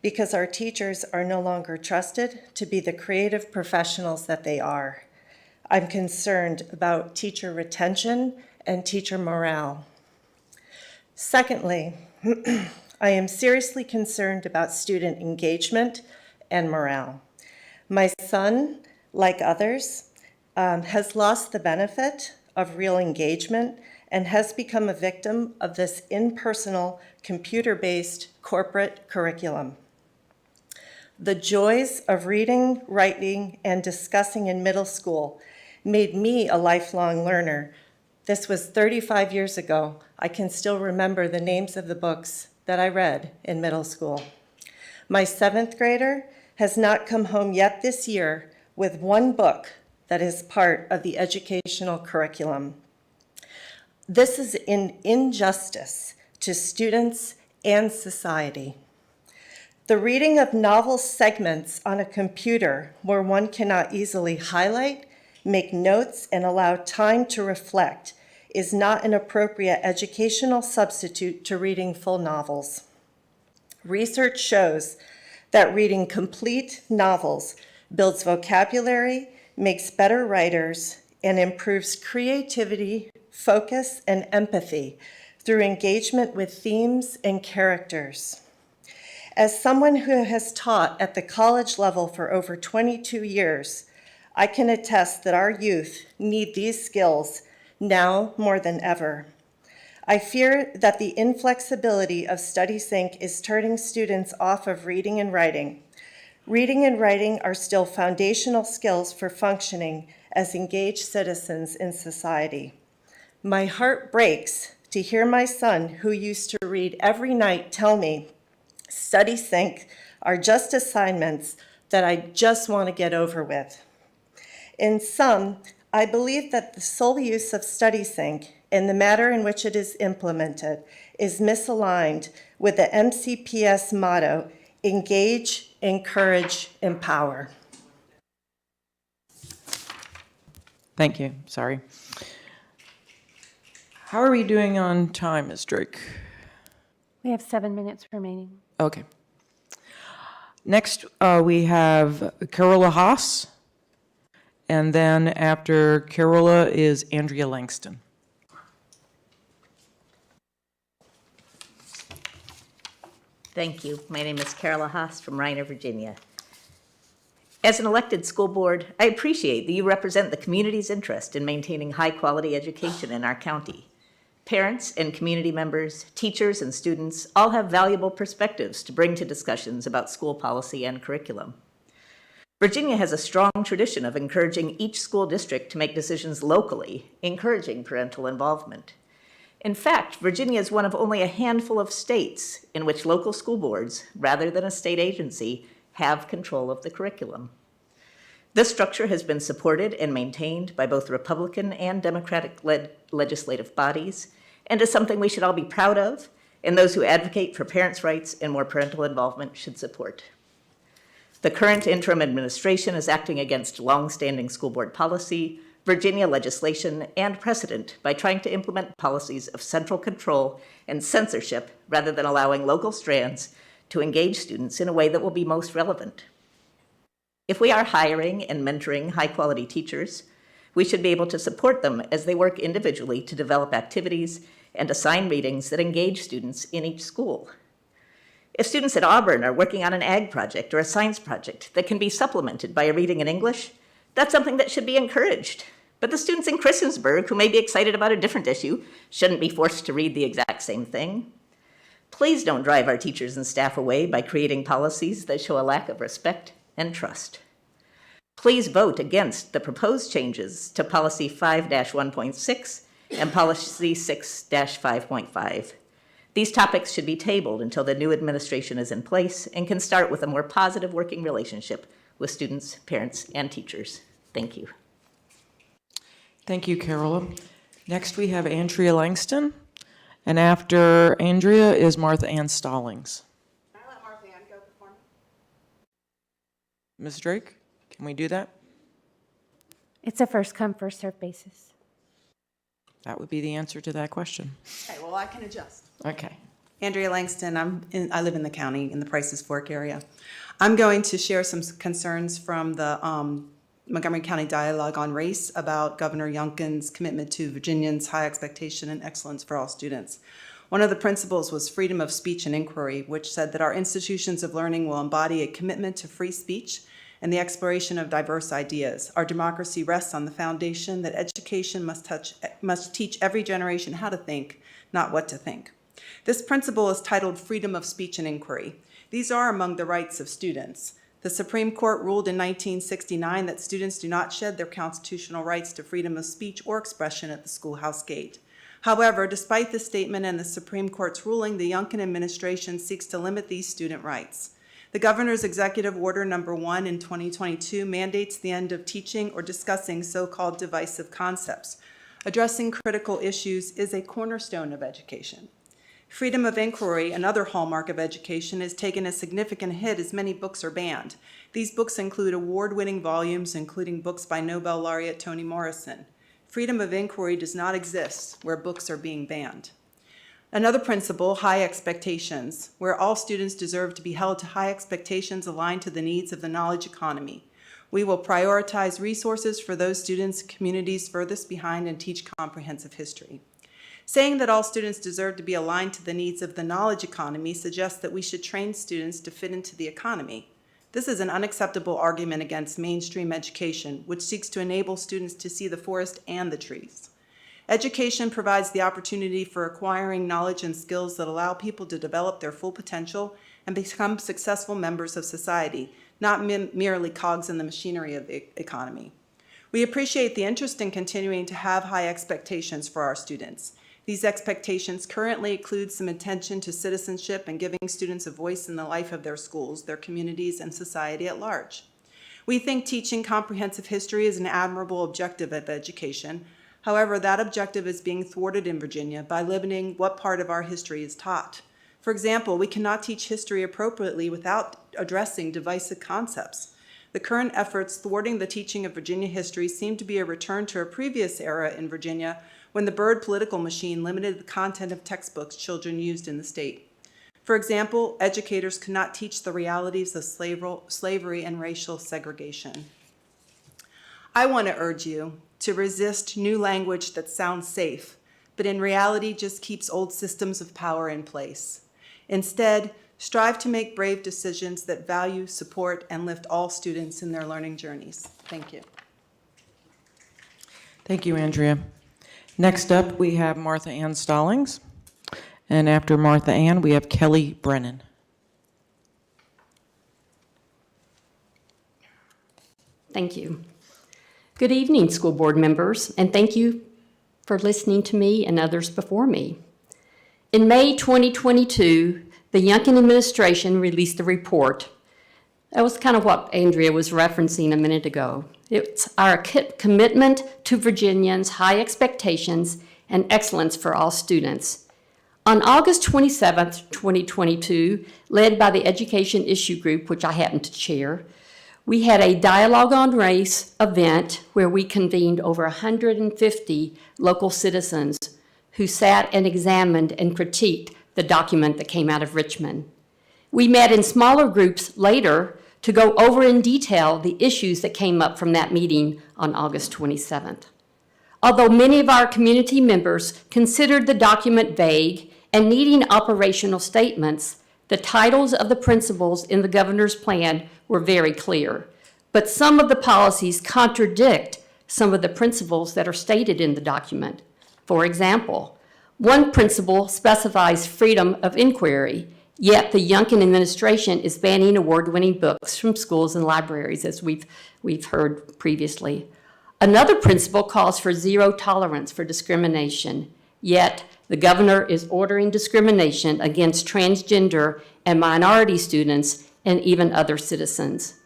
because our teachers are no longer trusted to be the creative professionals that they are. I'm concerned about teacher retention and teacher morale. Secondly, I am seriously concerned about student engagement and morale. My son, like others, has lost the benefit of real engagement and has become a victim of this impersonal, computer-based corporate curriculum. The joys of reading, writing, and discussing in middle school made me a lifelong learner. This was 35 years ago. I can still remember the names of the books that I read in middle school. My 7th grader has not come home yet this year with one book that is part of the educational curriculum. This is an injustice to students and society. The reading of novel segments on a computer where one cannot easily highlight, make notes, and allow time to reflect is not an appropriate educational substitute to reading full novels. Research shows that reading complete novels builds vocabulary, makes better writers, and improves creativity, focus, and empathy through engagement with themes and characters. As someone who has taught at the college level for over 22 years, I can attest that our youth need these skills now more than ever. I fear that the inflexibility of StudySync is turning students off of reading and writing. Reading and writing are still foundational skills for functioning as engaged citizens in society. My heart breaks to hear my son, who used to read every night, tell me, StudySync are just assignments that I just want to get over with. In sum, I believe that the sole use of StudySync and the manner in which it is implemented is misaligned with the MCPS motto, engage, encourage, empower. Thank you. Sorry. How are we doing on time, Ms. Drake? We have 7 minutes remaining. Okay. Next, we have Carola Haas, and then after Carola is Andrea Langston. Thank you. My name is Carola Haas from Reiner, Virginia. As an elected school board, I appreciate that you represent the community's interest in maintaining high-quality education in our county. Parents and community members, teachers and students all have valuable perspectives to bring to discussions about school policy and curriculum. Virginia has a strong tradition of encouraging each school district to make decisions locally, encouraging parental involvement. In fact, Virginia is one of only a handful of states in which local school boards, rather than a state agency, have control of the curriculum. This structure has been supported and maintained by both Republican and Democratic-led legislative bodies, and is something we should all be proud of, and those who advocate for parents' rights and more parental involvement should support. The current interim administration is acting against longstanding school board policy, Virginia legislation, and precedent by trying to implement policies of central control and censorship rather than allowing local strands to engage students in a way that will be most relevant. If we are hiring and mentoring high-quality teachers, we should be able to support them as they work individually to develop activities and assign meetings that engage students in each school. If students at Auburn are working on an ag project or a science project that can be supplemented by a reading in English, that's something that should be encouraged. But the students in Christiansburg who may be excited about a different issue shouldn't be forced to read the exact same thing. Please don't drive our teachers and staff away by creating policies that show a lack of respect and trust. Please vote against the proposed changes to Policy 5-1.6 and Policy 6-5.5. These topics should be tabled until the new administration is in place and can start with a more positive working relationship with students, parents, and teachers. Thank you. Thank you, Carola. Next, we have Andrea Langston, and after Andrea is Martha Ann Stallings. Can I let Martha Ann go before me? Ms. Drake, can we do that? It's a first come, first served basis. That would be the answer to that question. Okay, well, I can adjust. Okay. Andrea Langston, I live in the county in the Prices Fork area. I'm going to share some concerns from the Montgomery County Dialogue on Race about Governor Youngkin's commitment to Virginians' high expectation and excellence for all students. One of the principles was freedom of speech and inquiry, which said that our institutions of learning will embody a commitment to free speech and the exploration of diverse ideas. Our democracy rests on the foundation that education must teach every generation how to think, not what to think. This principle is titled Freedom of Speech and Inquiry. These are among the rights of students. The Supreme Court ruled in 1969 that students do not shed their constitutional rights to freedom of speech or expression at the schoolhouse gate. However, despite this statement and the Supreme Court's ruling, the Youngkin administration seeks to limit these student rights. The Governor's Executive Order No. 1 in 2022 mandates the end of teaching or discussing so-called divisive concepts. Addressing critical issues is a cornerstone of education. Freedom of inquiry, another hallmark of education, has taken a significant hit as many books are banned. These books include award-winning volumes, including books by Nobel laureate Toni Morrison. Freedom of inquiry does not exist where books are being banned. Another principle, high expectations, where all students deserve to be held to high expectations aligned to the needs of the knowledge economy. We will prioritize resources for those students, communities furthest behind, and teach comprehensive history. Saying that all students deserve to be aligned to the needs of the knowledge economy suggests that we should train students to fit into the economy. This is an unacceptable argument against mainstream education, which seeks to enable students to see the forest and the trees. Education provides the opportunity for acquiring knowledge and skills that allow people to develop their full potential and become successful members of society, not merely cogs in the machinery of the economy. We appreciate the interest in continuing to have high expectations for our students. These expectations currently include some attention to citizenship and giving students a voice in the life of their schools, their communities, and society at large. We think teaching comprehensive history is an admirable objective of education. However, that objective is being thwarted in Virginia by limiting what part of our history is taught. For example, we cannot teach history appropriately without addressing divisive concepts. The current efforts thwarting the teaching of Virginia history seem to be a return to a previous era in Virginia when the Byrd political machine limited the content of textbooks children used in the state. For example, educators could not teach the realities of slavery and racial segregation. I want to urge you to resist new language that sounds safe, but in reality just keeps old systems of power in place. Instead, strive to make brave decisions that value, support, and lift all students in their learning journeys. Thank you. Thank you, Andrea. Next up, we have Martha Ann Stallings. And after Martha Ann, we have Kelly Brennan. Thank you. Good evening, school board members, and thank you for listening to me and others before me. In May 2022, the Youngkin administration released a report That was kind of what Andrea was referencing a minute ago. It's our commitment to Virginians, high expectations, and excellence for all students. On August 27th, 2022, led by the Education Issue Group, which I happen to chair, we had a Dialogue on Race event where we convened over 150 local citizens who sat and examined and critiqued the document that came out of Richmond. We met in smaller groups later to go over in detail the issues that came up from that meeting on August 27th. Although many of our community members considered the document vague and needing operational statements, the titles of the principles in the governor's plan were very clear. But some of the policies contradict some of the principles that are stated in the document. For example, one principle specifies freedom of inquiry, yet the Youngkin administration is banning award-winning books from schools and libraries, as we've heard previously. Another principle calls for zero tolerance for discrimination, yet the governor is ordering discrimination against transgender and minority students and even other citizens.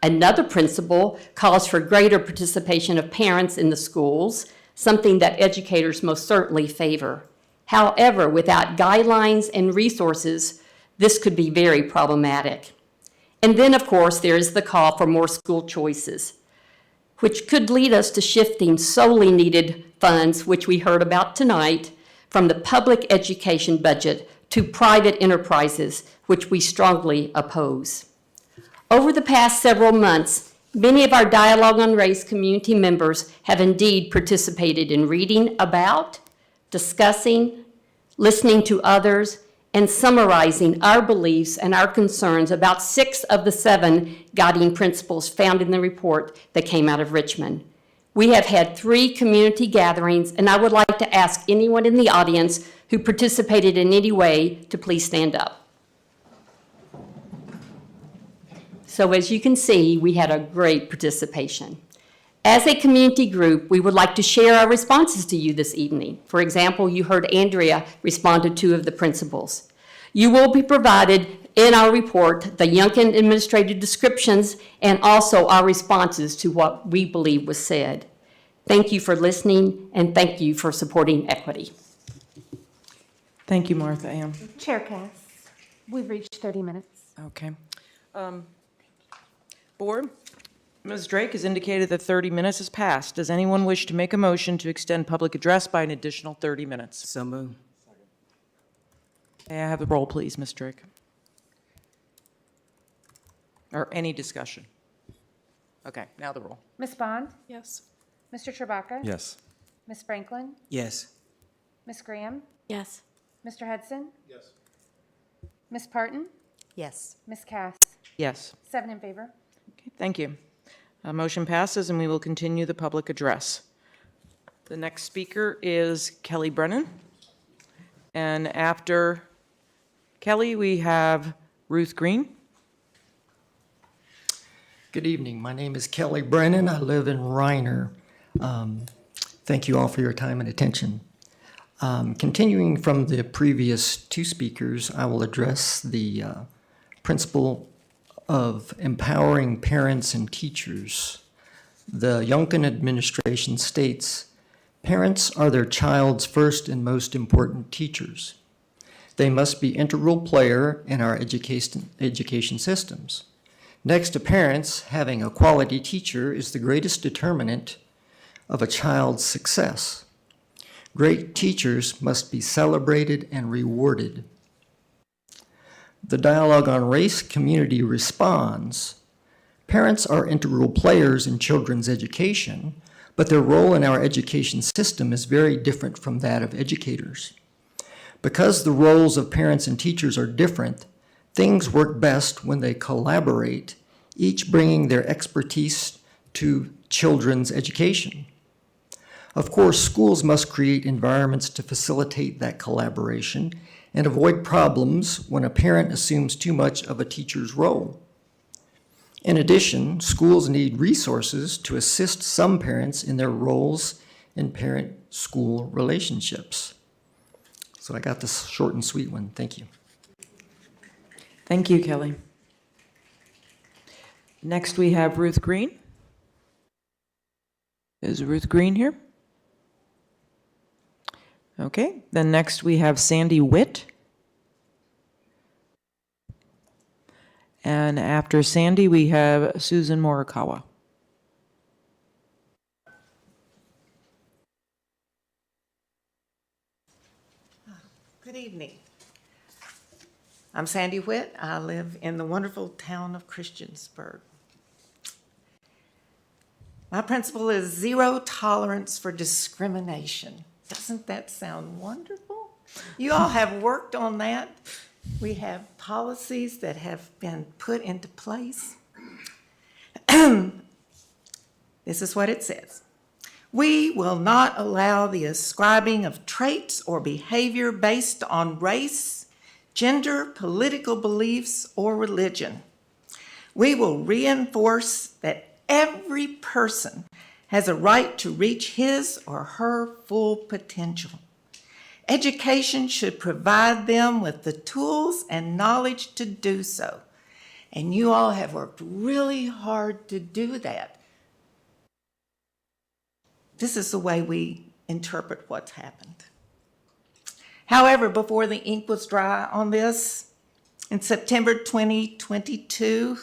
Another principle calls for greater participation of parents in the schools, something that educators most certainly favor. However, without guidelines and resources, this could be very problematic. And then, of course, there is the call for more school choices, which could lead us to shifting solely needed funds, which we heard about tonight, from the public education budget to private enterprises, which we strongly oppose. Over the past several months, many of our Dialogue on Race community members have indeed participated in reading about, discussing, listening to others, and summarizing our beliefs and our concerns about 6 of the 7 guiding principles found in the report that came out of Richmond. We have had 3 community gatherings, and I would like to ask anyone in the audience who participated in any way to please stand up. So as you can see, we had a great participation. As a community group, we would like to share our responses to you this evening. For example, you heard Andrea respond to 2 of the principles. You will be provided in our report the Youngkin administrative descriptions and also our responses to what we believe was said. Thank you for listening, and thank you for supporting equity. Thank you, Martha Ann. Chair Cass, we've reached 30 minutes. Okay. Board, Ms. Drake has indicated that 30 minutes has passed. Does anyone wish to make a motion to extend public address by an additional 30 minutes? So moved. May I have the roll, please, Ms. Drake? Or any discussion? Okay, now the roll. Ms. Bond? Yes. Mr. Chewbacca? Yes. Ms. Franklin? Yes. Ms. Graham? Yes. Mr. Hudson? Yes. Ms. Parton? Yes. Ms. Cass? Yes. 7 in favor. Okay, thank you. Motion passes, and we will continue the public address. The next speaker is Kelly Brennan. And after Kelly, we have Ruth Green. Good evening. My name is Kelly Brennan. I live in Reiner. Thank you all for your time and attention. Continuing from the previous 2 speakers, I will address the principle of empowering parents and teachers. The Youngkin administration states, parents are their child's first and most important teachers. They must be integral player in our education systems. Next to parents, having a quality teacher is the greatest determinant of a child's success. Great teachers must be celebrated and rewarded. The Dialogue on Race community responds, parents are integral players in children's education, but their role in our education system is very different from that of educators. Because the roles of parents and teachers are different, things work best when they collaborate, each bringing their expertise to children's education. Of course, schools must create environments to facilitate that collaboration and avoid problems when a parent assumes too much of a teacher's role. In addition, schools need resources to assist some parents in their roles in parent-school relationships. So I got this short and sweet one. Thank you. Thank you, Kelly. Next, we have Ruth Green. Is Ruth Green here? Okay, then next we have Sandy Witt. And after Sandy, we have Susan Morikawa. Good evening. I'm Sandy Witt. I live in the wonderful town of Christiansburg. My principle is zero tolerance for discrimination. Doesn't that sound wonderful? You all have worked on that. We have policies that have been put into place. This is what it says. We will not allow the ascribing of traits or behavior based on race, gender, political beliefs, or religion. We will reinforce that every person has a right to reach his or her full potential. Education should provide them with the tools and knowledge to do so. And you all have worked really hard to do that. This is the way we interpret what's happened. However, before the ink was dry on this, in September 2022,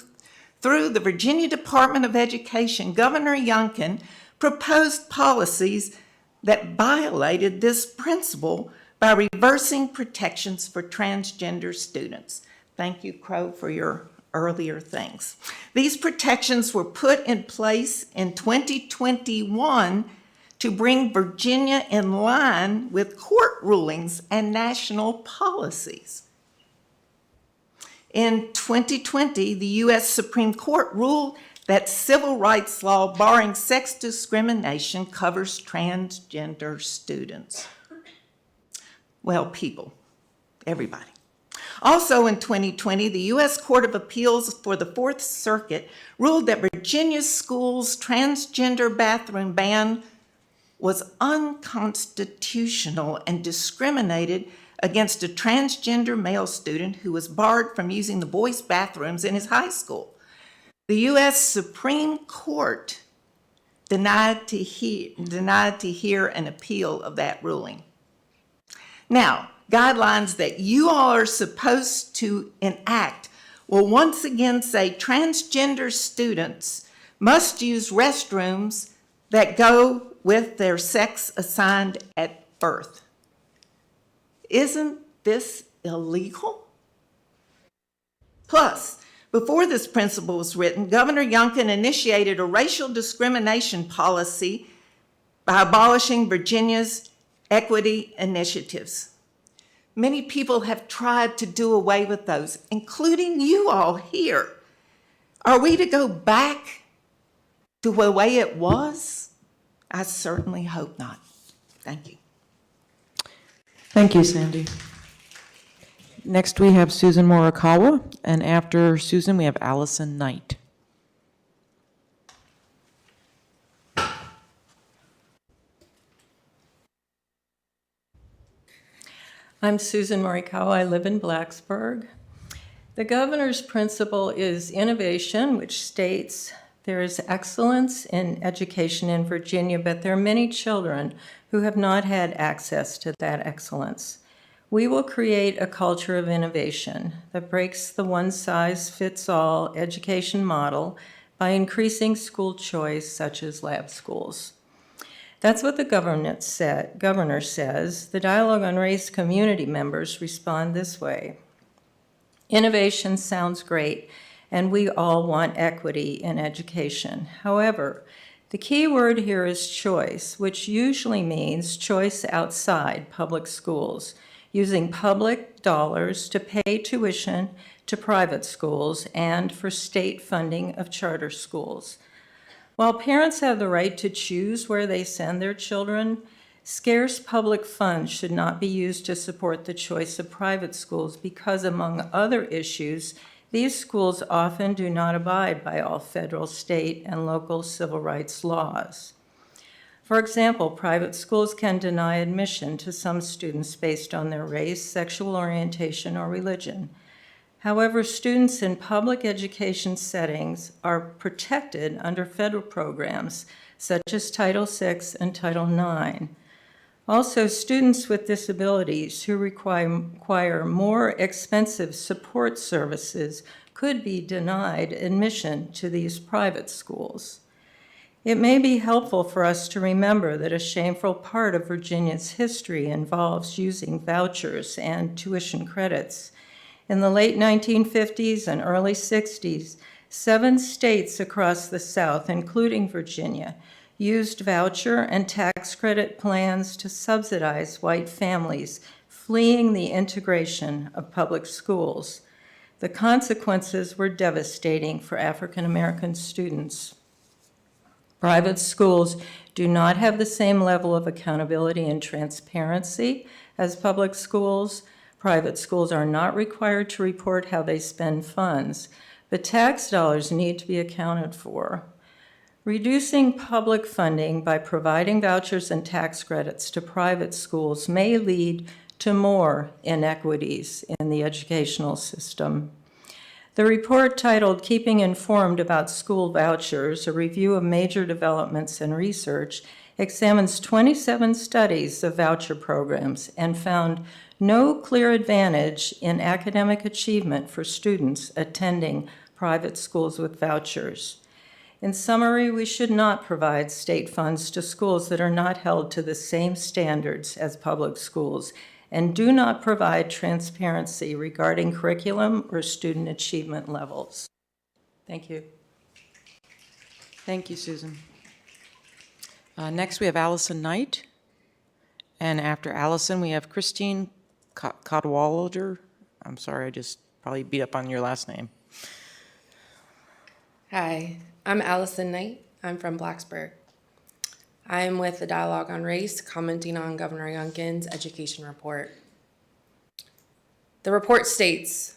through the Virginia Department of Education, Governor Youngkin proposed policies that violated this principle by reversing protections for transgender students. Thank you, Crow, for your earlier things. These protections were put in place in 2021 to bring Virginia in line with court rulings and national policies. In 2020, the U.S. Supreme Court ruled that civil rights law barring sex discrimination covers transgender students. Well, people, everybody. Also in 2020, the U.S. Court of Appeals for the Fourth Circuit ruled that Virginia schools' transgender bathroom ban was unconstitutional and discriminated against a transgender male student who was barred from using the boys' bathrooms in his high school. The U.S. Supreme Court denied to hear an appeal of that ruling. Now, guidelines that you all are supposed to enact will once again say transgender students must use restrooms that go with their sex assigned at birth. Isn't this illegal? Plus, before this principle was written, Governor Youngkin initiated a racial discrimination policy by abolishing Virginia's equity initiatives. Many people have tried to do away with those, including you all here. Are we to go back to the way it was? I certainly hope not. Thank you. Thank you, Sandy. Next, we have Susan Morikawa, and after Susan, we have Allison Knight. I'm Susan Morikawa. I live in Blacksburg. The governor's principle is innovation, which states there is excellence in education in Virginia, but there are many children who have not had access to that excellence. We will create a culture of innovation that breaks the one-size-fits-all education model by increasing school choice, such as lab schools. That's what the governor says. The Dialogue on Race community members respond this way. Innovation sounds great, and we all want equity in education. However, the key word here is choice, which usually means choice outside public schools, using public dollars to pay tuition to private schools and for state funding of charter schools. While parents have the right to choose where they send their children, scarce public funds should not be used to support the choice of private schools because, among other issues, these schools often do not abide by all federal, state, and local civil rights laws. For example, private schools can deny admission to some students based on their race, sexual orientation, or religion. However, students in public education settings are protected under federal programs such as Title VI and Title IX. Also, students with disabilities who require more expensive support services could be denied admission to these private schools. It may be helpful for us to remember that a shameful part of Virginia's history involves using vouchers and tuition credits. In the late 1950s and early 60s, 7 states across the South, including Virginia, used voucher and tax credit plans to subsidize white families fleeing the integration of public schools. The consequences were devastating for African American students. Private schools do not have the same level of accountability and transparency as public schools. Private schools are not required to report how they spend funds, but tax dollars need to be accounted for. Reducing public funding by providing vouchers and tax credits to private schools may lead to more inequities in the educational system. The report titled Keeping Informed About School Vouchers, a review of major developments and research, examines 27 studies of voucher programs and found no clear advantage in academic achievement for students attending private schools with vouchers. In summary, we should not provide state funds to schools that are not held to the same standards as public schools and do not provide transparency regarding curriculum or student achievement levels. Thank you. Thank you, Susan. Next, we have Allison Knight. And after Allison, we have Christine Cadwallader. I'm sorry, I just probably beat up on your last name. Hi, I'm Allison Knight. I'm from Blacksburg. I'm with the Dialogue on Race, commenting on Governor Youngkin's education report. The report states,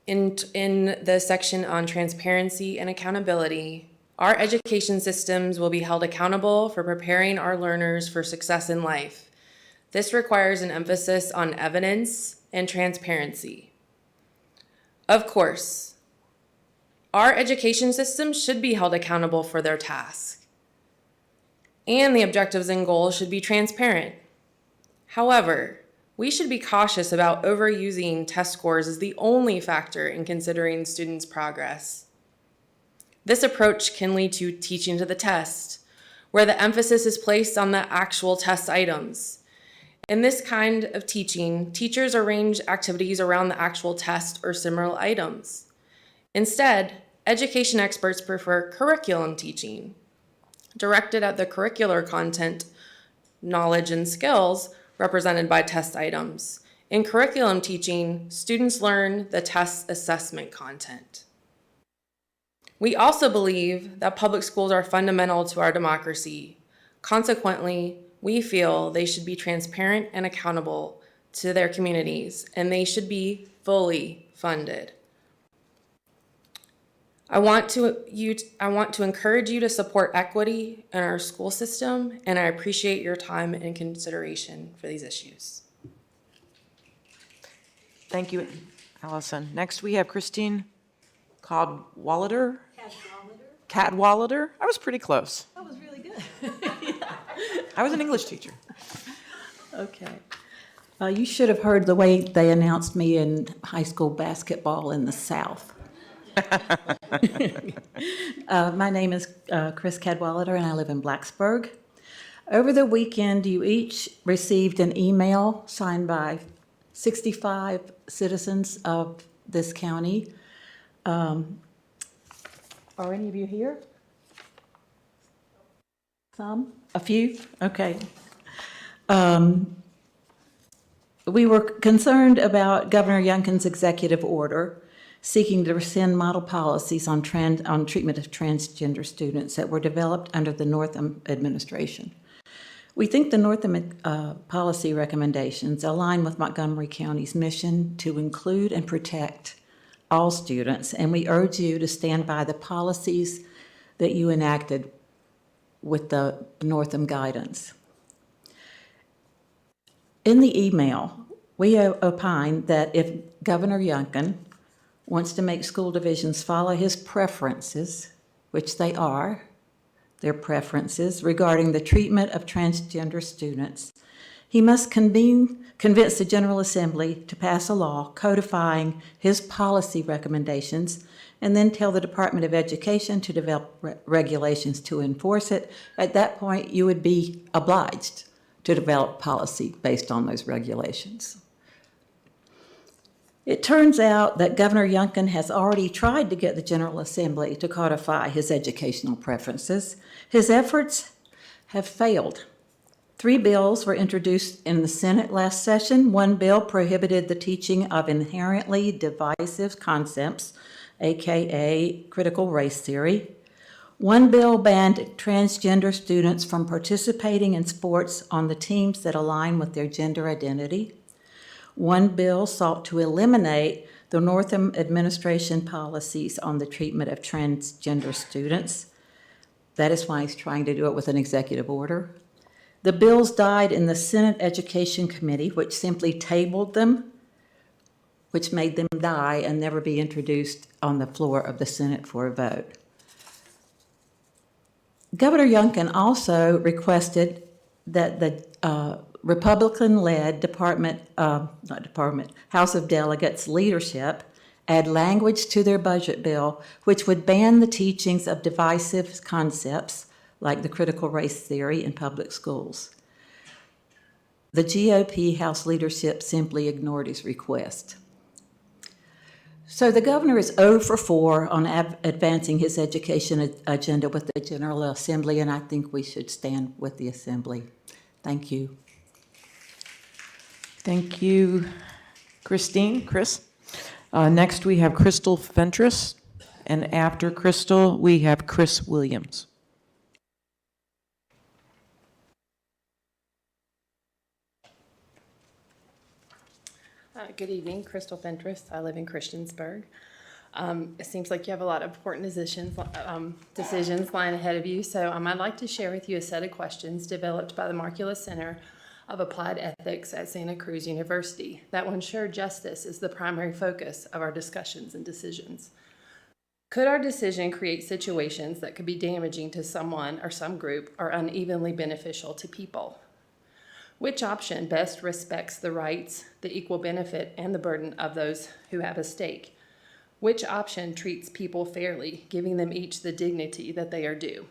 in the section on transparency and accountability, our education systems will be held accountable for preparing our learners for success in life. This requires an emphasis on evidence and transparency. Of course, our education system should be held accountable for their task, and the objectives and goals should be transparent. However, we should be cautious about overusing test scores as the only factor in considering students' progress. This approach can lead to teaching to the test, where the emphasis is placed on the actual test items. In this kind of teaching, teachers arrange activities around the actual test or similar items. Instead, education experts prefer curriculum teaching, directed at the curricular content, knowledge, and skills represented by test items. In curriculum teaching, students learn the test assessment content. We also believe that public schools are fundamental to our democracy. Consequently, we feel they should be transparent and accountable to their communities, and they should be fully funded. I want to encourage you to support equity in our school system, and I appreciate your time and consideration for these issues. Thank you, Allison. Next, we have Christine Cadwallader. Cadwallader? I was pretty close. That was really good. I was an English teacher. Okay. You should have heard the way they announced me in high school basketball in the South. My name is Chris Cadwallader, and I live in Blacksburg. Over the weekend, you each received an email signed by 65 citizens of this county. Are any of you here? Some? A few? Okay. We were concerned about Governor Youngkin's executive order seeking to rescind model policies on treatment of transgender students that were developed under the Northam administration. We think the Northam policy recommendations align with Montgomery County's mission to include and protect all students, and we urge you to stand by the policies that you enacted with the Northam guidance. In the email, We opine that if Governor Youngkin wants to make school divisions follow his preferences, which they are, their preferences regarding the treatment of transgender students, he must convince the General Assembly to pass a law codifying his policy recommendations and then tell the Department of Education to develop regulations to enforce it. At that point, you would be obliged to develop policy based on those regulations. It turns out that Governor Youngkin has already tried to get the General Assembly to codify his educational preferences. His efforts have failed. 3 bills were introduced in the Senate last session. 1 bill prohibited the teaching of inherently divisive concepts, aka critical race theory. 1 bill banned transgender students from participating in sports on the teams that align with their gender identity. 1 bill sought to eliminate the Northam administration policies on the treatment of transgender students. That is why he's trying to do it with an executive order. The bills died in the Senate Education Committee, which simply tabled them, which made them die and never be introduced on the floor of the Senate for a vote. Governor Youngkin also requested that the Republican-led House of Delegates leadership add language to their budget bill which would ban the teachings of divisive concepts like the critical race theory in public schools. The GOP House leadership simply ignored his request. So the governor is 0 for 4 on advancing his education agenda with the General Assembly, and I think we should stand with the Assembly. Thank you. Thank you, Christine. Chris? Next, we have Crystal Fentress, and after Crystal, we have Chris Williams. Good evening, Crystal Fentress. I live in Christiansburg. It seems like you have a lot of important decisions lying ahead of you, so I'd like to share with you a set of questions developed by the Marcula Center of Applied Ethics at Santa Cruz University that will ensure justice is the primary focus of our discussions and decisions. Could our decision create situations that could be damaging to someone or some group or unevenly beneficial to people? Which option best respects the rights, the equal benefit, and the burden of those who have a stake? Which option treats people fairly, giving them each the dignity that they are due?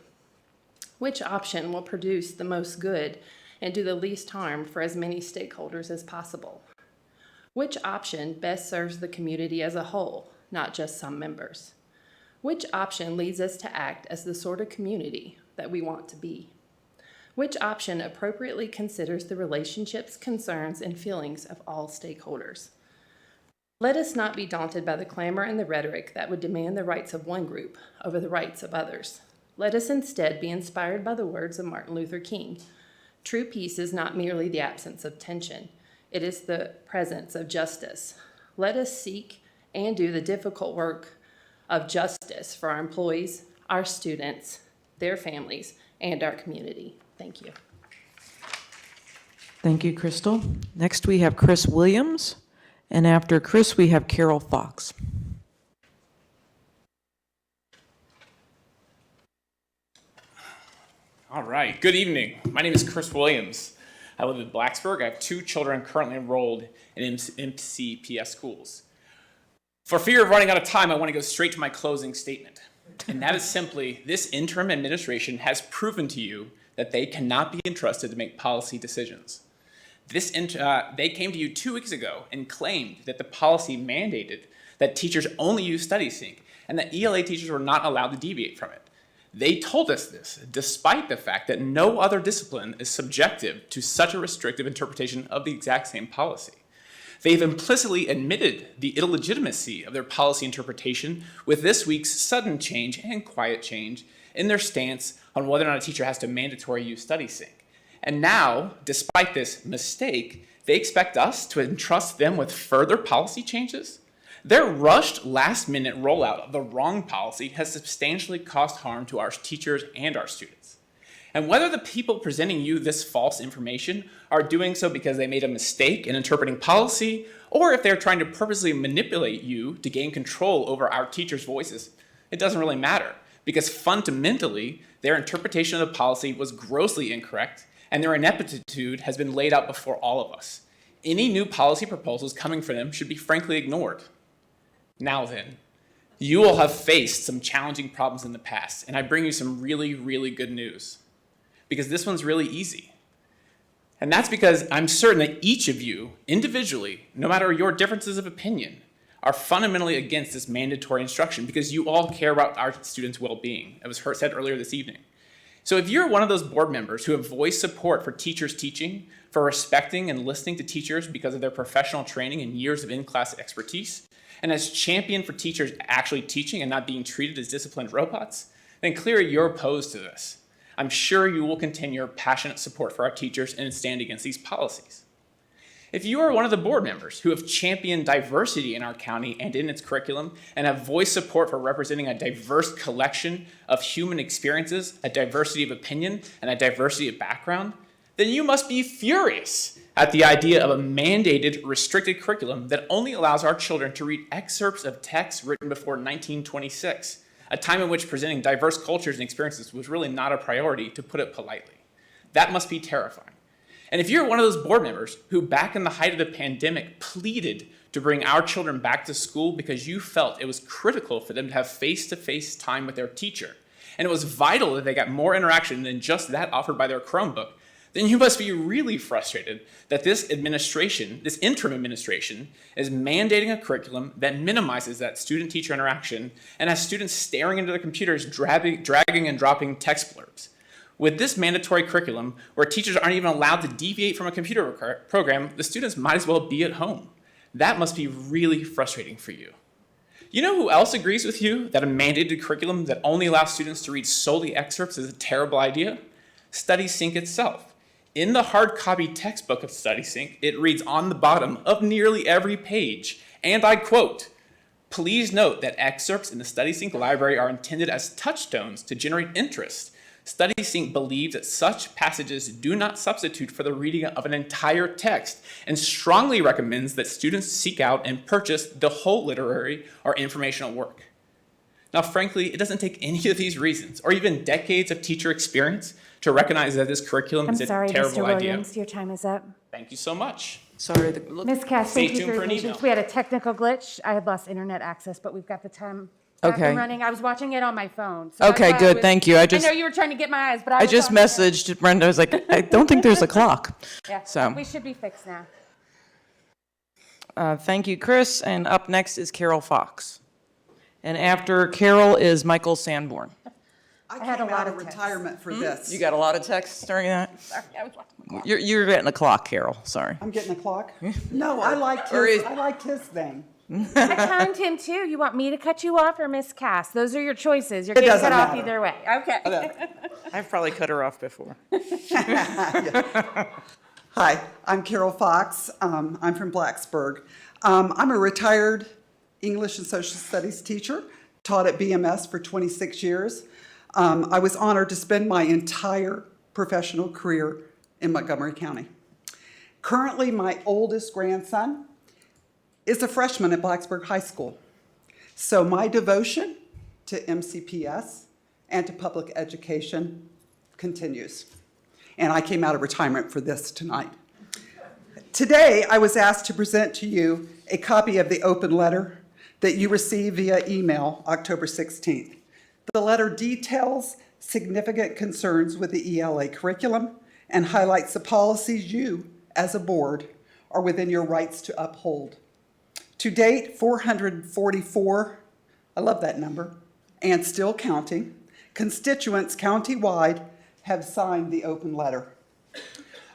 Which option will produce the most good and do the least harm for as many stakeholders as possible? Which option best serves the community as a whole, not just some members? Which option leads us to act as the sort of community that we want to be? Which option appropriately considers the relationships, concerns, and feelings of all stakeholders? Let us not be daunted by the clamor and the rhetoric that would demand the rights of one group over the rights of others. Let us instead be inspired by the words of Martin Luther King. True peace is not merely the absence of tension. It is the presence of justice. Let us seek and do the difficult work of justice for our employees, our students, their families, and our community. Thank you. Thank you, Crystal. Next, we have Chris Williams, and after Chris, we have Carol Fox. All right, good evening. My name is Chris Williams. I live in Blacksburg. I have 2 children currently enrolled in MCPS schools. For fear of running out of time, I want to go straight to my closing statement. And that is simply, this interim administration has proven to you that they cannot be entrusted to make policy decisions. They came to you 2 weeks ago and claimed that the policy mandated that teachers only use StudySync and that ELA teachers were not allowed to deviate from it. They told us this despite the fact that no other discipline is subjective to such a restrictive interpretation of the exact same policy. They've implicitly admitted the illegitimacy of their policy interpretation with this week's sudden change and quiet change in their stance on whether or not a teacher has to mandatory use StudySync. And now, despite this mistake, they expect us to entrust them with further policy changes? Their rushed last-minute rollout of the wrong policy has substantially caused harm to our teachers and our students. And whether the people presenting you this false information are doing so because they made a mistake in interpreting policy, or if they're trying to purposely manipulate you to gain control over our teachers' voices, it doesn't really matter, because fundamentally, their interpretation of the policy was grossly incorrect, and their ineptitude has been laid out before all of us. Any new policy proposals coming from them should be frankly ignored. Now then, you all have faced some challenging problems in the past, and I bring you some really, really good news. Because this one's really easy. And that's because I'm certain that each of you, individually, no matter your differences of opinion, are fundamentally against this mandatory instruction because you all care about our students' well-being. It was said earlier this evening. So if you're one of those board members who have voiced support for teachers teaching, for respecting and listening to teachers because of their professional training and years of in-class expertise, and has championed for teachers actually teaching and not being treated as disciplined robots, then clearly you're opposed to this. I'm sure you will continue your passionate support for our teachers and stand against these policies. If you are one of the board members who have championed diversity in our county and in its curriculum and have voiced support for representing a diverse collection of human experiences, a diversity of opinion, and a diversity of background, then you must be furious at the idea of a mandated, restricted curriculum that only allows our children to read excerpts of texts written before 1926, a time in which presenting diverse cultures and experiences was really not a priority, to put it politely. That must be terrifying. And if you're one of those board members who back in the height of the pandemic pleaded to bring our children back to school because you felt it was critical for them to have face-to-face time with their teacher, and it was vital that they got more interaction than just that offered by their Chromebook, then you must be really frustrated that this administration, this interim administration, is mandating a curriculum that minimizes that student-teacher interaction and has students staring into their computers, dragging and dropping text blurbs. With this mandatory curriculum, where teachers aren't even allowed to deviate from a computer program, the students might as well be at home. That must be really frustrating for you. You know who else agrees with you that a mandated curriculum that only allows students to read solely excerpts is a terrible idea? StudySync itself. In the hard copy textbook of StudySync, it reads on the bottom of nearly every page, and I quote, "Please note that excerpts in the StudySync library are intended as touchstones to generate interest. StudySync believes that such passages do not substitute for the reading of an entire text and strongly recommends that students seek out and purchase the whole literary or informational work." Now, frankly, it doesn't take any of these reasons or even decades of teacher experience to recognize that this curriculum is a sorry, terrible Mr. idea. Williams, your time is up. Thank you so much. Sorry. Ms. Cass, Stay thank you tuned for for your an patience. email. We had a technical glitch. I had lost internet access, but we've got the time up Okay. and running. I was watching it on my phone. So that's Okay, why I good. was- Thank you. I know you were trying to get my eyes, but I was just on there. messaged Brenda. I was like, I don't think there's a clock. Yeah, So, we should be fixed now. thank you, Chris. And up next is Carol Fox. And after Carol is Michael Sanborn. I had a lot of retirement for this. You got a lot of texts during that? Sorry, I was watching the clock. You're getting a clock, Carol. Sorry. I'm getting a clock? No, I liked Or his, is- I liked his thing. I timed him too. You want me to cut you off or Miss Cass? Those are your choices. You're It getting doesn't cut off matter. either way. Okay. I've probably cut her off before. Hi, I'm Carol Fox. I'm from Blacksburg. I'm a retired English and Social Studies teacher, taught at BMS for 26 years. I was honored to spend my entire professional career in Montgomery County. Currently, my oldest grandson is a freshman at Blacksburg High School. So my devotion to MCPS and to public education continues. And I came out of retirement for this tonight. Today, I was asked to present to you a copy of the open letter that you received via email October 16th. The letter details significant concerns with the ELA curriculum and highlights the policies you, as a board, are within your rights to uphold. To date, 444, I love that number, and still counting, constituents countywide have signed the open letter.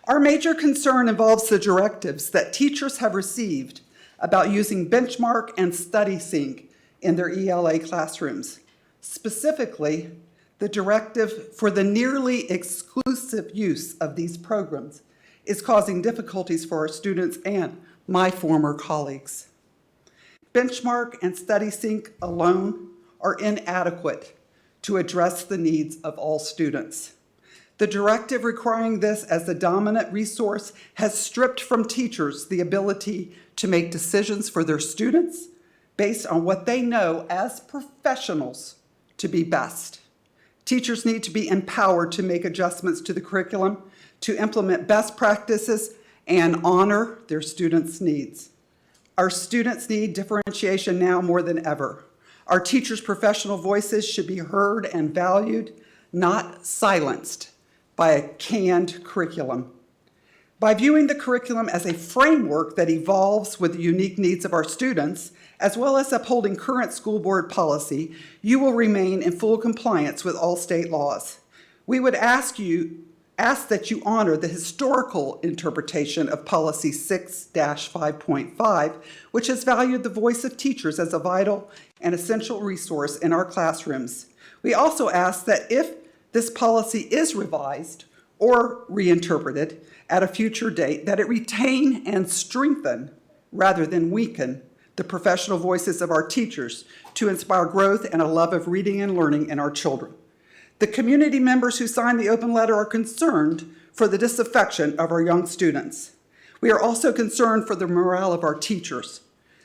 Our major concern involves the directives that teachers have received about using Benchmark and StudySync in their ELA classrooms. Specifically, the directive for the nearly exclusive use of these programs is causing difficulties for our students and my former colleagues. Benchmark and StudySync alone are inadequate to address the needs of all students. The directive requiring this as the dominant resource has stripped from teachers the ability to make decisions for their students based on what they know as professionals to be best. Teachers need to be empowered to make adjustments to the curriculum, to implement best practices, and honor their students' needs. Our students need differentiation now more than ever. Our teachers' professional voices should be heard and valued, not silenced by a canned curriculum. By viewing the curriculum as a framework that evolves with the unique needs of our students, as well as upholding current school board policy, you will remain in full compliance with all state laws. We would ask that you honor the historical interpretation of Policy 6-5.5, which has valued the voice of teachers as a vital and essential resource in our classrooms. We also ask that if this policy is revised or reinterpreted at a future date, that it retain and strengthen rather than weaken the professional voices of our teachers to inspire growth and a love of reading and learning in our children. The community members who signed the open letter are concerned for the disaffection of our young students. We are also concerned for the morale of our teachers.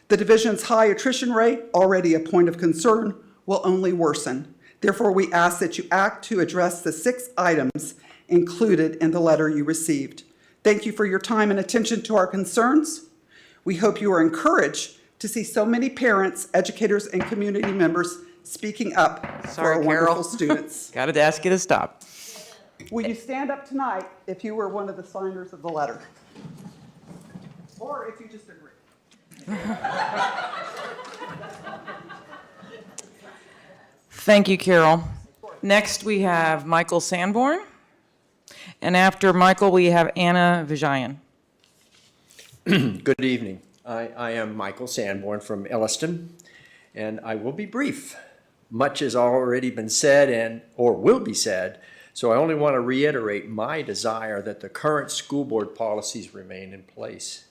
The division's high attrition rate, already a point of concern, will only worsen. Therefore, we ask that you act to address the 6 items included in the letter you received. Thank you for your time and attention to our concerns. We hope you are encouraged to see so many parents, educators, and community members speaking up for our wonderful students. Got to ask you to stop. Will you stand up tonight if you were one of the signers of the letter? Or if you just agree. Thank you, Carol. Next, we have Michael Sanborn. And after Michael, we have Anna Vijayan. Good evening. I am Michael Sanborn from Elliston, and I will be brief. Much has already been said or will be said, so I only want to reiterate my desire that the current school board policies remain in place.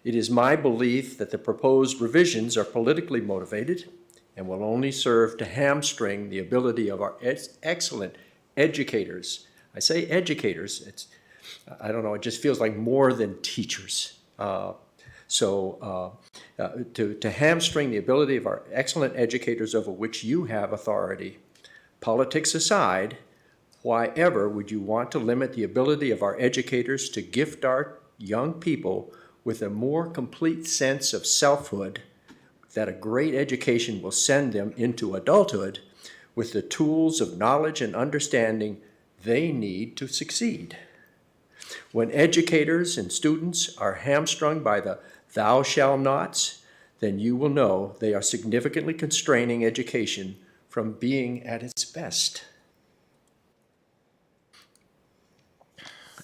It is my belief that the proposed revisions are politically motivated and will only serve to hamstring the ability of our excellent educators. I say educators, I don't know, it just feels like more than teachers. To hamstring the ability of our excellent educators over which you have authority. Politics aside, why ever would you want to limit the ability of our educators to gift our young people with a more complete sense of selfhood that a great education will send them into adulthood with the tools of knowledge and understanding they need to succeed? When educators and students are hamstrung by the thou shall nots, then you will know they are significantly constraining education from being at its best.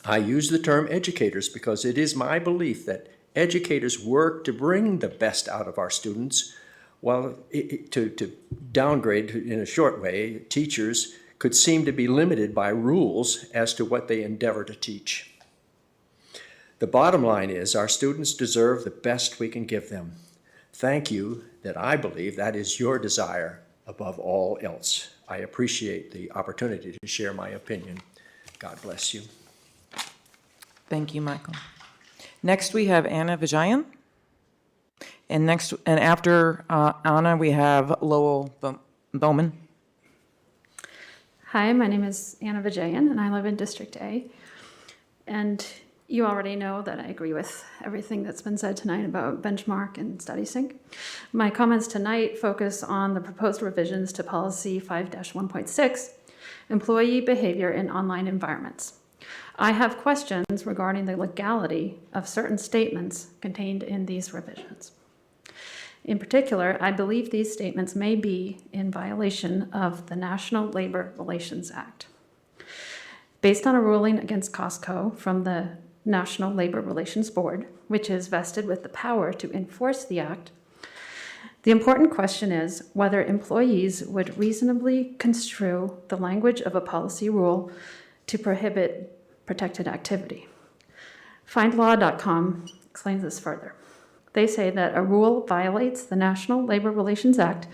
I use the term educators because it is my belief that educators work to bring the best out of our students, while to downgrade in a short way, teachers could seem to be limited by rules as to what they endeavor to teach. The bottom line is our students deserve the best we can give them. Thank you, that I believe that is your desire above all else. I appreciate the opportunity to share my opinion. God bless you. Thank you, Michael. Next, we have Anna Vijayan. And after Anna, we have Lowell Bowman. Hi, my name is Anna Vijayan, and I live in District A. And you already know that I agree with everything that's been said tonight about Benchmark and StudySync. My comments tonight focus on the proposed revisions to Policy 5-1.6, Employee Behavior in Online Environments. I have questions regarding the legality of certain statements contained in these revisions. In particular, I believe these statements may be in violation of the National Labor Relations Act. Based on a ruling against Costco from the National Labor Relations Board, which is vested with the power to enforce the act, the important question is whether employees would reasonably construe the language of a policy rule to prohibit protected activity. FindLaw.com explains this further. They say that a rule violates the National Labor Relations Act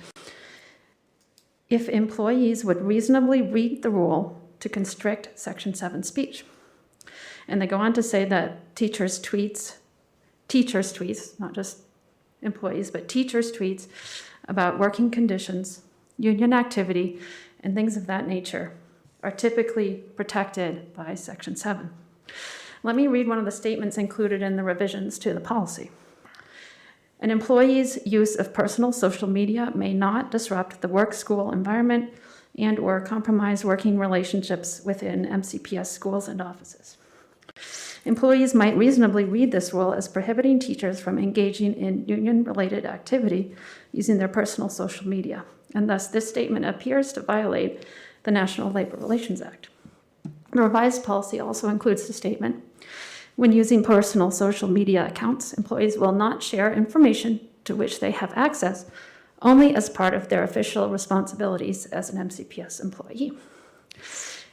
if employees would reasonably read the rule to constrict Section 7 speech. And they go on to say that teachers' tweets, not just employees, but teachers' tweets about working conditions, union activity, and things of that nature are typically protected by Section 7. Let me read one of the statements included in the revisions to the policy. An employee's use of personal social media may not disrupt the work-school environment and/or compromise working relationships within MCPS schools and offices. Employees might reasonably read this rule as prohibiting teachers from engaging in union-related activity using their personal social media, and thus this statement appears to violate the National Labor Relations Act. The revised policy also includes the statement, when using personal social media accounts, employees will not share information to which they have access only as part of their official responsibilities as an MCPS employee.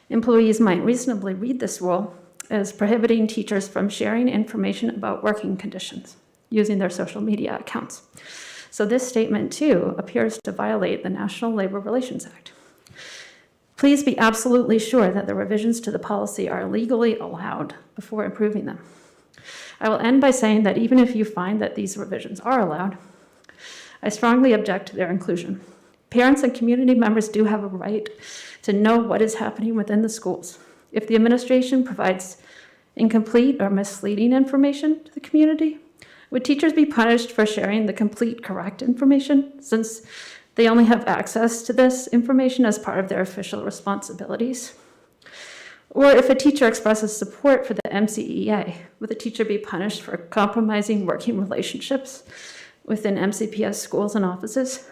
Employees might reasonably read this rule as prohibiting teachers from sharing information about working conditions using their social media accounts. So this statement, too, appears to violate the National Labor Relations Act. Please be absolutely sure that the revisions to the policy are legally allowed before approving them. I will end by saying that even if you find that these revisions are allowed, I strongly object to their inclusion. Parents and community members do have a right to know what is happening within the schools. If the administration provides incomplete or misleading information to the community, would teachers be punished for sharing the complete, correct information, since they only have access to this information as part of their official responsibilities? Or if a teacher expresses support for the MCEA, would the teacher be punished for compromising working relationships within MCPS schools and offices?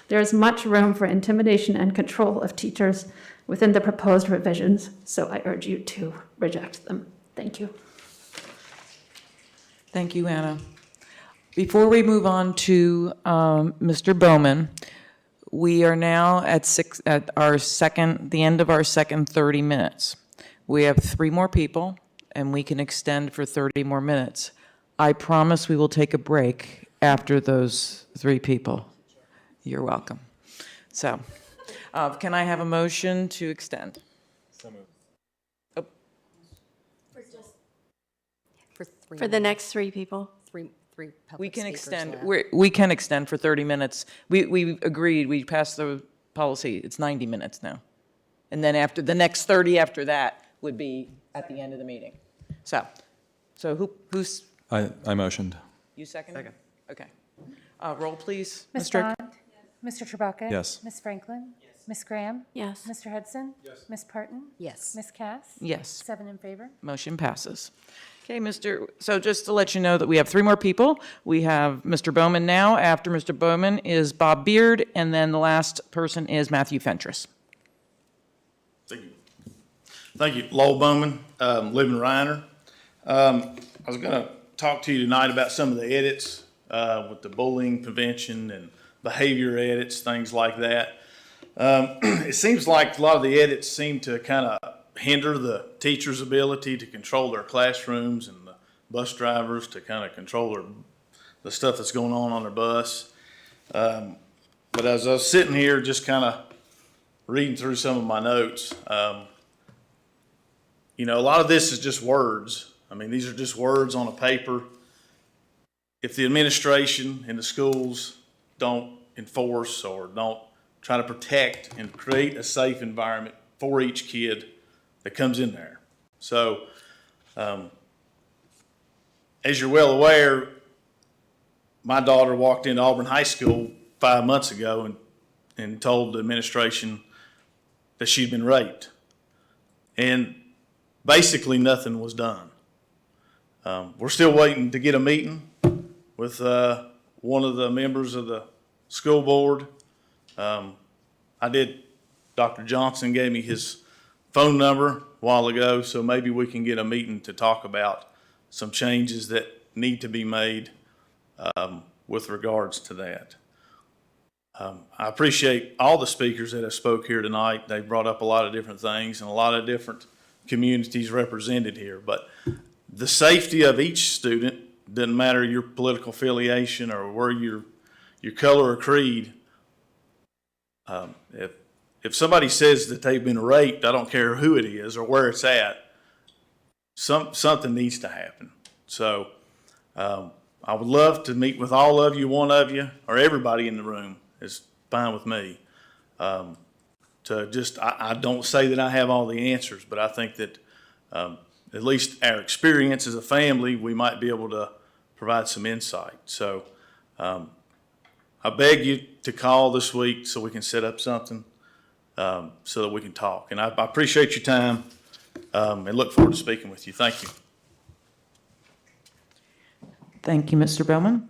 There is much room for intimidation and control of teachers within the proposed revisions, so I urge you to reject them. Thank you. Thank you, Anna. Before we move on to Mr. Bowman, we are now at the end of our second 30 minutes. We have 3 more people, and we can extend for 30 more minutes. I promise we will take a break after those 3 people. You're welcome. So, can I have a motion to extend? For For the next 3 people. three public We can speakers extend, left. we can extend for 30 minutes. We agreed, we passed the policy, it's 90 minutes now. And then after, the next 30 after that would be at the end of the meeting. So who's, I motioned. you second? Second. Okay. Roll, please. Ms. Bond? Mr. Chewbacca? Yes. Ms. Franklin? Ms. Graham? Yes. Mr. Hudson? Yes. Ms. Parton? Yes. Ms. Cass? Yes. 7 in favor. Motion passes. Okay, so just to let you know that we have 3 more people. We have Mr. Bowman now. After Mr. Bowman is Bob Beard, and then the last person is Matthew Fentress. Thank you. Thank you. Lowell Bowman, live in Reiner. I was going to talk to you tonight about some of the edits with the bullying convention and behavior edits, things like that. It seems like a lot of the edits seem to kind of hinder the teachers' ability to control their classrooms and the bus drivers to kind of control the stuff that's going on their bus. But as I was sitting here just kind of reading through some of my notes, you know, a lot of this is just words. I mean, these are just words on a paper. If the administration and the schools don't enforce or don't try to protect and create a safe environment for each kid that comes in there. So, as you're well aware, my daughter walked into Auburn High School 5 months ago and told the administration that she'd been raped. And basically nothing was done. We're still waiting to get a meeting with one of the members of the school board. Dr. Johnson gave me his phone number a while ago, so maybe we can get a meeting to talk about some changes that need to be made with regards to that. I appreciate all the speakers that have spoke here tonight. They brought up a lot of different things and a lot of different communities represented here, but the safety of each student, doesn't matter your political affiliation or where your color or creed, if somebody says that they've been raped, I don't care who it is or where it's at, something needs to happen. So I would love to meet with all of you, one of you, or everybody in the room is fine with me. I don't say that I have all the answers, but I think that at least our experience as a family, we might be able to provide some insight. So I beg you to call this week so we can set up something so that we can talk. And I appreciate your time and look forward to speaking with you. Thank you. Thank you, Mr. Bowman.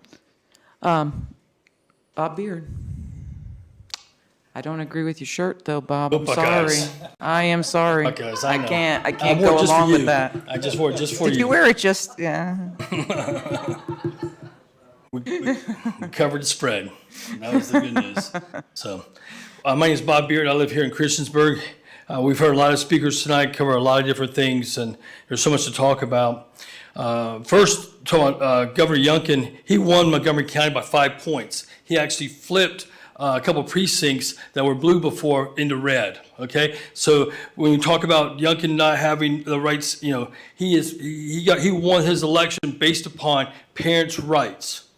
Bob Beard. I don't agree with your shirt, though, Bob. I'm sorry. I am sorry. Buckeyes, I know. can't. I I can't wore it go just for along with you. that. I just wore it just for Did you wear it just? Yeah. we covered the spread. That was the good news. So, my name is Bob Beard. I live here in Christiansburg. We've heard a lot of speakers tonight cover a lot of different things, and there's so much to talk about. First, Governor Youngkin, he won Montgomery County by 5 points. He actually flipped a couple precincts that were blue before into red. Okay, so when we talk about Youngkin not having the rights, he won his election based upon parents' rights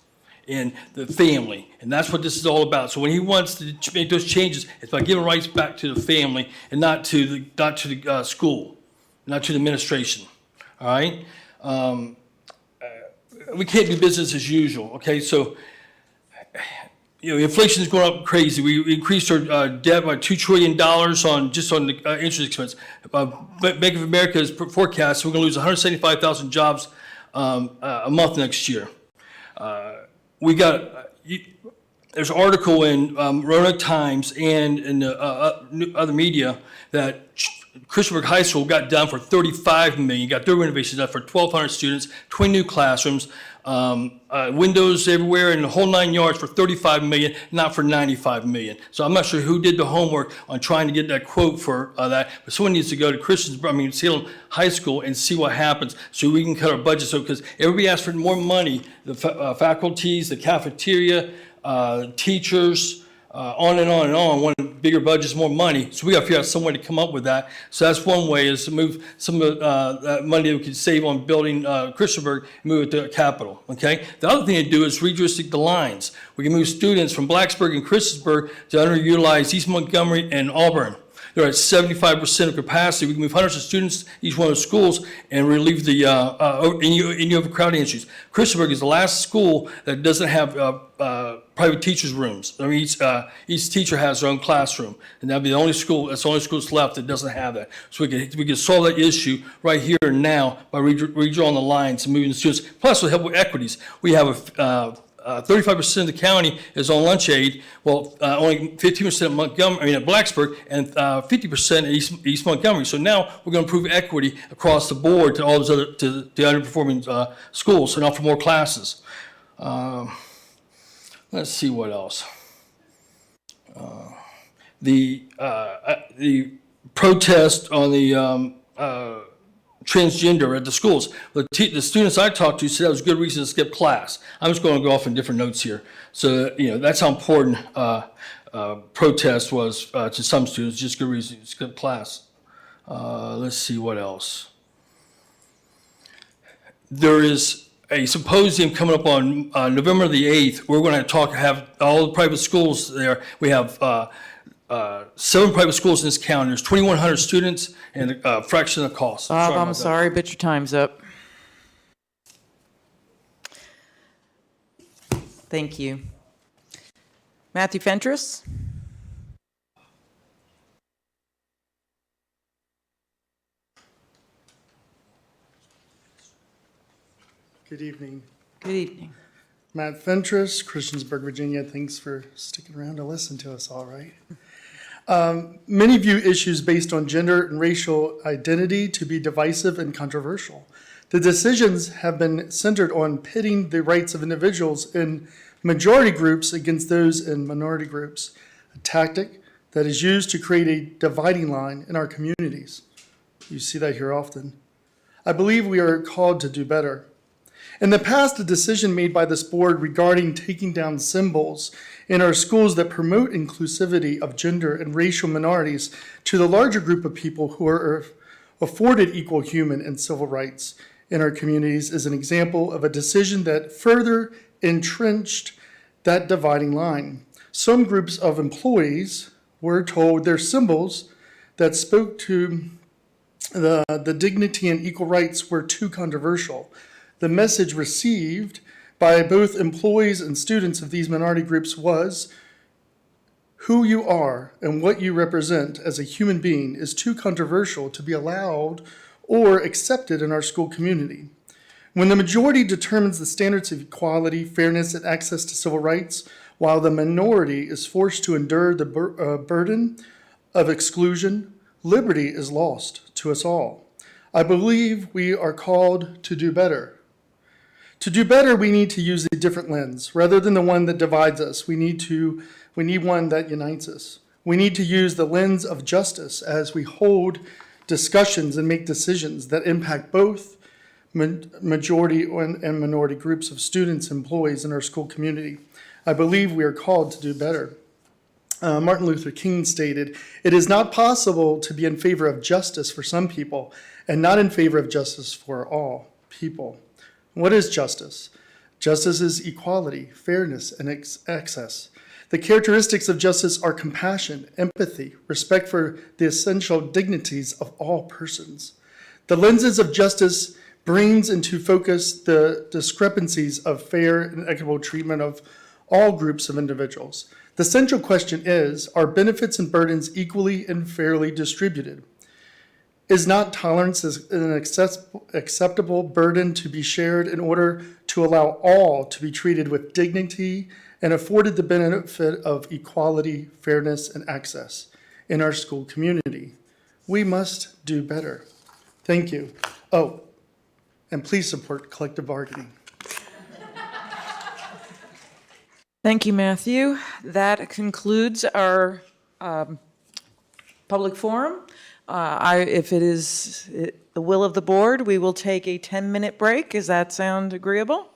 and the family, and that's what this is all about. So when he wants to make those changes, it's by giving rights back to the family and not to the school, not to the administration. All right. We can't do business as usual, okay? So, inflation is going up crazy. We increased our debt by $2 trillion on the interest expense. Bank of America is forecast we're going to lose 175,000 jobs a month next year. There's an article in Roanoke Times and in the other media that Christiansburg High School got done for $35 million, got their renovations done for 1,200 students, 20 new classrooms, windows everywhere, and the whole 9 yards for $35 million, not for $95 million. So I'm not sure who did the homework on trying to get that quote for that, but someone needs to go to Salem High School and see what happens so we can cut our budget. So because everybody asks for more money, the faculties, the cafeteria, teachers, on and on and on, want bigger budgets, more money. So we got to figure out some way to come up with that. So that's one way, is to move some of that money that we could save on building Christiansburg and move it to the capital, okay? The other thing to do is redistrict the lines. We can move students from Blacksburg and Christiansburg to underutilized East Montgomery and Auburn. They're at 75% of capacity. We can move hundreds of students to each one of the schools and relieve the any overcrowding issues. Christiansburg is the last school that doesn't have private teachers' rooms. I mean, each teacher has their own classroom, and that'd be the only school. That's the only school that's left that doesn't have that. So we can solve that issue right here and now by redrawing the lines and moving the students. Plus, with help with equities, we have 35% of the county is on lunch aid. Well, only 15% at Blacksburg, and 50% at East Montgomery. So now we're going to improve equity across the board to all those to the underperforming schools, and offer more classes. Let's see what else. The protest on the transgender at the schools. The students I talked to said that was a good reason to skip class. I'm just going to go off in different notes here. So, that's how important protest was to some students, just a good reason to skip class. Let's see what else. There is a symposium coming up on November the 8th. We're going to have all the private schools there. We have 7 private schools in this county. There's 2,100 students and a fraction of the cost. Bob, I'm sorry, but your time's up. Thank you. Matthew Fentress? Good evening. Good evening. Matt Fentress, Christiansburg, Virginia. Thanks for sticking around to listen to us, all right. Many view issues based on gender and racial identity to be divisive and controversial. The decisions have been centered on pitting the rights of individuals in majority groups against those in minority groups, a tactic that is used to create a dividing line in our communities. You see that here often. I believe we are called to do better. In the past, a decision made by this board regarding taking down symbols in our schools that promote inclusivity of gender and racial minorities to the larger group of people who are afforded equal human and civil rights in our communities is an example of a decision that further entrenched that dividing line. Some groups of employees were told their symbols that spoke to the dignity and equal rights were too controversial. The message received by both employees and students of these minority groups was, who you are and what you represent as a human being is too controversial to be allowed or accepted in our school community. When the majority determines the standards of equality, fairness, and access to civil rights, while the minority is forced to endure the burden of exclusion, liberty is lost to us all. I believe we are called to do better. To do better, we need to use a different lens. Rather than the one that divides us, we need one that unites us. We need to use the lens of justice as we hold discussions and make decisions that impact both majority and minority groups of students and employees in our school community. I believe we are called to do better. Martin Luther King stated, "It is not possible to be in favor of justice for some people and not in favor of justice for all people." What is justice? Justice is equality, fairness, and access. The characteristics of justice are compassion, empathy, respect for the essential dignities of all persons. The lenses of justice brings into focus the discrepancies of fair and equitable treatment of all groups of individuals. The central question is, are benefits and burdens equally and fairly distributed? Is not tolerance an acceptable burden to be shared in order to allow all to be treated with dignity and afforded the benefit of equality, fairness, and access in our school community? We must do better. Thank you. Oh, and please support collective bargaining. Thank you, Matthew. That concludes our public forum. If it is the will of the board, we will take a 10-minute break. Does that sound agreeable?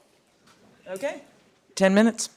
Okay, 10 minutes.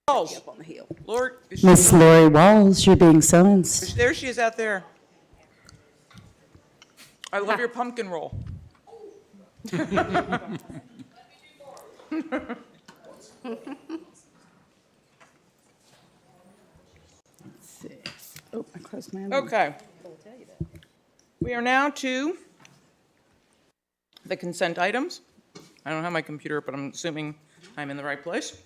Walls. Lord, is she- Miss Lori Walls, you're being summoned. there she is out there. I love your pumpkin roll. Oh, I closed my. Okay. We are now to the consent items. I don't have my computer, but I'm assuming I'm in the right place.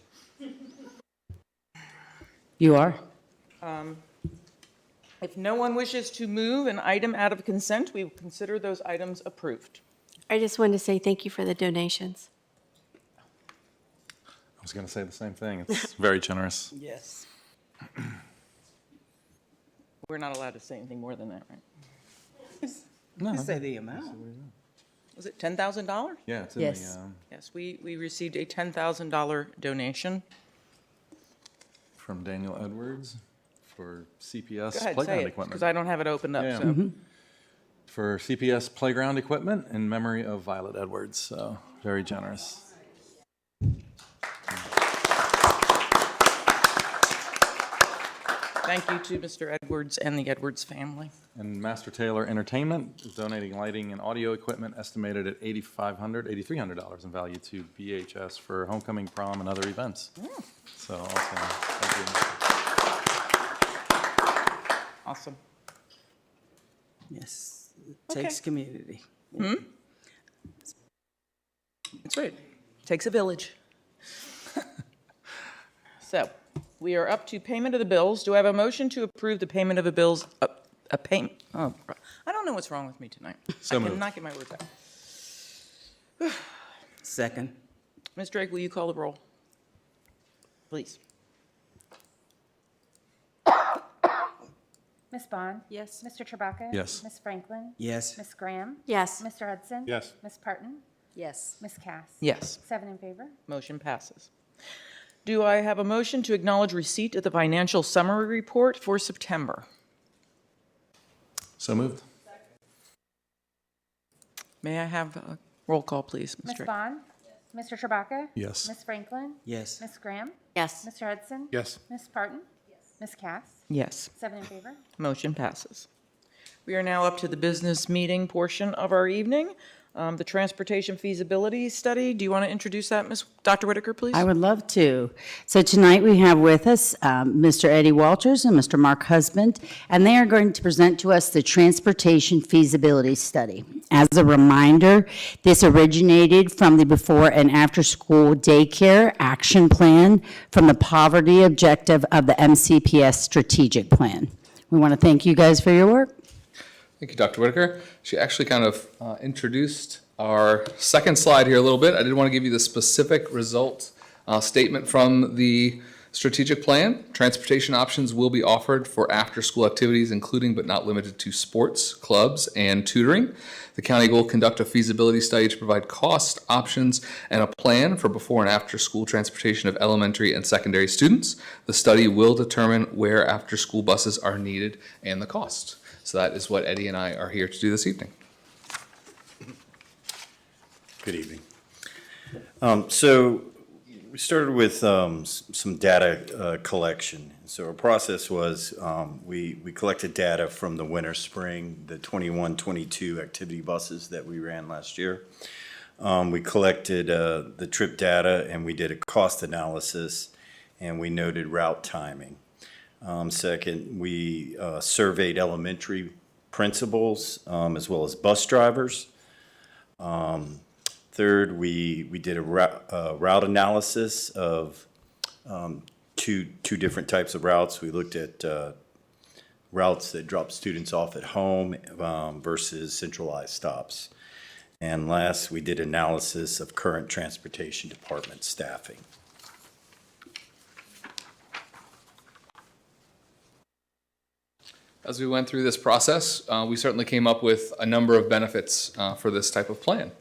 You are. If no one wishes to move an item out of consent, we will consider those items approved. I just wanted to say thank you for the donations. I was going to say the same thing. It's very generous. Yes. We're not allowed to say anything more than that, right? You say the amount. Was it $10,000? Yeah, it's in Yes. Yes, we received a $10,000 donation. from Daniel Edwards for CPS Go ahead, playground say it, equipment. because I don't have it opened up, Yeah. so. For CPS playground equipment in memory of Violet Edwards. So very generous. Thank you to Mr. Edwards and the Edwards family. And Master Taylor Entertainment is donating lighting and audio equipment estimated at $8,300 in value to BHS for homecoming, prom, and other events. So also, thank you. Awesome. Yes, it takes community. That's right. Takes a village. So, we are up to payment of the bills. Do I have a motion to approve the payment of the bills? A payment. Oh, I don't know what's wrong with me tonight. So I moved. cannot get my words out. Second. Ms. Drake, will you call the roll? Please. Ms. Bond? Yes. Mr. Chewbacca? Yes. Ms. Franklin? Yes. Ms. Graham? Yes. Mr. Hudson? Yes. Ms. Parton? Yes. Ms. Cass? Yes. 7 in favor. Motion passes. Do I have a motion to acknowledge receipt of the financial summary report for September? So moved. May I have a roll call, please, Ms. Ms. Drake? Bond? Mr. Chewbacca? Yes. Ms. Franklin? Yes. Ms. Graham? Yes. Mr. Hudson? Yes. Ms. Parton? Ms. Cass? Yes. 7 in favor. Motion passes. We are now up to the business meeting portion of our evening. The transportation feasibility study. Do you want to introduce that, Dr. Whitaker, please? I would love to. So tonight we have with us Mr. Eddie Walters and Mr. Mark Husband, and they are going to present to us the transportation feasibility study. As a reminder, this originated from the before and after school daycare action plan from the poverty objective of the MCPS strategic plan. We want to thank you guys for your work. Thank you, Dr. Whitaker. She actually kind of introduced our second slide here a little bit. I did want to give you the specific result statement from the strategic plan. Transportation options will be offered for after-school activities, including but not limited to sports, clubs, and tutoring. The county will conduct a feasibility study to provide cost, options, and a plan for before and after-school transportation of elementary and secondary students. The study will determine where after-school buses are needed and the cost. So that is what Eddie and I are here to do this evening. Good evening. So we started with some data collection. So our process was we collected data from the winter, spring, the 21-22 activity buses that we ran last year. We collected the trip data and we did a cost analysis and we noted route timing. Second, we surveyed elementary principals as well as bus drivers. Third, we did a route analysis of two different types of routes. We looked at routes that drop students off at home versus centralized stops. And last, we did analysis of current transportation department staffing. As we went through this process, we certainly came up with a number of benefits for this type of plan.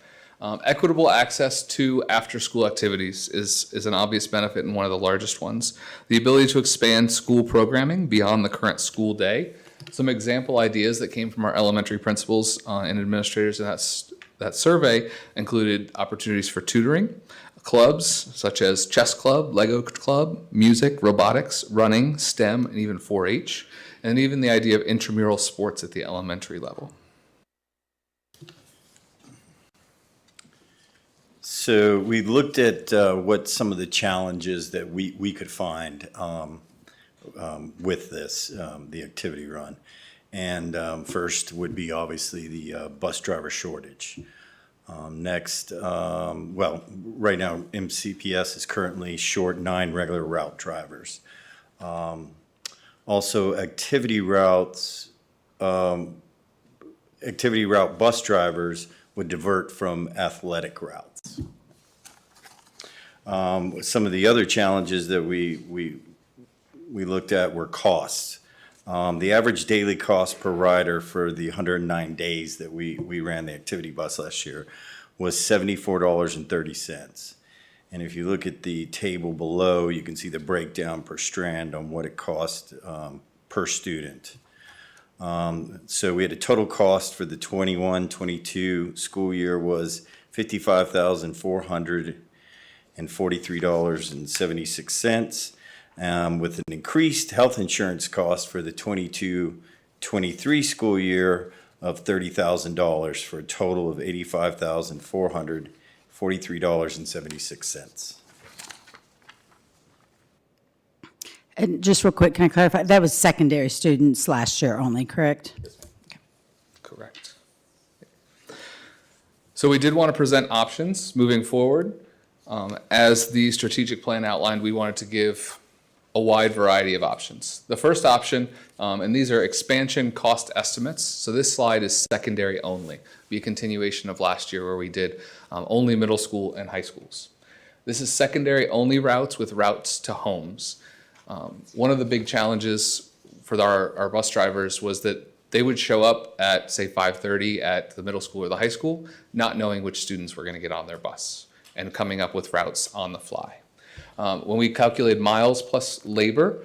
Equitable access to after-school activities is an obvious benefit and one of the largest ones. The ability to expand school programming beyond the current school day. Some example ideas that came from our elementary principals and administrators in that survey included opportunities for tutoring, clubs such as chess club, Lego club, music, robotics, running, STEM, and even 4-H, and even the idea of intramural sports at the elementary level. So we looked at what some of the challenges that we could find with this, the activity run. And first would be obviously the bus driver shortage. Next, well, right now MCPS is currently short 9 regular route drivers. Also, activity route bus drivers would divert from athletic routes. Some of the other challenges that we looked at were costs. The average daily cost per rider for the 109 days that we ran the activity bus last year was $74.30. And if you look at the table below, you can see the breakdown per strand on what it cost per student. So we had a total cost for the 21-22 school year was $55,443.76. With an increased health insurance cost for the 22-23 school year of $30,000 for a total of $85,443.76. And just real quick, can I clarify? That was secondary students last year only, correct? Correct. So we did want to present options moving forward. As the strategic plan outlined, we wanted to give a wide variety of options. The first option, and these are expansion cost estimates. So this slide is secondary only, be a continuation of last year where we did only middle school and high schools. This is secondary only routes with routes to homes. One of the big challenges for our bus drivers was that they would show up at, say, 5:30 at the middle school or the high school, not knowing which students were going to get on their bus and coming up with routes on the fly. When we calculated miles plus labor,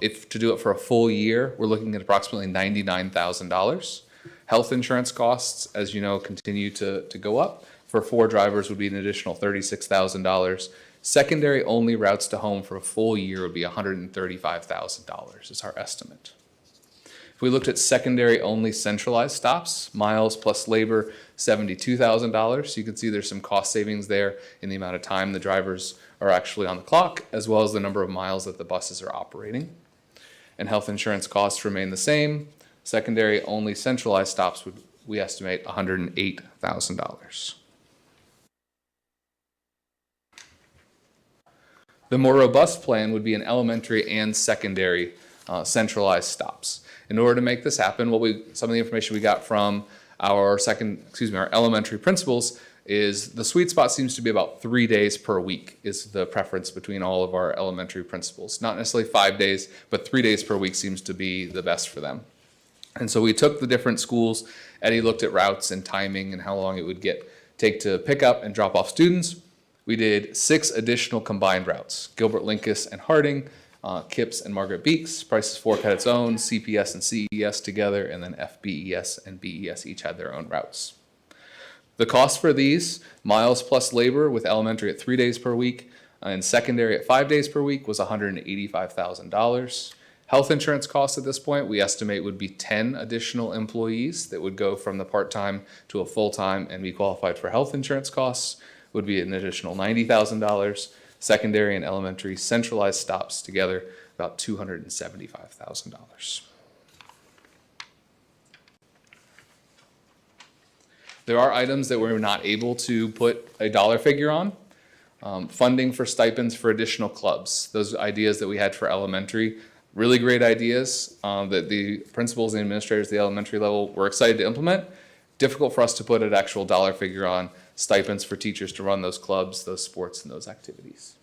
if to do it for a full year, we're looking at approximately $99,000. Health insurance costs, as you know, continue to go up. For 4 drivers would be an additional $36,000. Secondary only routes to home for a full year would be $135,000 is our estimate. If we looked at secondary only centralized stops, miles plus labor, $72,000. You can see there's some cost savings there in the amount of time the drivers are actually on the clock, as well as the number of miles that the buses are operating. And health insurance costs remain the same. Secondary only centralized stops would, we estimate, $108,000. The more robust plan would be an elementary and secondary centralized stops. In order to make this happen, some of the information we got from our elementary principals is the sweet spot seems to be about 3 days per week is the preference between all of our elementary principals. Not necessarily 5 days, but 3 days per week seems to be the best for them. And so we took the different schools. Eddie looked at routes and timing and how long it would take to pick up and drop off students. We did 6 additional combined routes, Gilbert Lincas and Harding, Kipps and Margaret Beeks, Price's Fork had its own, CPS and CES together, and then FBES and BES each had their own routes. The cost for these, miles plus labor with elementary at 3 days per week and secondary at 5 days per week, was $185,000. Health insurance costs at this point, we estimate would be 10 additional employees that would go from the part-time to a full-time and be qualified for health insurance costs, would be an additional $90,000. Secondary and elementary centralized stops together, about $275,000. There are items that we're not able to put a dollar figure on. Funding for stipends for additional clubs. Those ideas that we had for elementary, really great ideas that the principals and administrators at the elementary level were excited to implement. Difficult for us to put an actual dollar figure on stipends for teachers to run those clubs, those sports, and those activities.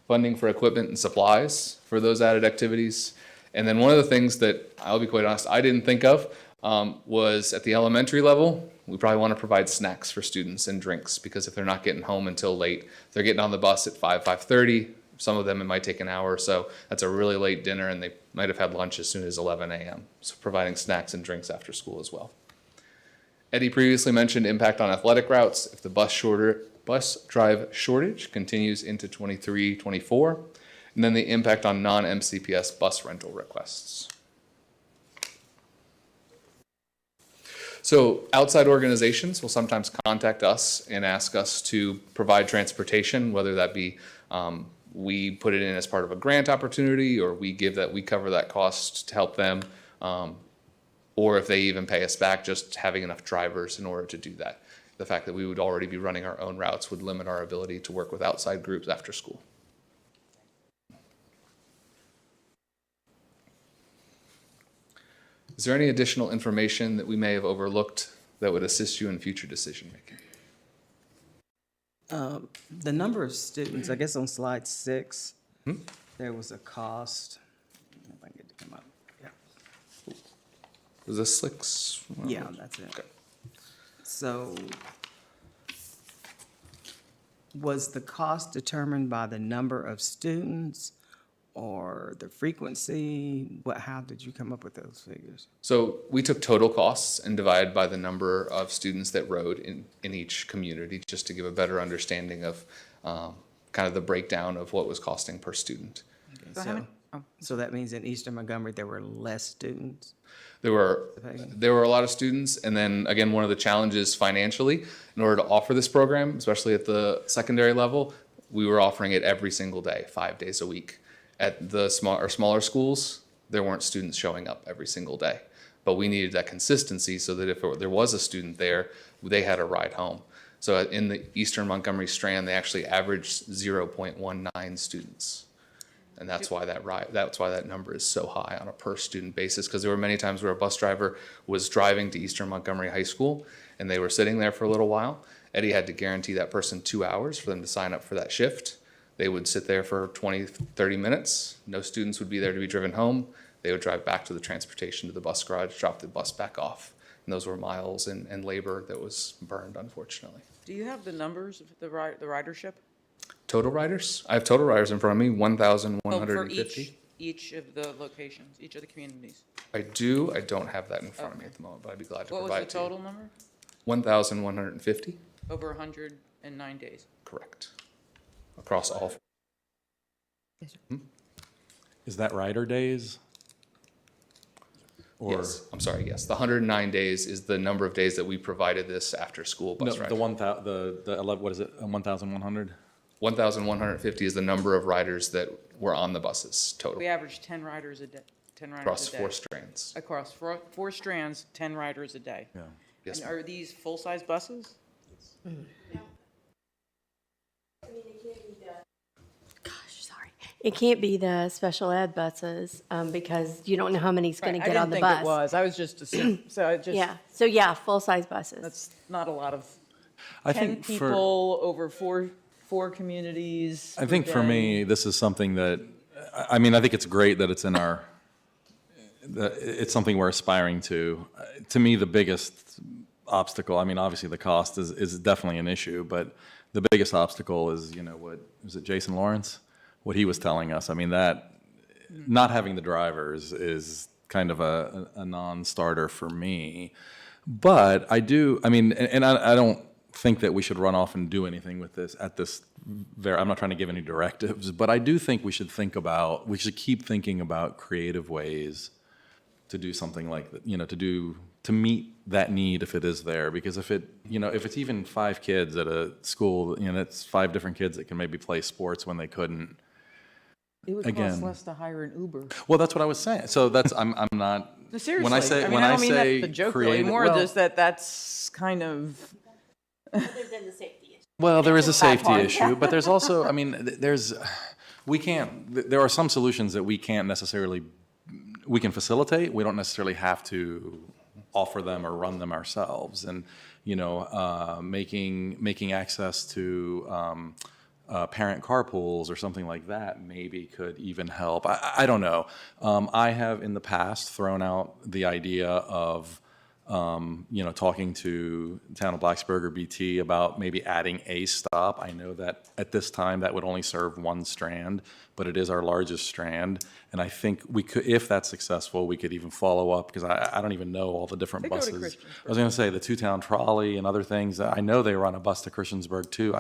Funding for equipment and supplies for those added activities. And then one of the things that, I'll be quite honest, I didn't think of was at the elementary level, we probably want to provide snacks for students and drinks, because if they're not getting home until late, they're getting on the bus at 5:30. Some of them, it might take an hour or so. That's a really late dinner, and they might have had lunch as soon as 11 a.m. So providing snacks and drinks after school as well. Eddie previously mentioned impact on athletic routes. If the bus bus drive shortage continues into 23-24, and then the impact on non-MCPS bus rental requests. So outside organizations will sometimes contact us and ask us to provide transportation, whether that be we put it in as part of a grant opportunity, or we cover that cost to help them, or if they even pay us back, just having enough drivers in order to do that. The fact that we would already be running our own routes would limit our ability to work with outside groups after school. Is there any additional information that we may have overlooked that would assist you in future decision making? The number of students, I guess on slide 6, there was a cost. If I can get it to come up. Yeah. Was this 6? Yeah, that's it. Okay. So was the cost determined by the number of students or the frequency? How did you come up with those figures? So we took total costs and divided by the number of students that rode in each community, just to give a better understanding of kind of the breakdown of what was costing per student. Okay, so that means in Eastern Montgomery, there were less students? There were a lot of students, and then again, one of the challenges financially, in order to offer this program, especially at the secondary level, we were offering it every single day, 5 days a week. At the smaller schools, there weren't students showing up every single day, but we needed that consistency so that if there was a student there, they had a ride home. So in the Eastern Montgomery Strand, they actually averaged 0.19 students. And that's why that number is so high on a per student basis, because there were many times where a bus driver was driving to Eastern Montgomery High School and they were sitting there for a little while. Eddie had to guarantee that person 2 hours for them to sign up for that shift. They would sit there for 20, 30 minutes. No students would be there to be driven home. They would drive back to the transportation to the bus garage, drop the bus back off. And those were miles and labor that was burned, unfortunately. Do you have the numbers of the ridership? Total riders? I have total riders in front of me, 1,150. For each of the locations, each of the communities. I do. I don't have that in front of me at the moment, but I'd be glad to What provide was it the to you. total number? 1,150. Over 109 days. Correct. Across all. Is that rider days? Or Yes, I'm sorry, yes. The 109 days is the number of days that we provided this after-school no, bus ride. the 11, what is it, 1,100? 1,150 is the number of riders that were on the buses total. We average 10 riders a day. 10 riders Across a day. 4 strands. Across four strands, 10 riders a day. Yeah. Yes, And ma'am. are these full-size buses? It can't be the special ed buses because you don't know how many's going to get on the I bus. didn't think it was. I was just assuming. So I just. Yeah. So yeah, full-size buses. That's not a lot of. I 10 think for- people over four communities. I think for me, this is something that, I mean, I think it's great that it's in our, it's something we're aspiring to. To me, the biggest obstacle, I mean, obviously the cost is definitely an issue, but the biggest obstacle is, what, is it Jason Lawrence? What he was telling us. I mean, that not having the drivers is kind of a non-starter for me. But I do, I mean, and I don't think that we should run off and do anything with this at this I'm not trying to give any directives, but I do think we should keep thinking about creative ways to do something like that, to meet that need if it is there. Because if it's even 5 kids at a school, it's 5 different kids that can maybe play sports when they couldn't. It would cost less to hire an Uber. Well, that's what I was saying. So that's, I'm not. No, seriously. When I say, I mean, when I I don't mean say that the joke creative, really, more well, just that's kind of. Other than the safety issue. Well, there is a safety part. issue, but there's also, I mean, there are some solutions that we can facilitate. We don't necessarily have to offer them or run them ourselves. And, making access to parent carpools or something like that maybe could even help. I don't know. I have in the past thrown out the idea of talking to town of Blacksburg or BT about maybe adding a stop. I know that at this time that would only serve one strand, but it is our largest strand. And I think we could, if that's successful, we could even follow up, because I don't even know all the different buses. I was going to say the two-town trolley and other things. I know they run a bus to Christiansburg too.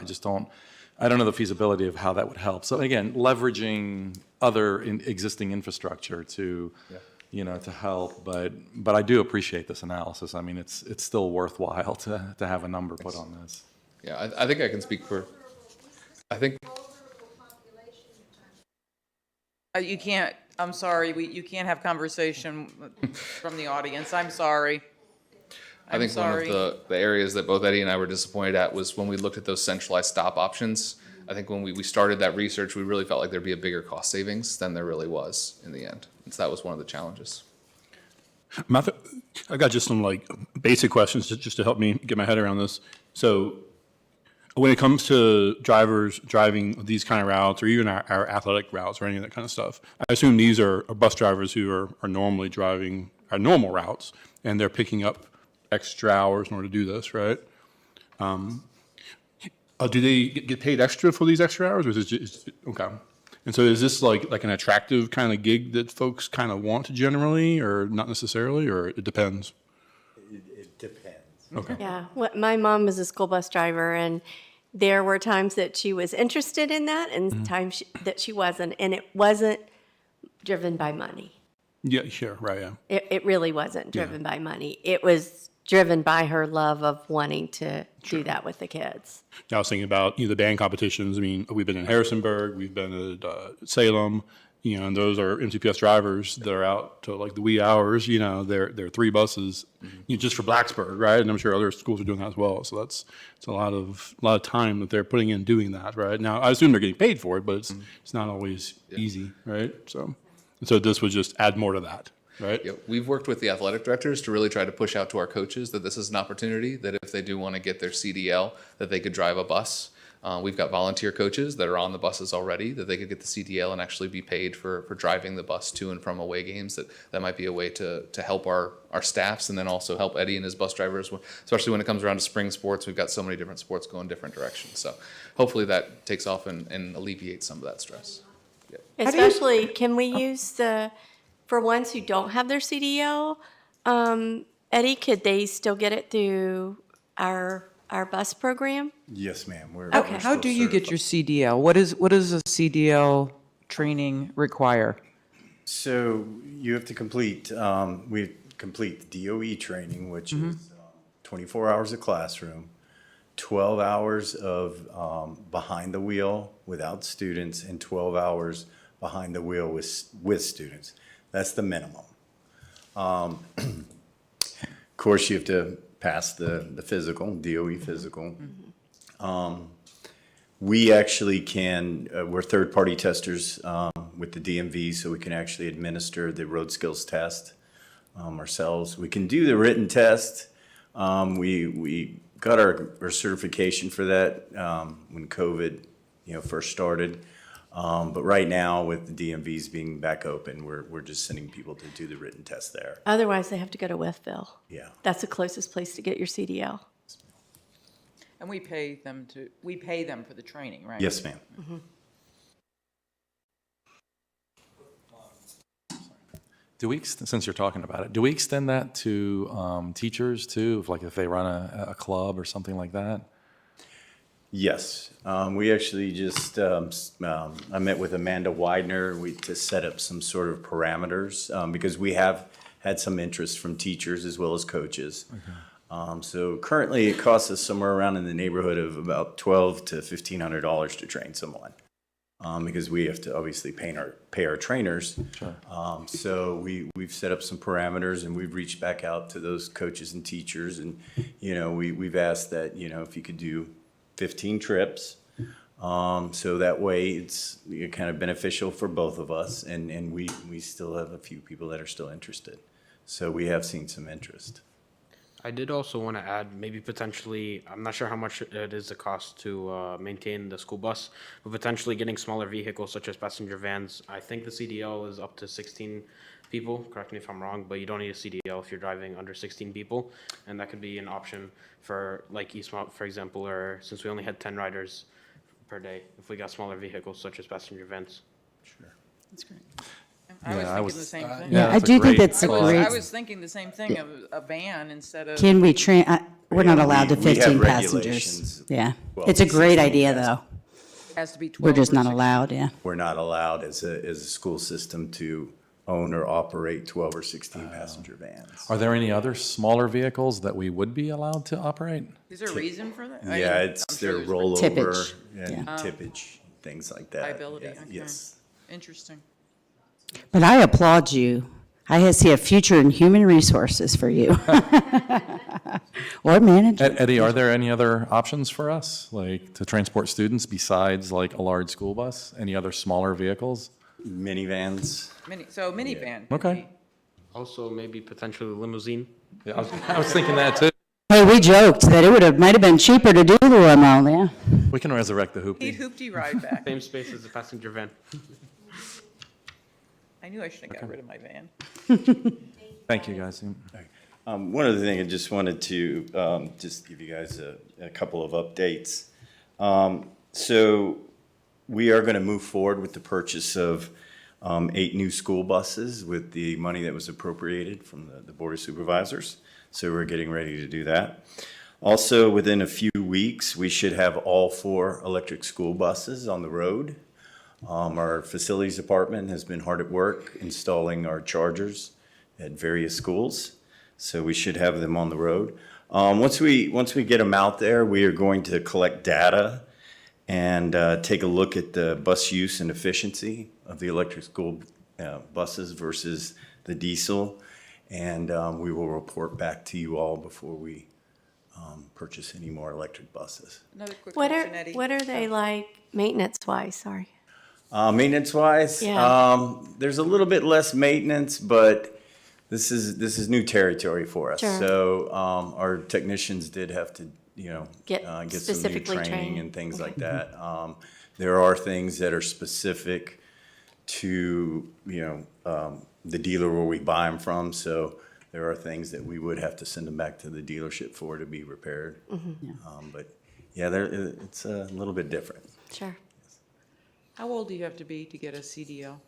I don't know the feasibility of how that would help. So again, leveraging other existing infrastructure to to help, but I do appreciate this analysis. I mean, it's still worthwhile to have a number put on this. Yeah, I think I can speak for, I think, You can't, I'm sorry, you can't have conversation from the audience. I'm sorry. I think one of the areas that both Eddie and I were disappointed at was when we looked at those centralized stop options. I think when we started that research, we really felt like there'd be a bigger cost savings than there really was in the end. And so that was one of the challenges. I got just some basic questions just to help me get my head around this. So when it comes to drivers driving these kind of routes, or even our athletic routes or any of that kind of stuff, I assume these are bus drivers who are normally driving our normal routes, and they're picking up extra hours in order to do this, right? Do they get paid extra for these extra hours, or is it just, okay? And so is this like an attractive kind of gig that folks kind of want generally, or not necessarily, or it depends? It depends. Okay. Yeah, my mom was a school bus driver, and there were times that she was interested in that and times that she wasn't, and it wasn't driven by money. Yeah, sure, right, yeah. It really wasn't driven by money. It was driven by her love of wanting to do that with the kids. I was thinking about the band competitions. I mean, we've been in Harrisonburg, we've been at Salem, and those are MCPS drivers that are out to the wee hours. They're 3 buses just for Blacksburg, right? And I'm sure other schools are doing that as well. So it's a lot of time that they're putting in doing that, right? Now I assume they're getting paid for it, but it's not always easy, right? So this would just add more to that. Right. Yeah, we've worked with the athletic directors to really try to push out to our coaches that this is an opportunity, that if they do want to get their CDL, that they could drive a bus. We've got volunteer coaches that are on the buses already, that they could get the CDL and actually be paid for driving the bus to and from away games. That might be a way to help our staffs, and then also help Eddie and his bus drivers, especially when it comes around to spring sports. We've got so many different sports going different directions. So hopefully that takes off and alleviates some of that stress. Yeah. Especially, can we use for ones who don't have their CDL, Eddie, could they still get it through our bus program? Yes, ma'am. Okay. How do you get your CDL? What is a CDL training require? So you have to complete, we complete the DOE training, which is 24 hours of classroom, 12 hours of behind the wheel without students, and 12 hours behind the wheel with students. That's the minimum. Of course, you have to pass the physical, DOE physical. We actually we're third-party testers with the DMV, so we can actually administer the road skills test ourselves. We can do the written test. We got our certification for that when COVID first started. But right now, with the DMVs being back open, we're just sending people to do the written test there. Otherwise, they have to go to Withville. Yeah. That's the closest place to get your CDL. And we pay them for the training, right? Yes, ma'am. Do we, since you're talking about it, do we extend that to teachers too, if they run a club or something like that? Yes, we actually just, I met with Amanda Widener to set up some sort of parameters because we have had some interest from teachers as well as coaches. Okay. So currently it costs us somewhere around in the neighborhood of about $1,200 to $1,500 to train someone because we have to obviously pay our trainers. Sure. So we've set up some parameters, and we've reached back out to those coaches and teachers, and we've asked that if you could do 15 trips, so that way it's kind of beneficial for both of us, and we still have a few people that are still interested. So we have seen some interest. I did also want to add, maybe potentially, I'm not sure how much it is the cost to maintain the school bus, but potentially getting smaller vehicles such as passenger vans. I think the CDL is up to 16 people, correct me if I'm wrong, but you don't need a CDL if you're driving under 16 people. And that could be an option for like Eastmont, for example, or since we only had 10 riders per day, if we got smaller vehicles such as passenger vans. Sure. That's great. Yeah, I was thinking the same thing. Yeah, I do think that's a great. I was thinking the same thing of a van instead of. Can we we're not allowed to we have 15 passengers. regulations. Yeah. Well, It's a great 16 idea, passengers. though. Has to be 12 We're just or not 16. allowed, yeah. We're not allowed as a school system to own or operate 12 or 16 passenger vans. Are there any other smaller vehicles that we would be allowed to operate? Is there a reason for that? Yeah, it's I'm sure their there's a reason. rollover Tippage, and yeah. tippage, things like that. Liability, Yeah, okay. Yes. Interesting. But I applaud you. I see a future in human resources for you. Or management. Eddie, are there any other options for us, like to transport students besides like a large school bus? Any other smaller vehicles? Minivans. Minivan. Okay. Also, maybe potentially limousine. Yeah, I was thinking that too. Hey, we joked that it might have been cheaper to do the limo, yeah. We can resurrect the hoopty. Need hoopty ride back. Same space as a passenger van. I knew I should have got rid of my van. Thank you, guys. One other thing, I just wanted to just give you guys a couple of updates. So we are going to move forward with the purchase of 8 new school buses with the money that was appropriated from the Board of Supervisors. So we're getting ready to do that. Also, within a few weeks, we should have all 4 electric school buses on the road. Our facilities department has been hard at work installing our chargers at various schools. So we should have them on the road. Once we get them out there, we are going to collect data and take a look at the bus use and efficiency of the electric school buses versus the diesel. And we will report back to you all before we purchase any more electric buses. Another quick What question, Eddie. are they like maintenance-wise? Sorry. Maintenance-wise, Yeah. there's a little bit less maintenance, but this is new territory for us. Sure. So our technicians did have to, Get get some new specifically training trained. and things like that. There are things that are specific to, the dealer where we buy them from. So there are things that we would have to send them back to the dealership for to be repaired. But yeah, it's a little bit different. Sure. How old do you have to be to get a CDL?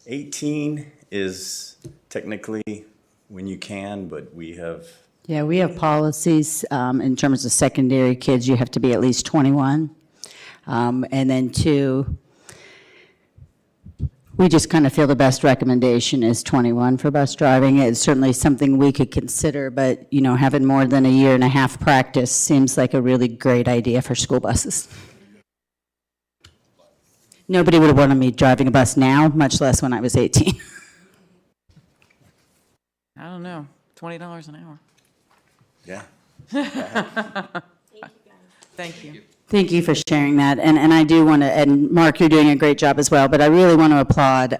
18 is technically when you can, but we have, Yeah, we have policies in terms of secondary kids, you have to be at least 21. And then 2, we just kind of feel the best recommendation is 21 for bus driving. It's certainly something we could consider, but, having more than a year and a half practice seems like a really great idea for school buses. Nobody would have wanted me driving a bus now, much less when I was 18. I don't know. $20 an hour. yeah. Thank you. Thank you for sharing that. And I do want to, and Mark, you're doing a great job as well, but I really want to applaud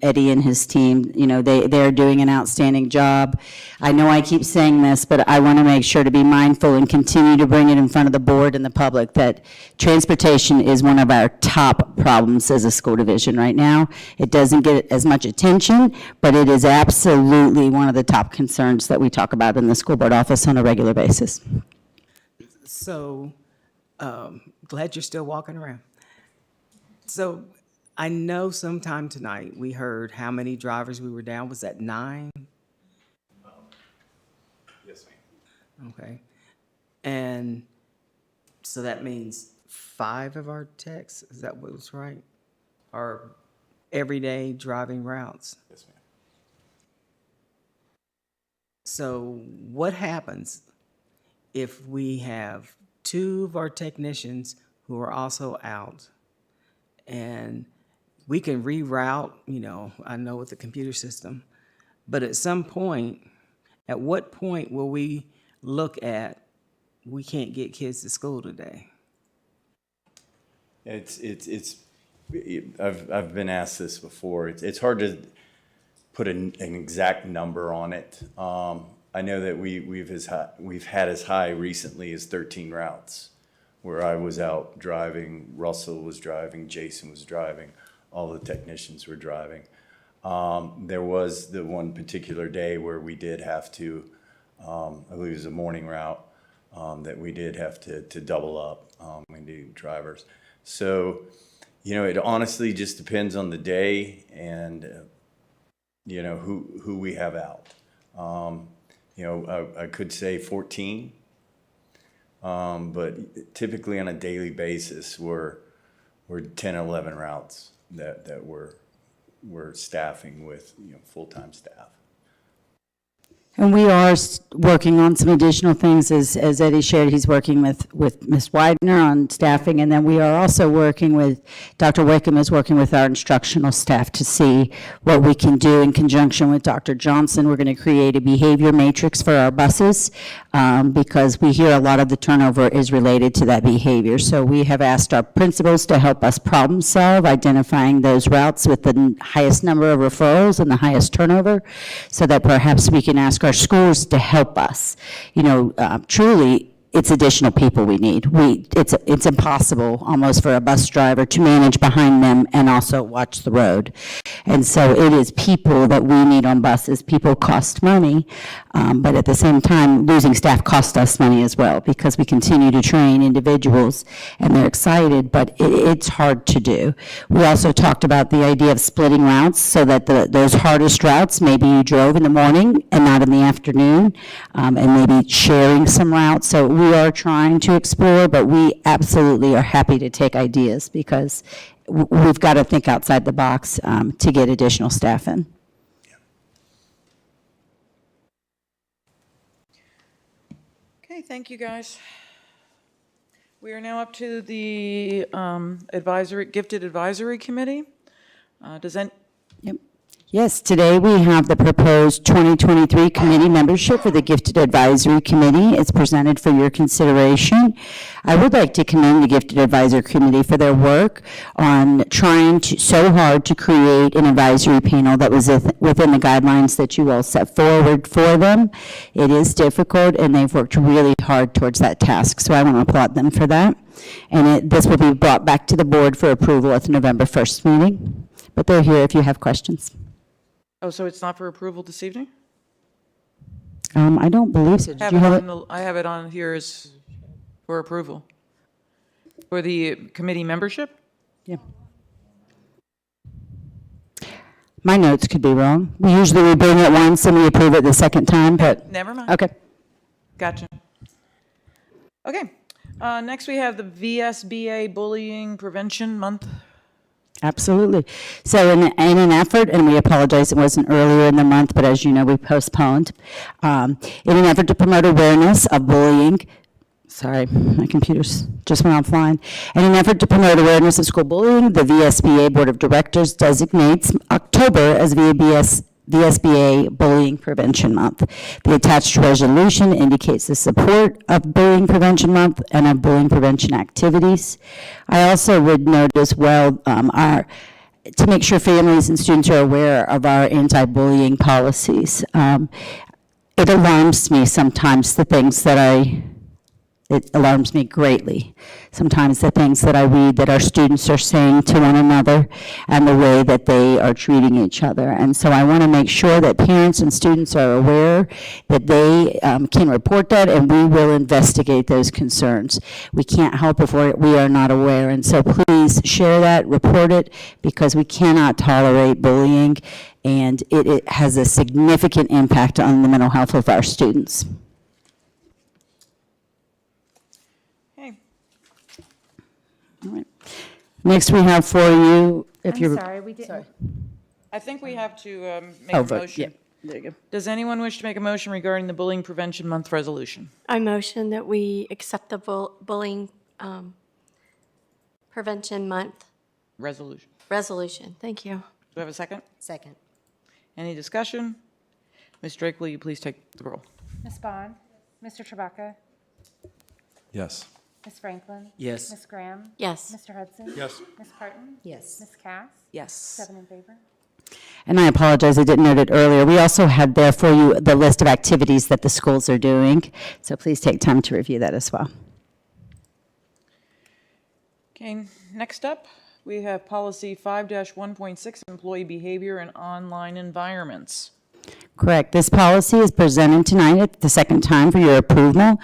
Eddie and his team. They're doing an outstanding job. I know I keep saying this, but I want to make sure to be mindful and continue to bring it in front of the board and the public that transportation is one of our top problems as a school division right now. It doesn't get as much attention, but it is absolutely one of the top concerns that we talk about in the school board office on a regular basis. So, glad you're still walking around. So, I know sometime tonight we heard how many drivers we were down. Was that 9? Yes, ma'am. Okay. And so that means 5 of our techs, is that what was right? Are everyday driving routes. Yes, ma'am. So what happens if we have 2 of our technicians who are also out and we can reroute, I know with the computer system, but at some point, at what point will we look at, we can't get kids to school today? I've been asked this before. It's hard to put an exact number on it. I know that we've had as high recently as 13 routes where I was out driving, Russell was driving, Jason was driving, all the technicians were driving. There was the one particular day where we did have to, I believe it was a morning route, that we did have to double up, and do drivers. So, you know, it honestly just depends on the day and, you know, who we have out. You know, I could say 14, but typically on a daily basis, we're 10, 11 routes that we're staffing with, you know, full-time staff. And we are working on some additional things, as Eddie shared. He's working with Ms. Widener on staffing, and then we are also working with, Dr. Wickham is working with our instructional staff to see what we can do in conjunction with Dr. Johnson. We're going to create a behavior matrix for our buses because we hear a lot of the turnover is related to that behavior. So we have asked our principals to help us problem solve, identifying those routes with the highest number of referrals and the highest turnover, so that perhaps we can ask our schools to help us. You know, truly, it's additional people we need. It's impossible almost for a bus driver to manage behind them and also watch the road. And so it is people that we need on buses. People cost money, but at the same time, losing staff costs us money as well, because we continue to train individuals and they're excited, but it's hard to do. We also talked about the idea of splitting routes so that those hardest routes, maybe you drove in the morning and not in the afternoon, and maybe sharing some routes. So we are trying to explore, but we absolutely are happy to take ideas because we've got to think outside the box to get additional staff in. Okay, thank you, guys. We are now up to the Gifted Advisory Committee. Yep. Yes, today we have the proposed 2023 committee membership for the Gifted Advisory Committee. It's presented for your consideration. I would like to commend the Gifted Advisory Committee for their work on trying so hard to create an advisory panel that was within the guidelines that you all set forward for them. It is difficult, and they've worked really hard towards that task, so I want to applaud them for that. And this will be brought back to the board for approval at the November 1st meeting, but they're here if you have questions. Oh, so it's not for approval this evening? I don't believe so. Did you have it? I have it on here as for approval. For the committee membership? Yeah. My notes could be wrong. We usually bring it once and we approve it the second time, but. Never mind. Okay. Gotcha. Okay. Next we have the VSBA Bullying Prevention Month. Absolutely. So in an effort, and we apologize it wasn't earlier in the month, but as you know, we postponed, in an effort to promote awareness of bullying, sorry, my computer's just went offline. In an effort to promote awareness of school bullying, the VSBA Board of Directors designates October as VSBA Bullying Prevention Month. The attached resolution indicates the support of Bullying Prevention Month and of bullying prevention activities. I also would note as well to make sure families and students are aware of our anti-bullying policies. It alarms me sometimes it alarms me greatly. Sometimes the things that I read that our students are saying to one another and the way that they are treating each other. And so I want to make sure that parents and students are aware that they can report that, and we will investigate those concerns. We can't help if we are not aware. And so please share that, report it, because we cannot tolerate bullying, and it has a significant impact on the mental health of our students. All right. Next, we have for you, if I'm you're. sorry, we didn't. Sorry. I think we have to make a vote, motion. yeah. There you go. Does anyone wish to make a motion regarding the Bullying Prevention Month resolution? I motion that we accept the bullying prevention month Resolution. Thank you. Do we have a second? Second. Any discussion? Ms. Drake, will you please take the roll? Ms. Bond, Mr. Chewbacca, Yes. Ms. Franklin. Yes. Ms. Graham. Yes. Mr. Hudson. Yes. Ms. Parton. Yes. Ms. Cass. Yes. 7 in favor. And I apologize, I didn't note it earlier. We also had there for you the list of activities that the schools are doing. So please take time to review that as well. Okay, next up, we have policy 5-1.6, employee behavior in online environments. Correct. This policy is presented tonight at the second time for your approval.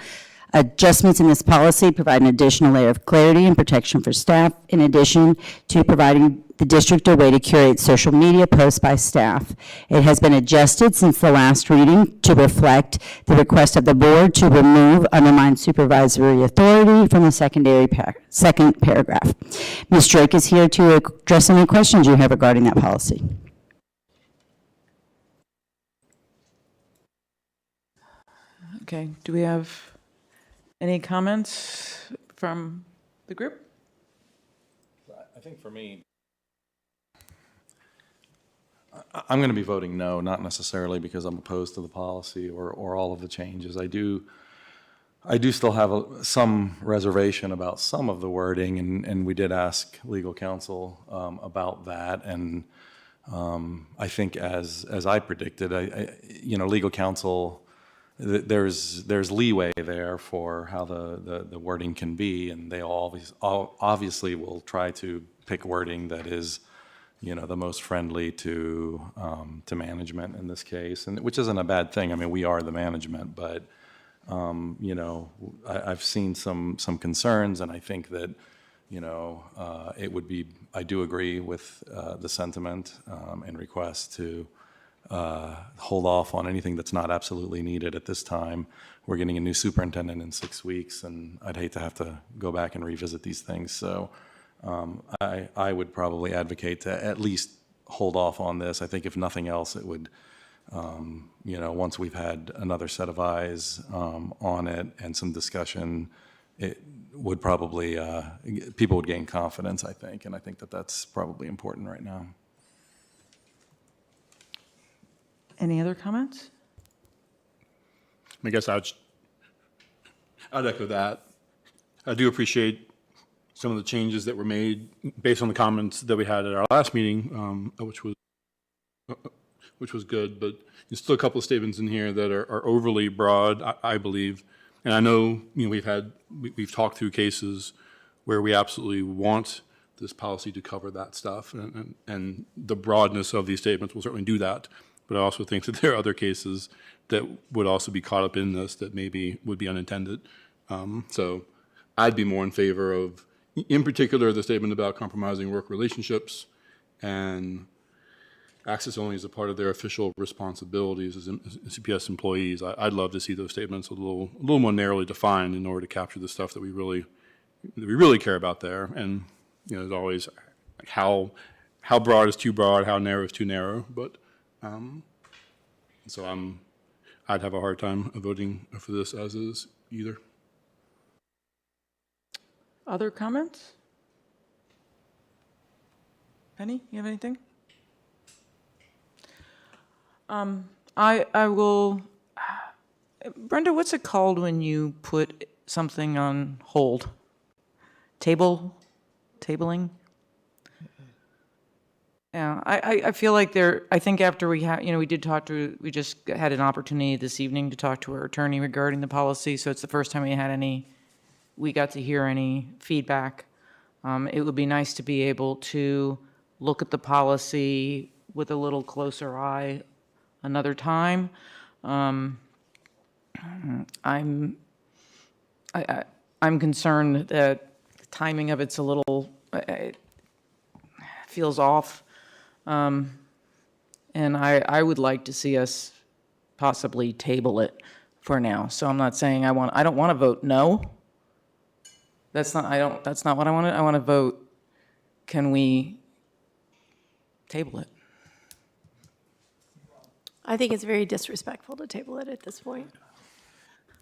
Adjustments in this policy provide an additional layer of clarity and protection for staff, in addition to providing the district a way to curate social media posts by staff. It has been adjusted since the last reading to reflect the request of the board to remove undermine supervisory authority from the second paragraph. Ms. Drake is here to address any questions you have regarding that policy. Okay, do we have any comments from the group? I think for me, I'm going to be voting no, not necessarily because I'm opposed to the policy or all of the changes. I do still have some reservation about some of the wording, and we did ask legal counsel about that. And I think as I predicted, legal counsel, there's leeway there for how the wording can be, and they obviously will try to pick wording that is, the most friendly to management in this case, and which isn't a bad thing. I mean, we are the management, but I've seen some concerns, and I think that it would be. I do agree with the sentiment and request to hold off on anything that's not absolutely needed at this time. We're getting a new superintendent in 6 weeks, and I'd hate to have to go back and revisit these things. So I would probably advocate to at least hold off on this. I think if nothing else, it would, once we've had another set of eyes on it and some discussion, it would probably, people would gain confidence, I think, and I think that that's probably important right now. Any other comments? I guess I'd echo that. I do appreciate some of the changes that were made based on the comments that we had at our last meeting, which was good. But there's still a couple of statements in here that are overly broad, I believe. And I know we've talked through cases where we absolutely want this policy to cover that stuff, and the broadness of these statements will certainly do that. But I also think that there are other cases that would also be caught up in this that maybe would be unintended. So I'd be more in favor of, in particular, the statement about compromising work relationships and access only as a part of their official responsibilities as MCPS employees. I'd love to see those statements a little more narrowly defined in order to capture the stuff that we really care about there. And there's always how broad is too broad, how narrow is too narrow. But so I'd have a hard time voting for this as is either. Other comments? Penny, you have anything? I will, Brenda, what's it called when you put something on hold? Tabling? Yeah, I feel like I think after we just had an opportunity this evening to talk to our attorney regarding the policy, so it's the first time we got to hear any feedback. It would be nice to be able to look at the policy with a little closer eye another time. I'm concerned that the timing of it's a little, it feels off. And I would like to see us possibly table it for now. So I'm not saying I don't want to vote no. That's not what I want. I want to vote, can we table it? I think it's very disrespectful to table it at this point.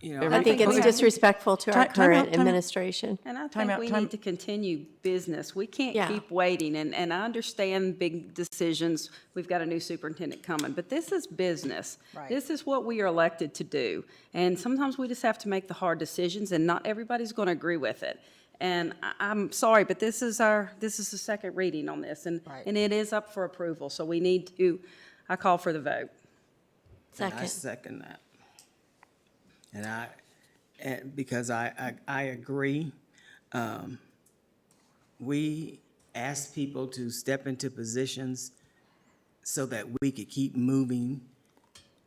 I think it's disrespectful to our current administration. And I think we need to continue business. We can't keep waiting. And I understand big decisions. We've got a new superintendent coming. But this is business. Right. This is what we are elected to do. And sometimes we just have to make the hard decisions, and not everybody's going to agree with it. And I'm sorry, but this is the second reading on this, and it is up for approval, so we need to, I call for the vote. And I second that. And because I agree, we ask people to step into positions so that we could keep moving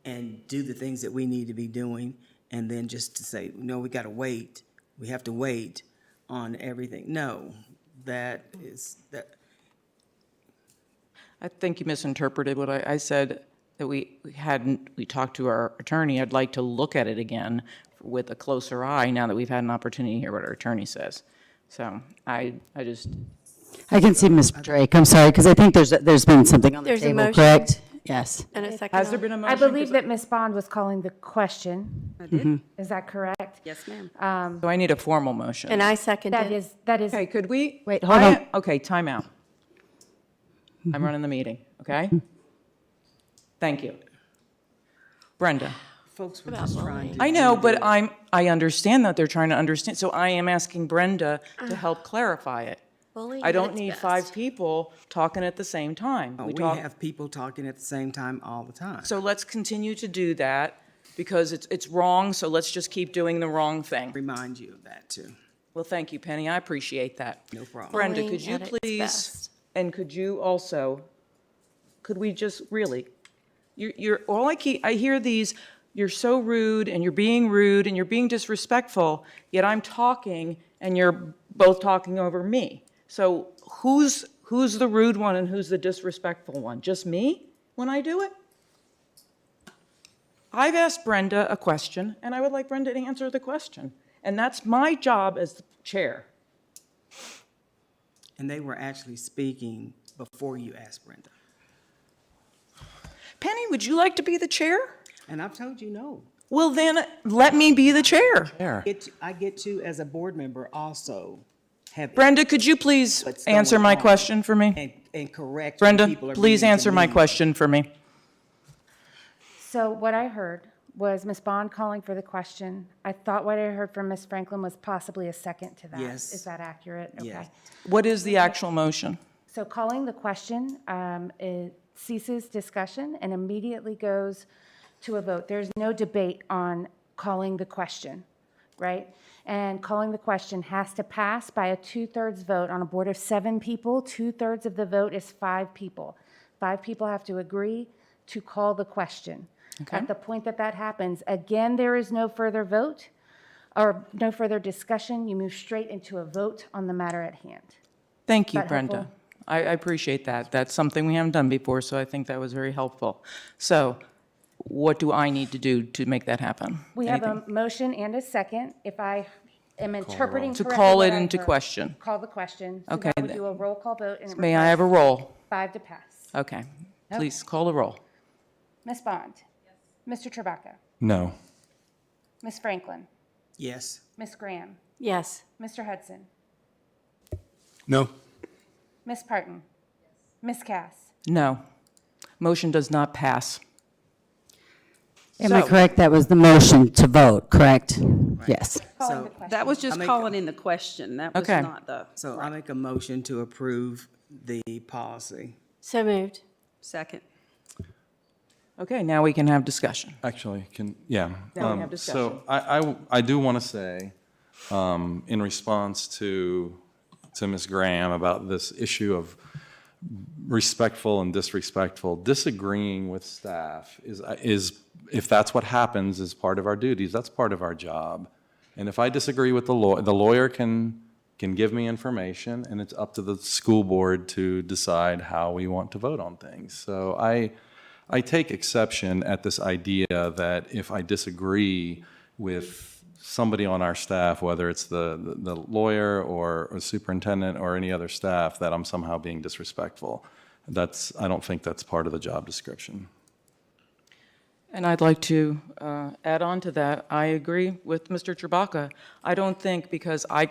and do the things that we need to be doing, and then just to say, no, we gotta wait, we have to wait on everything. No, that. I think you misinterpreted what I said, that we talked to our attorney. I'd like to look at it again with a closer eye now that we've had an opportunity to hear what our attorney says. So I can see Ms. Drake, I'm sorry, because I think there's been something on the There's a table, motion. correct? Yes. And a second. Has there been a motion? I believe that Ms. Bond was calling the question. I did. Is that correct? Yes, ma'am. So I need a formal motion. And I second That it. is. Okay, could we? Wait, hold on. Okay, time out. I'm running the meeting, okay? Thank you. Brenda. Folks were just trying to. I know, but I understand that they're trying to understand, so I am asking Brenda to help clarify it. Bullying I at don't its need best. 5 people talking at the same time. We have people talking at the same time all the time. So let's continue to do that, because it's wrong, so let's just keep doing the wrong thing. Remind you of that, too. Well, thank you, Penny, I appreciate that. No problem. Brenda, Bullying could you at its please, best. and could you also, could we just really, I hear these, you're so rude, and you're being disrespectful, yet I'm talking, and you're both talking over me. So who's the rude one and who's the disrespectful one? Just me when I do it? I've asked Brenda a question, and I would like Brenda to answer the question. And that's my job as the chair. And they were actually speaking before you asked Brenda. Penny, would you like to be the chair? And I've told you no. Well, then let me be the chair. I get to, as a board member, also have. Brenda, could you please answer my question for me? And correct. when Brenda, people are please being answer my demeaned. question for me. So what I heard was Ms. Bond calling for the question. I thought what I heard from Ms. Franklin was possibly a second to that. Yes. Is that accurate? Okay. Yes. What is the actual motion? So calling the question, it ceases discussion and immediately goes to a vote. There's no debate on calling the question, right? And calling the question has to pass by a 2/3 vote. On a board of 7 people, 2/3 of the vote is 5 people. 5 people have to agree to call the question. Okay. At the point that that happens, again, there is no further vote or no further discussion. You move straight into a vote on the matter at hand. Thank you, That Brenda. helpful? I appreciate that. That's something we haven't done before, so I think that was very helpful. So what do I need to do to make that happen? We have Anything? a motion and a second. If I am interpreting To correctly call what it I into heard, question. Call the question. So Okay, that would then. do a roll call vote. And it May I have a roll? 5 to pass. Okay, please call the roll. Ms. Bond? Mr. Trabaka? No. Ms. Franklin? Yes. Ms. Graham? Yes. Mr. Hudson? No. Ms. Parton? Ms. Cass? No. Motion does not pass. Am I So- correct? That was the motion to vote, correct? Yes. Calling the So question. That was just I make- calling in the question. That was Okay. not the. So I make a motion to approve the policy. So moved. Second. Okay, now we can have discussion. Actually, Now we have So discussion. I do want to say, in response to Ms. Graham about this issue of respectful and disrespectful, disagreeing with staff is, if that's what happens, is part of our duties. That's part of our job. And if I disagree with the lawyer can give me information, and it's up to the school board to decide how we want to vote on things. So I take exception at this idea that if I disagree with somebody on our staff, whether it's the lawyer or a superintendent or any other staff, that I'm somehow being disrespectful. I don't think that's part of the job description. And I'd like to add on to that. I agree with Mr. Trabaka. I don't think because I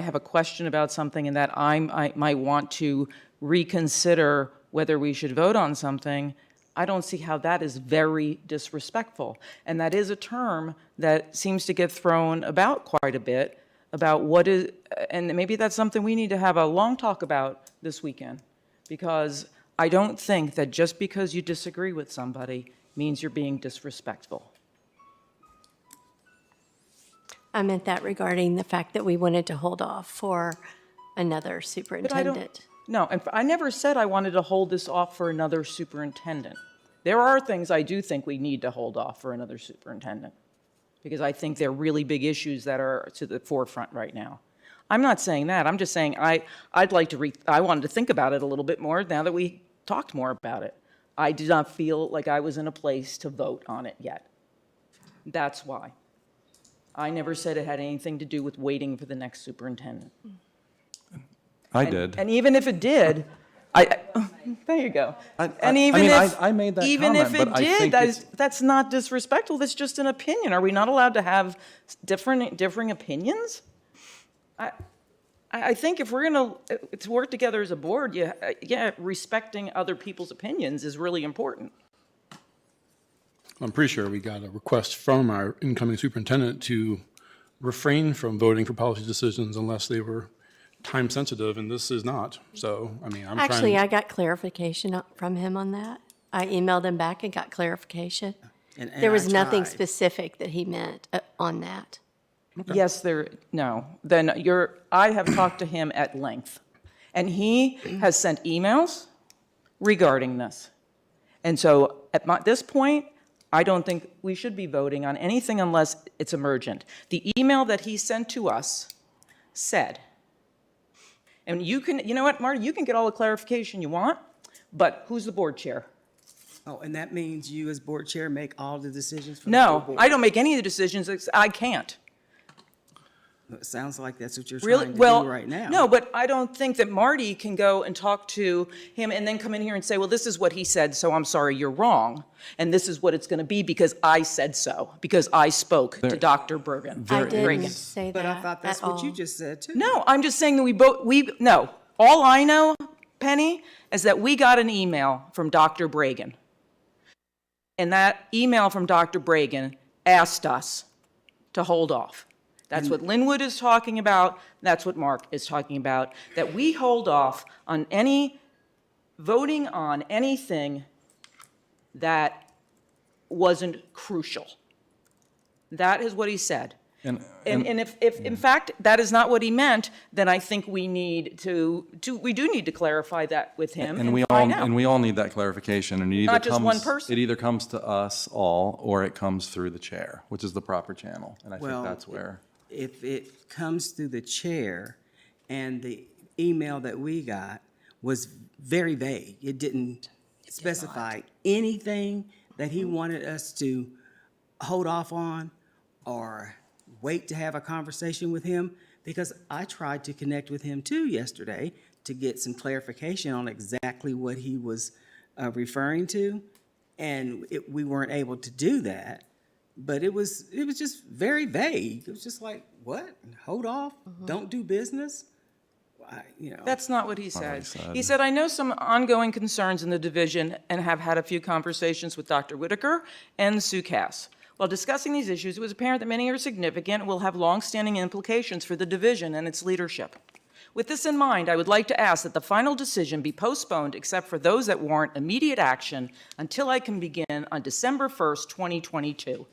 have a question about something and that I might want to reconsider whether we should vote on something, I don't see how that is very disrespectful. And that is a term that seems to get thrown about quite a bit, about what is, and maybe that's something we need to have a long talk about this weekend, because I don't think that just because you disagree with somebody means you're being disrespectful. I meant that regarding the fact that we wanted to hold off for another But I superintendent. don't, no, and I never said I wanted to hold this off for another superintendent. There are things I do think we need to hold off for another superintendent, because I think they're really big issues that are to the forefront right now. I'm not saying that. I'm just saying I'd like to I wanted to think about it a little bit more now that we talked more about it. I did not feel like I was in a place to vote on it yet. That's why. I never said it had anything to do with waiting for the next superintendent. I did. And even if it did, there you go. And even if I made that even comment, if it but I did, think that's not disrespectful. That's just an opinion. Are we not allowed to have differing opinions? I think if we're going to work together as a board, yeah, respecting other people's opinions is really important. I'm pretty sure we got a request from our incoming superintendent to refrain from voting for policy decisions unless they were time sensitive, and this is not. So, I mean, I'm Actually, trying. I got clarification from him on that. I emailed him back and got clarification. And There was I nothing tried. specific that he meant on that. Yes, no. Then I have talked to him at length, and he has sent emails regarding this. And so at this point, I don't think we should be voting on anything unless it's emergent. The email that he sent to us said, and you know what, Marty, you can get all the clarification you want, but who's the board chair? Oh, and that means you as board chair make all the decisions for the No, full board? I don't make any of the decisions. I can't. It sounds like that's what you're Really? trying to Well, do right now. no, but I don't think that Marty can go and talk to him and then come in here and say, well, this is what he said, so I'm sorry, you're wrong. And this is what it's going to be because I said so, because I spoke to Dr. Bergen. I didn't Reagan. say But that I thought that's at what you all. just said, too. No, I'm just saying that no. All I know, Penny, is that we got an email from Dr. Bragan. And that email from Dr. Bragan asked us to hold off. That's what Linwood is talking about. That's what Mark is talking about, that we hold off on voting on anything that wasn't crucial. That is what he said. And if in fact that is not what he meant, then I think we need we do need to clarify that with him and find out. And we all need that clarification, and Not just one person. it either comes to us all, or it comes through the chair, which is the proper channel, and I think that's where. If it comes through the chair, and the email that we got was very vague, it didn't specify anything that he wanted us to hold off on or wait to have a conversation with him, because I tried to connect with him too yesterday to get some clarification on exactly what he was referring to, and we weren't able to do that. But it was just very vague. It was just like, what? Hold off? Don't do business? That's not what he said. He said, I know some ongoing concerns in the division and have had a few conversations with Dr. Whitaker and Sue Cass. While discussing these issues, it was apparent that many are significant and will have long-standing implications for the division and its leadership. With this in mind, I would like to ask that the final decision be postponed except for those that warrant immediate action until I can begin on December 1st, 2022.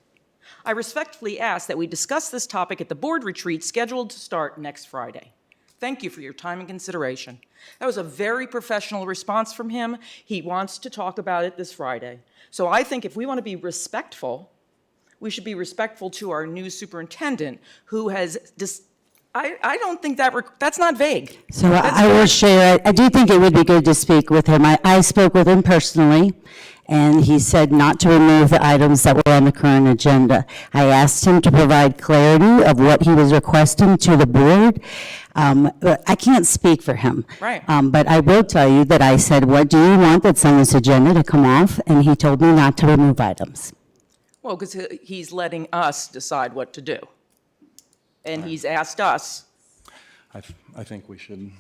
I respectfully ask that we discuss this topic at the board retreat scheduled to start next Friday. Thank you for your time and consideration. That was a very professional response from him. He wants to talk about it this Friday. So I think if we want to be respectful, we should be respectful to our new superintendent who has I don't think that's not vague. So I will share, I do think it would be good to speak with him. I spoke with him personally, and he said not to remove the items that were on the current agenda. I asked him to provide clarity of what he was requesting to the board. But I can't speak for him. Right. But I will tell you that I said, what do you want that's on this agenda to come off? And he told me not to remove items. Well, because he's letting us decide what to do. And he's asked us. I think we should.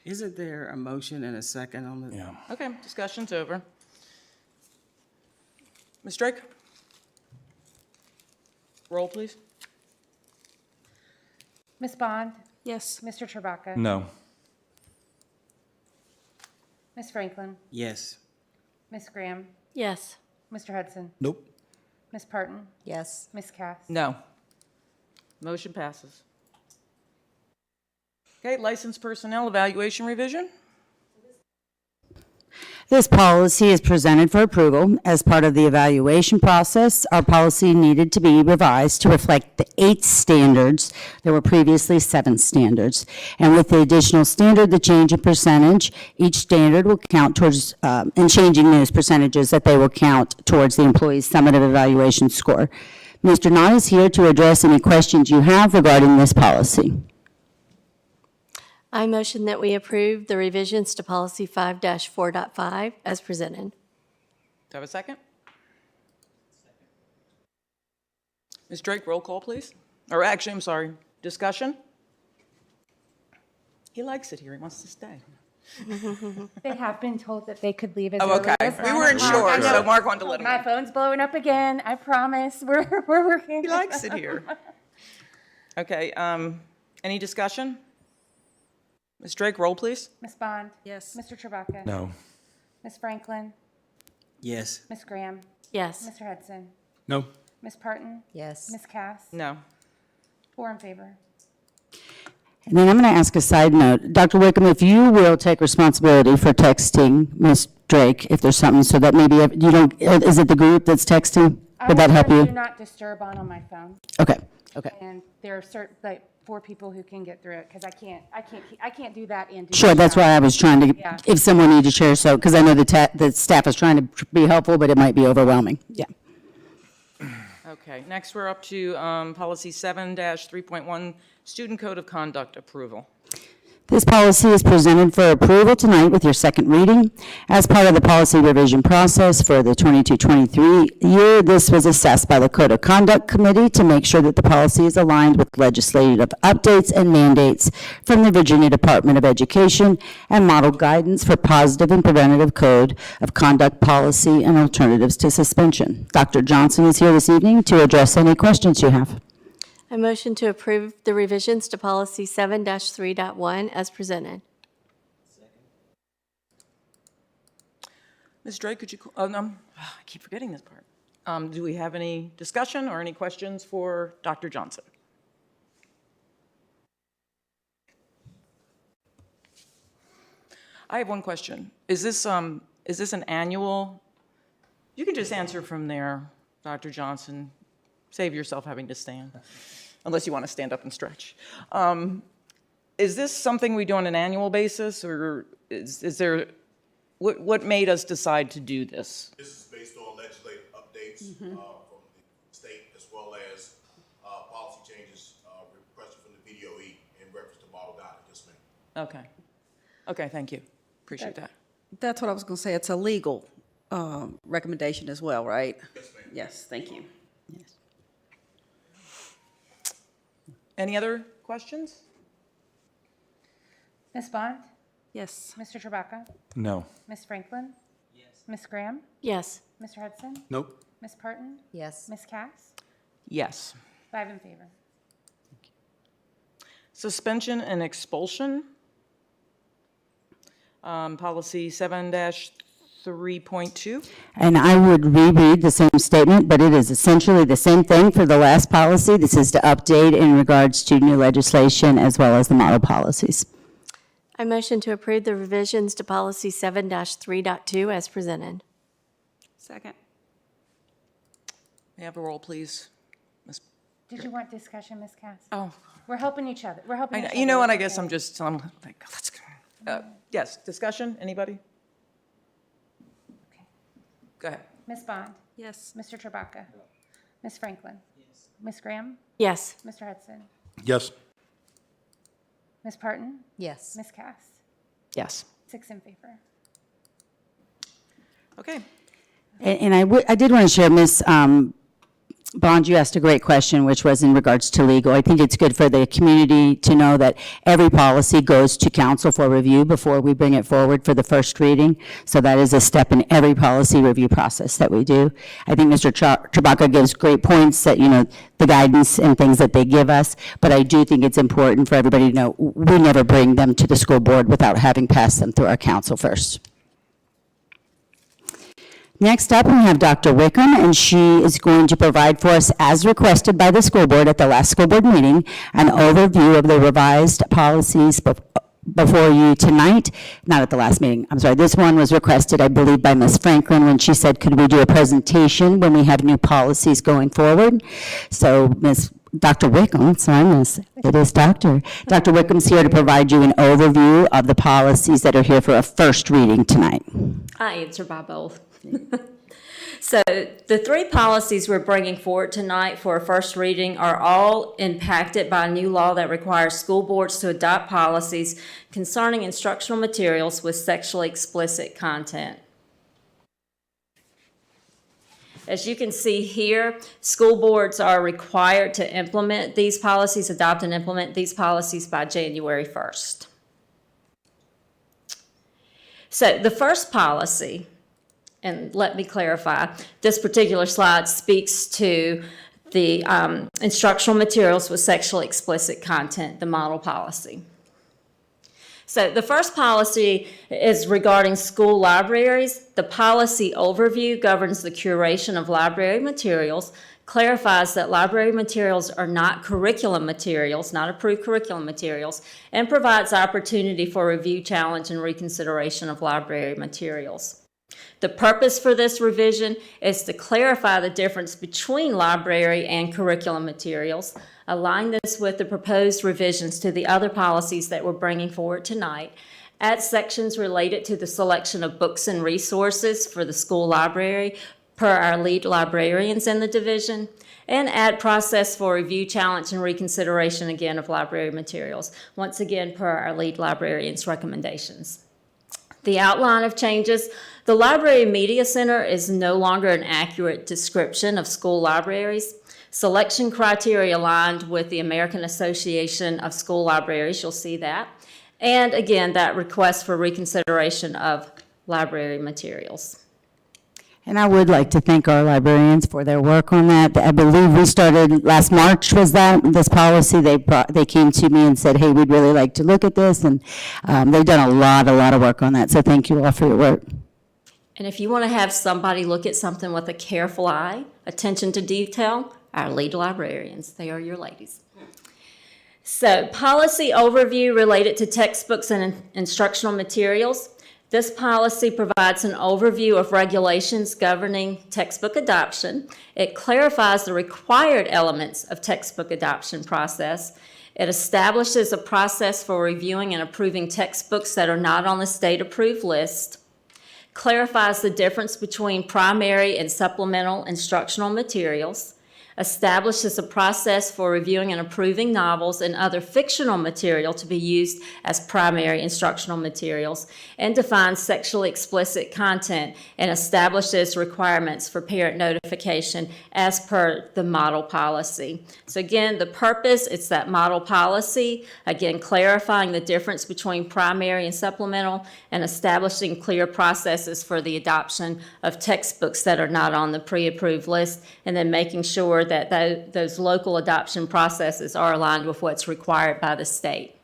Isn't there a motion and a second on the? Yeah. Okay, discussion's over. Ms. Drake? Roll, please. Ms. Bond? Yes. Mr. Trabaka? No. Ms. Franklin? Yes. Ms. Graham? Yes. Mr. Hudson? Nope. Ms. Parton? Yes. Ms. Cass? No. Motion passes. Okay, licensed personnel evaluation revision. This policy is presented for approval. As part of the evaluation process, our policy needed to be revised to reflect the 8 standards. There were previously 7 standards. And with the additional standard, the change in percentage, each standard will count towards, in changing those percentages, that they will count towards the employee's summative evaluation score. Mr. Knott is here to address any questions you have regarding this policy. I motion that we approve the revisions to policy 5-4.5 as presented. Do I have a second? Ms. Drake, roll call, please. Or actually, I'm sorry, discussion? He likes it here. He wants to stay. They have been told that they could leave as Oh, early okay. as We 9 weren't o'clock. sure, I know. so Mark wanted to let him My know. phone's blowing up again. I promise. We're working. He likes it here. Okay, any discussion? Ms. Drake, roll, please. Ms. Bond? Yes. Mr. Trabaka? No. Ms. Franklin? Yes. Ms. Graham? Yes. Mr. Hudson? No. Ms. Parton? Yes. Ms. Cass? No. 4 in favor. And then I'm going to ask a side note. Dr. Wickham, if you will take responsibility for texting Ms. Drake, if there's something, so that maybe you don't, is it the group that's texting? Would that help I you? have Do not disturb on my phone. Okay, okay. And there are certain, like, 4 people who can get through it, because I can't do that and do Sure, that's that. why I was trying to, Yeah. if someone needed to share, so, because I know the staff is trying to be helpful, but it might be overwhelming. Yeah. Okay, next we're up to policy 7-3.1, student code of conduct approval. This policy is presented for approval tonight with your second reading. As part of the policy revision process for the 22-23 year, this was assessed by the Code of Conduct Committee to make sure that the policy is aligned with legislative updates and mandates from the Virginia Department of Education and model guidance for positive and preventative code of conduct policy and alternatives to suspension. Dr. Johnson is here this evening to address any questions you have. I motion to approve the revisions to policy 7-3.1 as presented. Ms. Drake, could you, I keep forgetting this part. Do we have any discussion or any questions for Dr. Johnson? I have one question. Is this an annual? You can just answer from there, Dr. Johnson. Save yourself having to stand, unless you want to stand up and stretch. Is this something we do on an annual basis, or is there, what made us decide to do this? This is based on legislative updates from the state, as well as policy changes requested from the VDOE in reference to model data. Yes, ma'am. Okay. Okay, thank you. Appreciate that. That's what I was going to say. It's a legal recommendation as well, right? Yes, ma'am. Yes, thank you. Any other questions? Ms. Bond? Yes. Mr. Trabaka? No. Ms. Franklin? Yes. Ms. Graham? Yes. Mr. Hudson? Nope. Ms. Parton? Yes. Ms. Cass? Yes. 5 in favor. Suspension and expulsion. Policy 7-3.2. And I would reread the same statement, but it is essentially the same thing for the last policy. This is to update in regards to new legislation as well as the model policies. I motion to approve the revisions to policy 7-3.2 as presented. Second. May I have a roll, please? Did you want discussion, Ms. Cass? Oh. We're helping each other. We're helping each other. You know what, I It's guess okay. I'm like, let's go. Yes, discussion, anybody? Go ahead. Ms. Bond? Yes. Mr. Trabaka? Ms. Franklin? Yes. Ms. Graham? Yes. Mr. Hudson? Yes. Ms. Parton? Yes. Ms. Cass? Yes. 6 in favor. Okay. And I did want to share, Ms. Bond, you asked a great question, which was in regards to legal. I think it's good for the community to know that every policy goes to council for review before we bring it forward for the first reading. So that is a step in every policy review process that we do. I think Mr. Chewbacca gives great points that, the guidance and things that they give us, but I do think it's important for everybody to know we never bring them to the school board without having passed them through our council first. Next up, we have Dr. Wickham, and she is going to provide for us, as requested by the school board at the last school board meeting, an overview of the revised policies before you tonight. Not at the last meeting, I'm sorry. This one was requested, I believe, by Ms. Franklin when she said, could we do a presentation when we have new policies going forward? So Dr. Wickham, sorry, Miss, it is Dr. Dr. Wickham's here to provide you an overview of the policies that are here for a first reading tonight. I answer by both. So the three policies we're bringing forward tonight for a first reading are all impacted by a new law that requires school boards to adopt policies concerning instructional materials with sexually explicit content. As you can see here, school boards are required to implement these policies, adopt and implement these policies by January 1st. So the first policy, and let me clarify, this particular slide speaks to the instructional materials with sexually explicit content, the model policy. So the first policy is regarding school libraries. The policy overview governs the curation of library materials, clarifies that library materials are not curriculum materials, not approved curriculum materials, and provides opportunity for review, challenge, and reconsideration of library materials. The purpose for this revision is to clarify the difference between library and curriculum materials, align this with the proposed revisions to the other policies that we're bringing forward tonight, add sections related to the selection of books and resources for the school library per our lead librarians in the division, and add process for review, challenge, and reconsideration again of library materials, once again per our lead librarians' recommendations. The outline of changes: the Library Media Center is no longer an accurate description of school libraries. Selection criteria aligned with the American Association of School Libraries, you'll see that. And again, that request for reconsideration of library materials. And I would like to thank our librarians for their work on that. I believe we started last March, was this policy. They came to me and said, hey, we'd really like to look at this, and they've done a lot of work on that. So thank you all for your work. And if you want to have somebody look at something with a careful eye, attention to detail, our lead librarians, they are your ladies. So policy overview related to textbooks and instructional materials. This policy provides an overview of regulations governing textbook adoption. It clarifies the required elements of textbook adoption process. It establishes a process for reviewing and approving textbooks that are not on the state-approved list, clarifies the difference between primary and supplemental instructional materials, establishes a process for reviewing and approving novels and other fictional material to be used as primary instructional materials, and defines sexually explicit content and establishes requirements for parent notification as per the model policy. So again, the purpose, it's that model policy, again, clarifying the difference between primary and supplemental and establishing clear processes for the adoption of textbooks that are not on the pre-approved list, and then making sure that those local adoption processes are aligned with what's required by the state.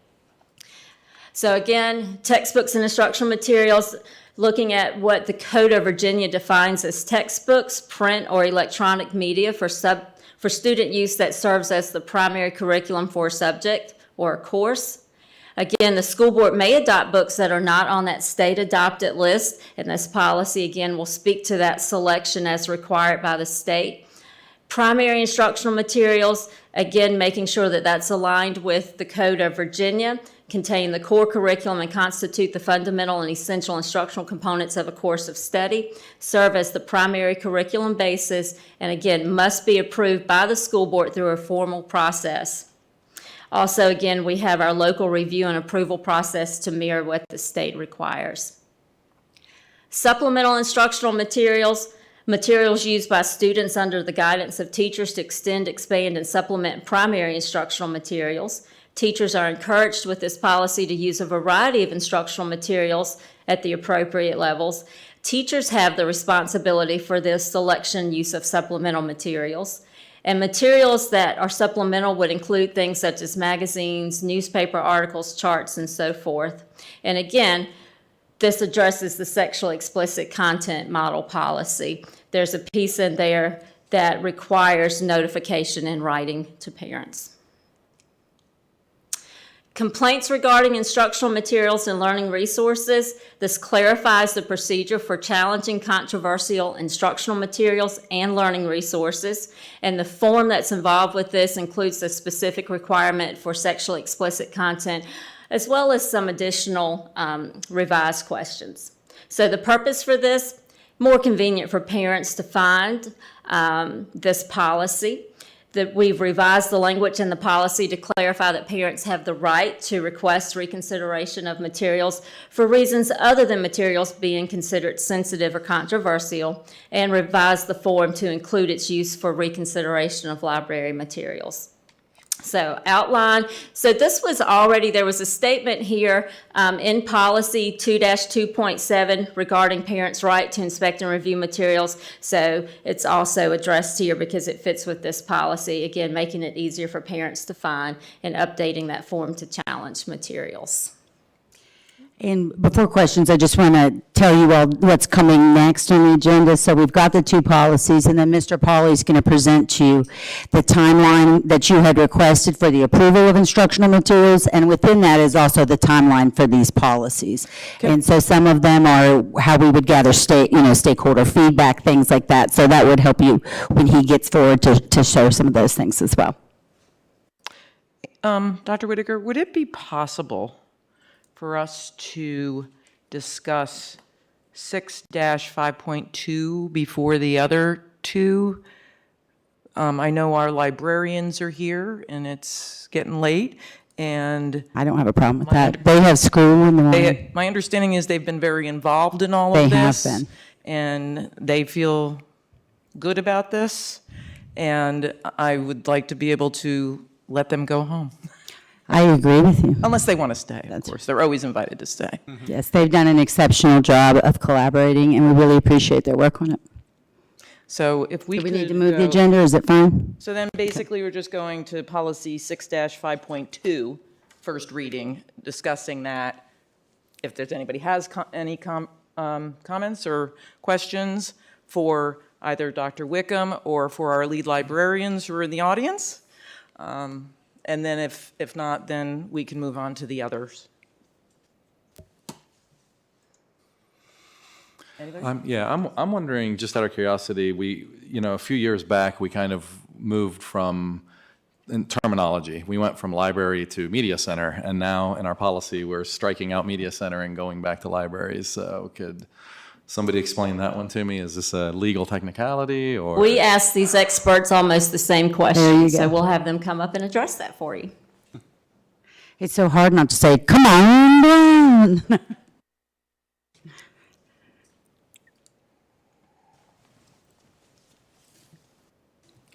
So again, textbooks and instructional materials, looking at what the Code of Virginia defines as textbooks, print or electronic media for student use that serves as the primary curriculum for a subject or a course. Again, the school board may adopt books that are not on that state-adopted list, and this policy, again, will speak to that selection as required by the state. Primary instructional materials, again, making sure that that's aligned with the Code of Virginia, contain the core curriculum and constitute the fundamental and essential instructional components of a course of study, serve as the primary curriculum basis, and again, must be approved by the school board through a formal process. Also, again, we have our local review and approval process to mirror what the state requires. Supplemental instructional materials, Materials used by students under the guidance of teachers to extend, expand, and supplement primary instructional materials. Teachers are encouraged with this policy to use a variety of instructional materials at the appropriate levels. Teachers have the responsibility for this selection use of supplemental materials. And materials that are supplemental would include things such as magazines, newspaper articles, charts, and so forth. And again, this addresses the sexually explicit content model policy. There's a piece in there that requires notification in writing to parents. Complaints regarding instructional materials and learning resources. This clarifies the procedure for challenging controversial instructional materials and learning resources. And the form that's involved with this includes a specific requirement for sexually explicit content, as well as some additional revised questions. So the purpose for this, more convenient for parents to find this policy. That we've revised the language in the policy to clarify that parents have the right to request reconsideration of materials for reasons other than materials being considered sensitive or controversial, and revise the form to include its use for reconsideration of library materials. So outline, so this was already, there was a statement here in policy 2-2.7 regarding parents' right to inspect and review materials. So it's also addressed here because it fits with this policy, again, making it easier for parents to find and updating that form to challenge materials. And before questions, I just want to tell you all what's coming next on the agenda. So we've got the two policies, and then Mr. Pauly is going to present to you the timeline that you had requested for the approval of instructional materials, and within that is also the timeline for these policies. And so some of them are how we would gather stakeholder feedback, things like that. So that would help you when he gets forward to show some of those things as well. Dr. Whitaker, would it be possible for us to discuss 6-5.2 before the other two? I know our librarians are here and it's getting late, and I don't have a problem with that. They have school in the morning. my understanding is they've been very involved in all They of have this. been. And they feel good about this, and I would like to be able to let them go home. I agree with you. Unless they want to stay, of course. They're always invited to stay. Yes, they've done an exceptional job of collaborating, and we really appreciate their work on it. So if we Do we could need to move the go- agenda, or is it fine? So then basically, we're just going to policy 6-5.2, first reading, discussing that. If there's anybody has any comments or questions for either Dr. Wickham or for our lead librarians who are in the audience. And then if not, then we can move on to the others. Anybody? I'm wondering, just out of curiosity, a few years back, we kind of moved from, in terminology, we went from library to media center, and now in our policy, we're striking out media center and going back to libraries. So could somebody explain that one to me? Is this a legal technicality, or? We ask these experts almost the same There you question, so go. we'll have them come up and address that for you. It's so hard not to say, come on down.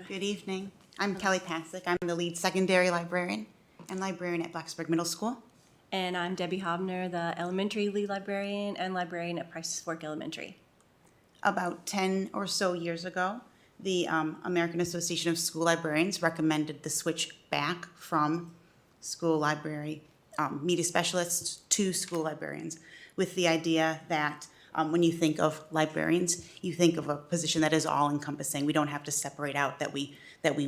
Good evening. I'm Kelly Pasick. I'm the lead secondary librarian and librarian at Blacksburg Middle School. And I'm Debbie Hobner, the elementary lead librarian and librarian at Price's Fork Elementary. About 10 or so years ago, the American Association of School Librarians recommended the switch back from school library media specialists to school librarians, with the idea that when you think of librarians, you think of a position that is all-encompassing. We don't have to separate out that we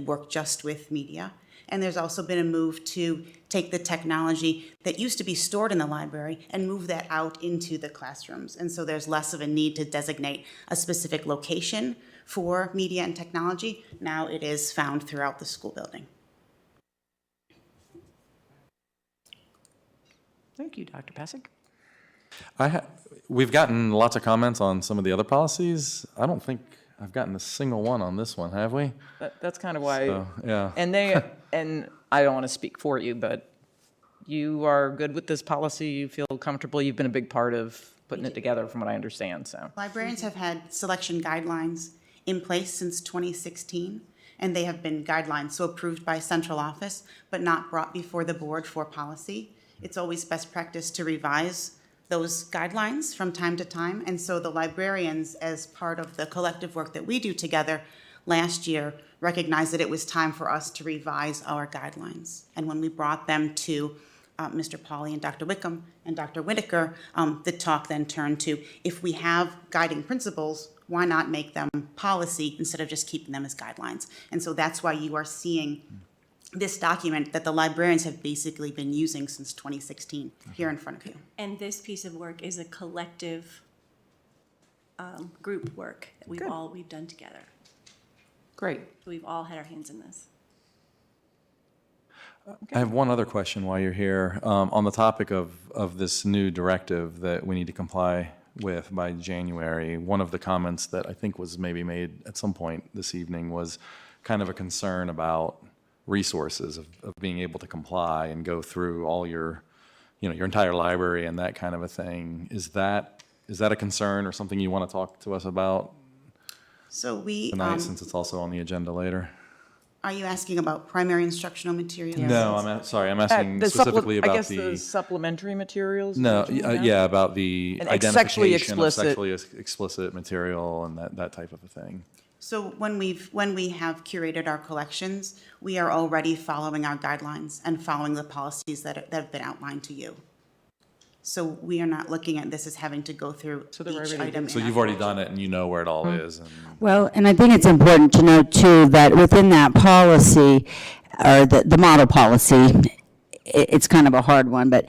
work just with media. And there's also been a move to take the technology that used to be stored in the library and move that out into the classrooms. And so there's less of a need to designate a specific location for media and technology. Now it is found throughout the school building. Thank you, Dr. Pasick. We've gotten lots of comments on some of the other policies. I don't think I've gotten a single one on this one, have we? That's kind of why. So, yeah. And I don't want to speak for you, but you are good with this policy. You feel comfortable. You've been a big part of putting it together from what I understand, so. Librarians have had selection guidelines in place since 2016, and they have been guidelines, so approved by central office, but not brought before the board for policy. It's always best practice to revise those guidelines from time to time, and so the librarians, as part of the collective work that we do together, last year recognized that it was time for us to revise our guidelines. And when we brought them to Mr. Pauly and Dr. Wickham and Dr. Whitaker, the talk then turned to, if we have guiding principles, why not make them policy instead of just keeping them as guidelines? And so that's why you are seeing this document that the librarians have basically been using since 2016 here in front of you. And this piece of work is a collective group work that we've done together. Great. We've all had our hands in this. I have one other question while you're here. On the topic of this new directive that we need to comply with by January, one of the comments that I think was maybe made at some point this evening was kind of a concern about resources of being able to comply and go through all your entire library and that kind of a thing. Is that a concern or something you want to talk to us about So we, tonight, since it's also on the agenda later? are you asking about primary instructional materials? No, I'm asking specifically about I guess the supplementary materials? No, is what you want to ask? yeah, about the And sexually identification of explicit. sexually explicit material and that type of a thing. So when we have curated our collections, we are already following our guidelines and following the policies that have been outlined to you. So we are not looking at this as having to go through each item. So you've already done it and you know where it all is. And Well, and I think it's important to note too that within that policy, or the model policy, it's kind of a hard one, but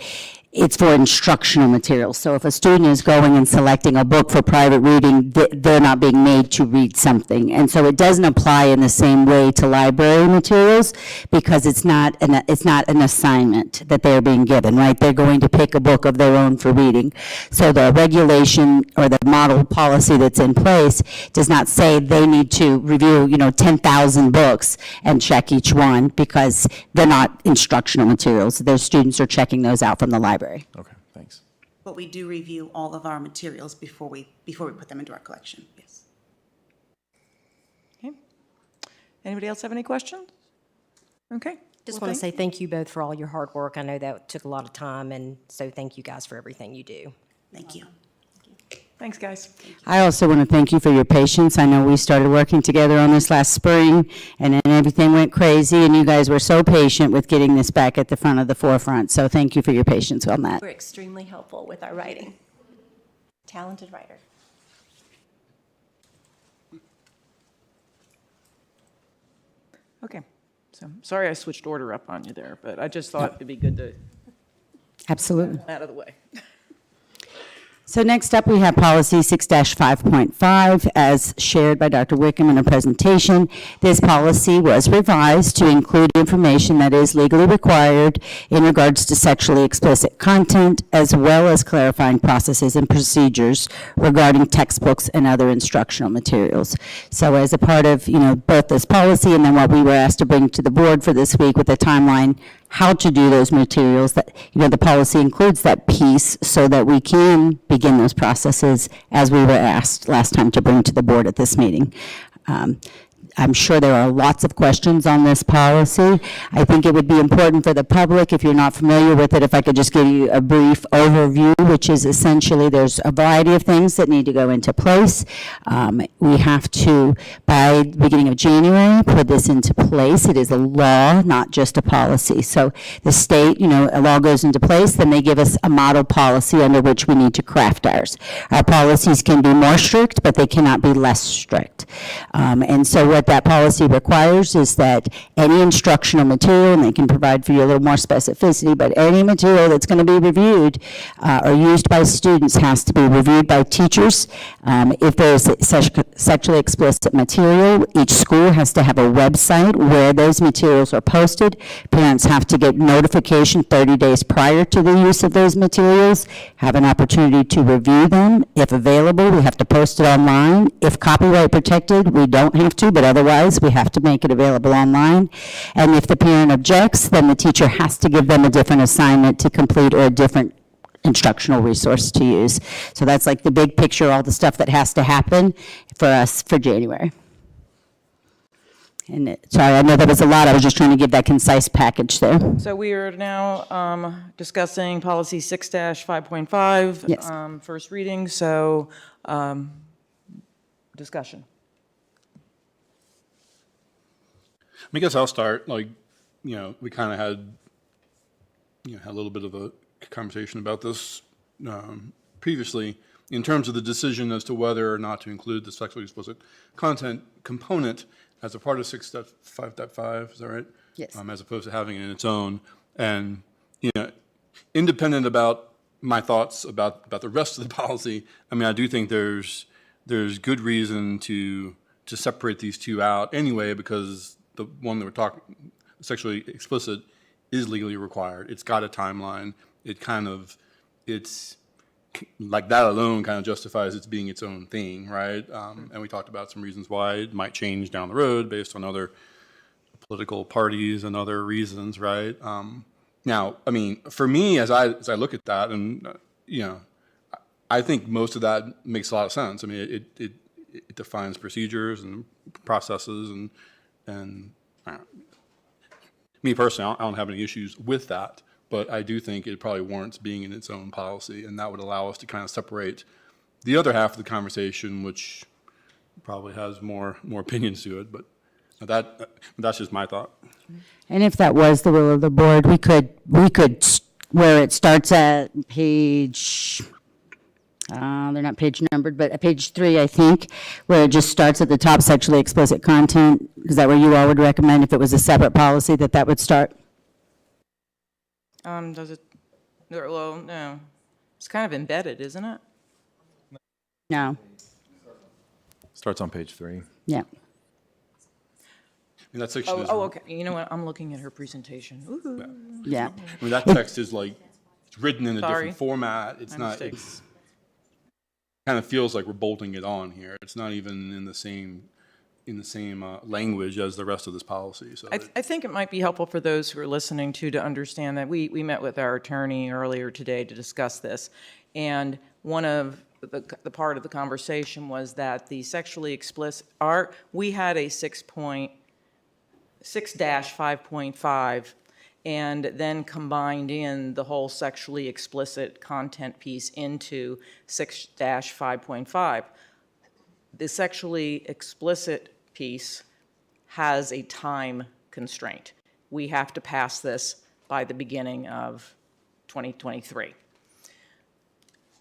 it's for instructional materials. So if a student is going and selecting a book for private reading, they're not being made to read something. And so it doesn't apply in the same way to library materials because it's not an assignment that they're being given, right? They're going to pick a book of their own for reading. So the regulation or the model policy that's in place does not say they need to review, 10,000 books and check each one because they're not instructional materials. Their students are checking those out from the library. Okay, thanks. But we do review all of our materials before we put them into our collection, yes. Okay. Anybody else have any questions? Okay. Just want to say thank you both for all your hard work. I know that took a lot of time, and so thank you guys for everything you do. Thank you. Thanks, guys. I also want to thank you for your patience. I know we started working together on this last spring, and then everything went crazy, and you guys were so patient with getting this back at the front of the forefront. So thank you for your patience on that. We're extremely helpful with our writing. Talented writer. Okay. So, sorry I switched order up on you there, but I just thought it'd be good to Absolutely. get that out of the way. So next up, we have policy 6-5.5 as shared by Dr. Wickham in a presentation. This policy was revised to include information that is legally required in regards to sexually explicit content, as well as clarifying processes and procedures regarding textbooks and other instructional materials. So as a part of, both this policy and then what we were asked to bring to the board for this week with a timeline, how to do those materials, that, the policy includes that piece so that we can begin those processes as we were asked last time to bring to the board at this meeting. I'm sure there are lots of questions on this policy. I think it would be important for the public, if you're not familiar with it, if I could just give you a brief overview, which is essentially there's a variety of things that need to go into place. We have to, by the beginning of January, put this into place. It is a law, not just a policy. So the state, a law goes into place, then they give us a model policy under which we need to craft ours. Our policies can be more strict, but they cannot be less strict. And so what that policy requires is that any instructional material, and they can provide for you a little more specificity, but any material that's going to be reviewed or used by students has to be reviewed by teachers. If there's sexually explicit material, each school has to have a website where those materials are posted. Parents have to get notification 30 days prior to the use of those materials, have an opportunity to review them. If available, we have to post it online. If copyright protected, we don't have to, but otherwise, we have to make it available online. And if the parent objects, then the teacher has to give them a different assignment to complete or a different instructional resource to use. So that's like the big picture, all the stuff that has to happen for us for January. And sorry, I know that was a lot. I was just trying to give that concise package there. So we are now discussing policy 6-5.5. Yes. First reading, so discussion. I guess I'll start. Like, we kind of had, had a little bit of a conversation about this previously in terms of the decision as to whether or not to include the sexually explicit content component as a part of 6.5.5. Is that right? Yes. As opposed to having it in its own. And, independent about my thoughts about the rest of the policy, I do think there's good reason to separate these two out anyway, because the one that we're talking, sexually explicit, is legally required. It's got a timeline. It's like that alone kind of justifies its being its own thing, right? And we talked about some reasons why it might change down the road based on other political parties and other reasons, right? Now, for me, as I look at that, and I think most of that makes a lot of sense. It defines procedures and processes, and me personally, I don't have any issues with that. But I do think it probably warrants being in its own policy, and that would allow us to kind of separate the other half of the conversation, which probably has more opinions to it. But that's just my thought. And if that was the will of the board, we could, where it starts at page, they're not page numbered, but at page 3, I think, where it just starts at the top, sexually explicit content. Is that where you all would recommend, if it was a separate policy, that would start? Does it? Well, no. It's kind of embedded, isn't it? No. Starts on page 3. Yeah. And that section is. Oh, okay. You know what? I'm looking at her presentation. Ooh. Yeah. That text is like, it's written in a Sorry. different format. It's My not. mistake. It's kind of feels like we're bolting it on here. It's not even in the same language as the rest of this policy. So I think it might be helpful for those who are listening to understand that we met with our attorney earlier today to discuss this. And one of the part of the conversation was that the sexually explicit, we had a 6-5.5 and then combined in the whole sexually explicit content piece into 6-5.5. The sexually explicit piece has a time constraint. We have to pass this by the beginning of 2023.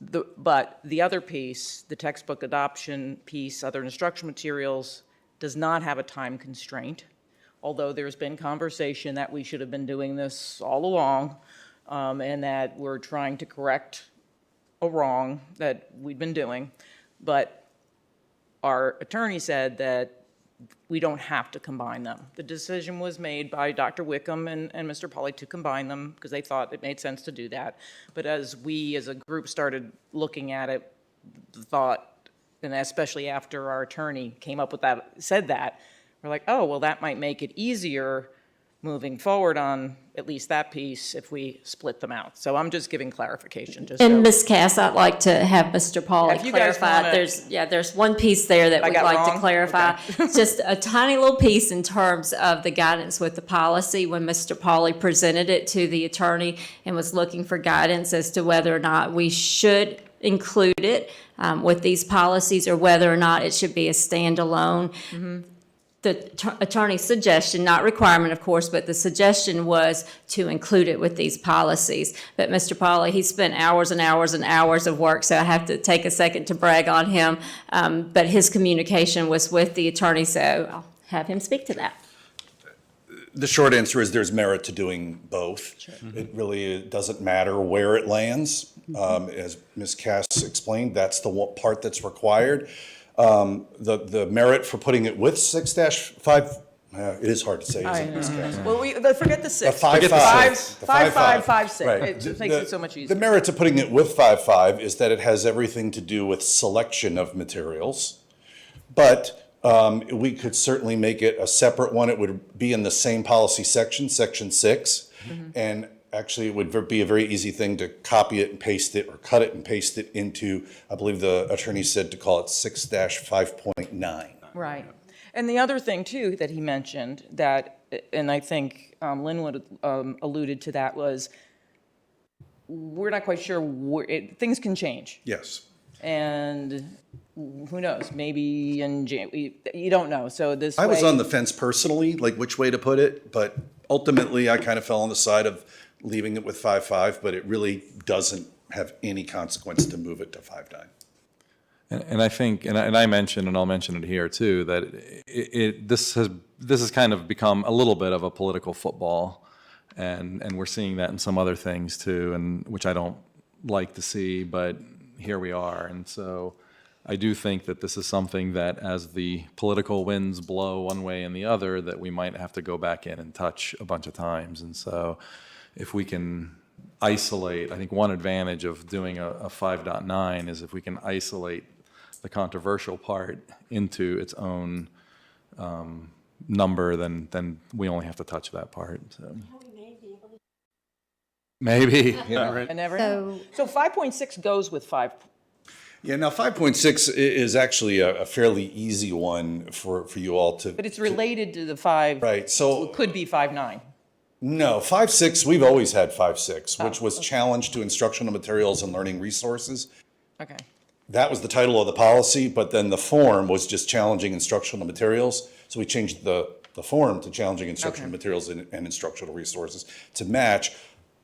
But the other piece, the textbook adoption piece, other instruction materials, does not have a time constraint, although there's been conversation that we should have been doing this all along, and that we're trying to correct a wrong that we've been doing. But our attorney said that we don't have to combine them. The decision was made by Dr. Wickham and Mr. Pauly to combine them because they thought it made sense to do that. But as we as a group started looking at it, the thought, and especially after our attorney came up with that, said that, we're like, oh, well, that might make it easier moving forward on at least that piece if we split them out. So I'm just giving clarification. And Ms. Cass, I'd like to have Mr. Pauly If you guys clarify. wanna- There's one piece there that I we'd got like to wrong? clarify. Okay. Just a tiny little piece in terms of the guidance with the policy. When Mr. Pauly presented it to the attorney and was looking for guidance as to whether or not we should include it with these policies or whether or not it should be a standalone. The attorney's suggestion, not requirement, of course, but the suggestion was to include it with these policies. But Mr. Pauly, he spent hours and hours and hours of work, so I have to take a second to brag on him. But his communication was with the attorney, so I'll have him speak to that. The short answer is there's merit to doing both. It really doesn't matter where it lands. As Ms. Cass explained, that's the one part that's required. The merit for putting it with 6-5, it is hard to say, isn't it, Ms. Cass? Well, but forget the 6. The 5.5. 6. Right. It just makes it so much easier. The merit to putting it with 5.5 is that it has everything to do with selection of materials. But we could certainly make it a separate one. It would be in the same policy section, section 6. And actually it would be a very easy thing to copy it and paste it, or cut it and paste it into, I believe the attorney said to call it 6-5.9. Right. And the other thing, too, that he mentioned that, and I think Linwood alluded to that, was we're not quite sure things can change. Yes. And who knows, maybe in you don't know. So this I was way- on the fence personally, like which way to put it, but ultimately I kind of fell on the side of leaving it with 5.5, but it really doesn't have any consequence to move it to 5.9. And I think, and I mentioned, and I'll mention it here too, that this has kind of become a little bit of a political football, and we're seeing that in some other things too, and which I don't like to see, but here we are. And so I do think that this is something that, as the political winds blow one way and the other, that we might have to go back in and touch a bunch of times. And so if we can isolate, I think one advantage of doing a 5.9 is if we can isolate the controversial part into its own number, then we only have to touch that part. So. Maybe. Yeah, right. I never know. So 5.6 goes with 5. Yeah, now 5.6 is actually a fairly easy one for you all to. But it's related to the 5. Right, so. It could be 5.9. No, 5.6, we've always had 5.6, which was challenge to instructional materials and learning resources. Okay. That was the title of the policy, but then the form was just challenging instructional materials. So we changed the form to challenging instructional materials and instructional resources to match.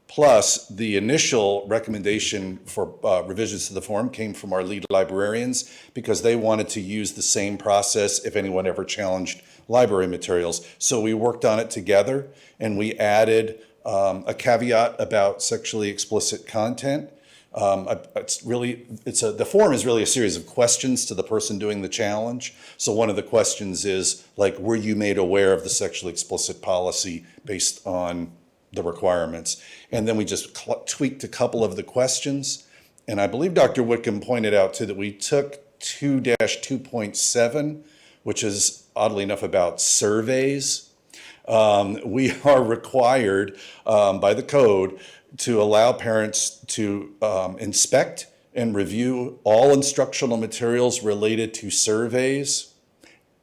Plus, the initial recommendation for revisions to the form came from our lead librarians because they wanted to use the same process if anyone ever challenged library materials. So we worked on it together, and we added a caveat about sexually explicit content. The form is really a series of questions to the person doing the challenge. So one of the questions is, like, were you made aware of the sexually explicit policy based on the requirements? And then we just tweaked a couple of the questions. And I believe Dr. Whitcomb pointed out too that we took 2-2.7, which is oddly enough about surveys. We are required by the code to allow parents to inspect and review all instructional materials related to surveys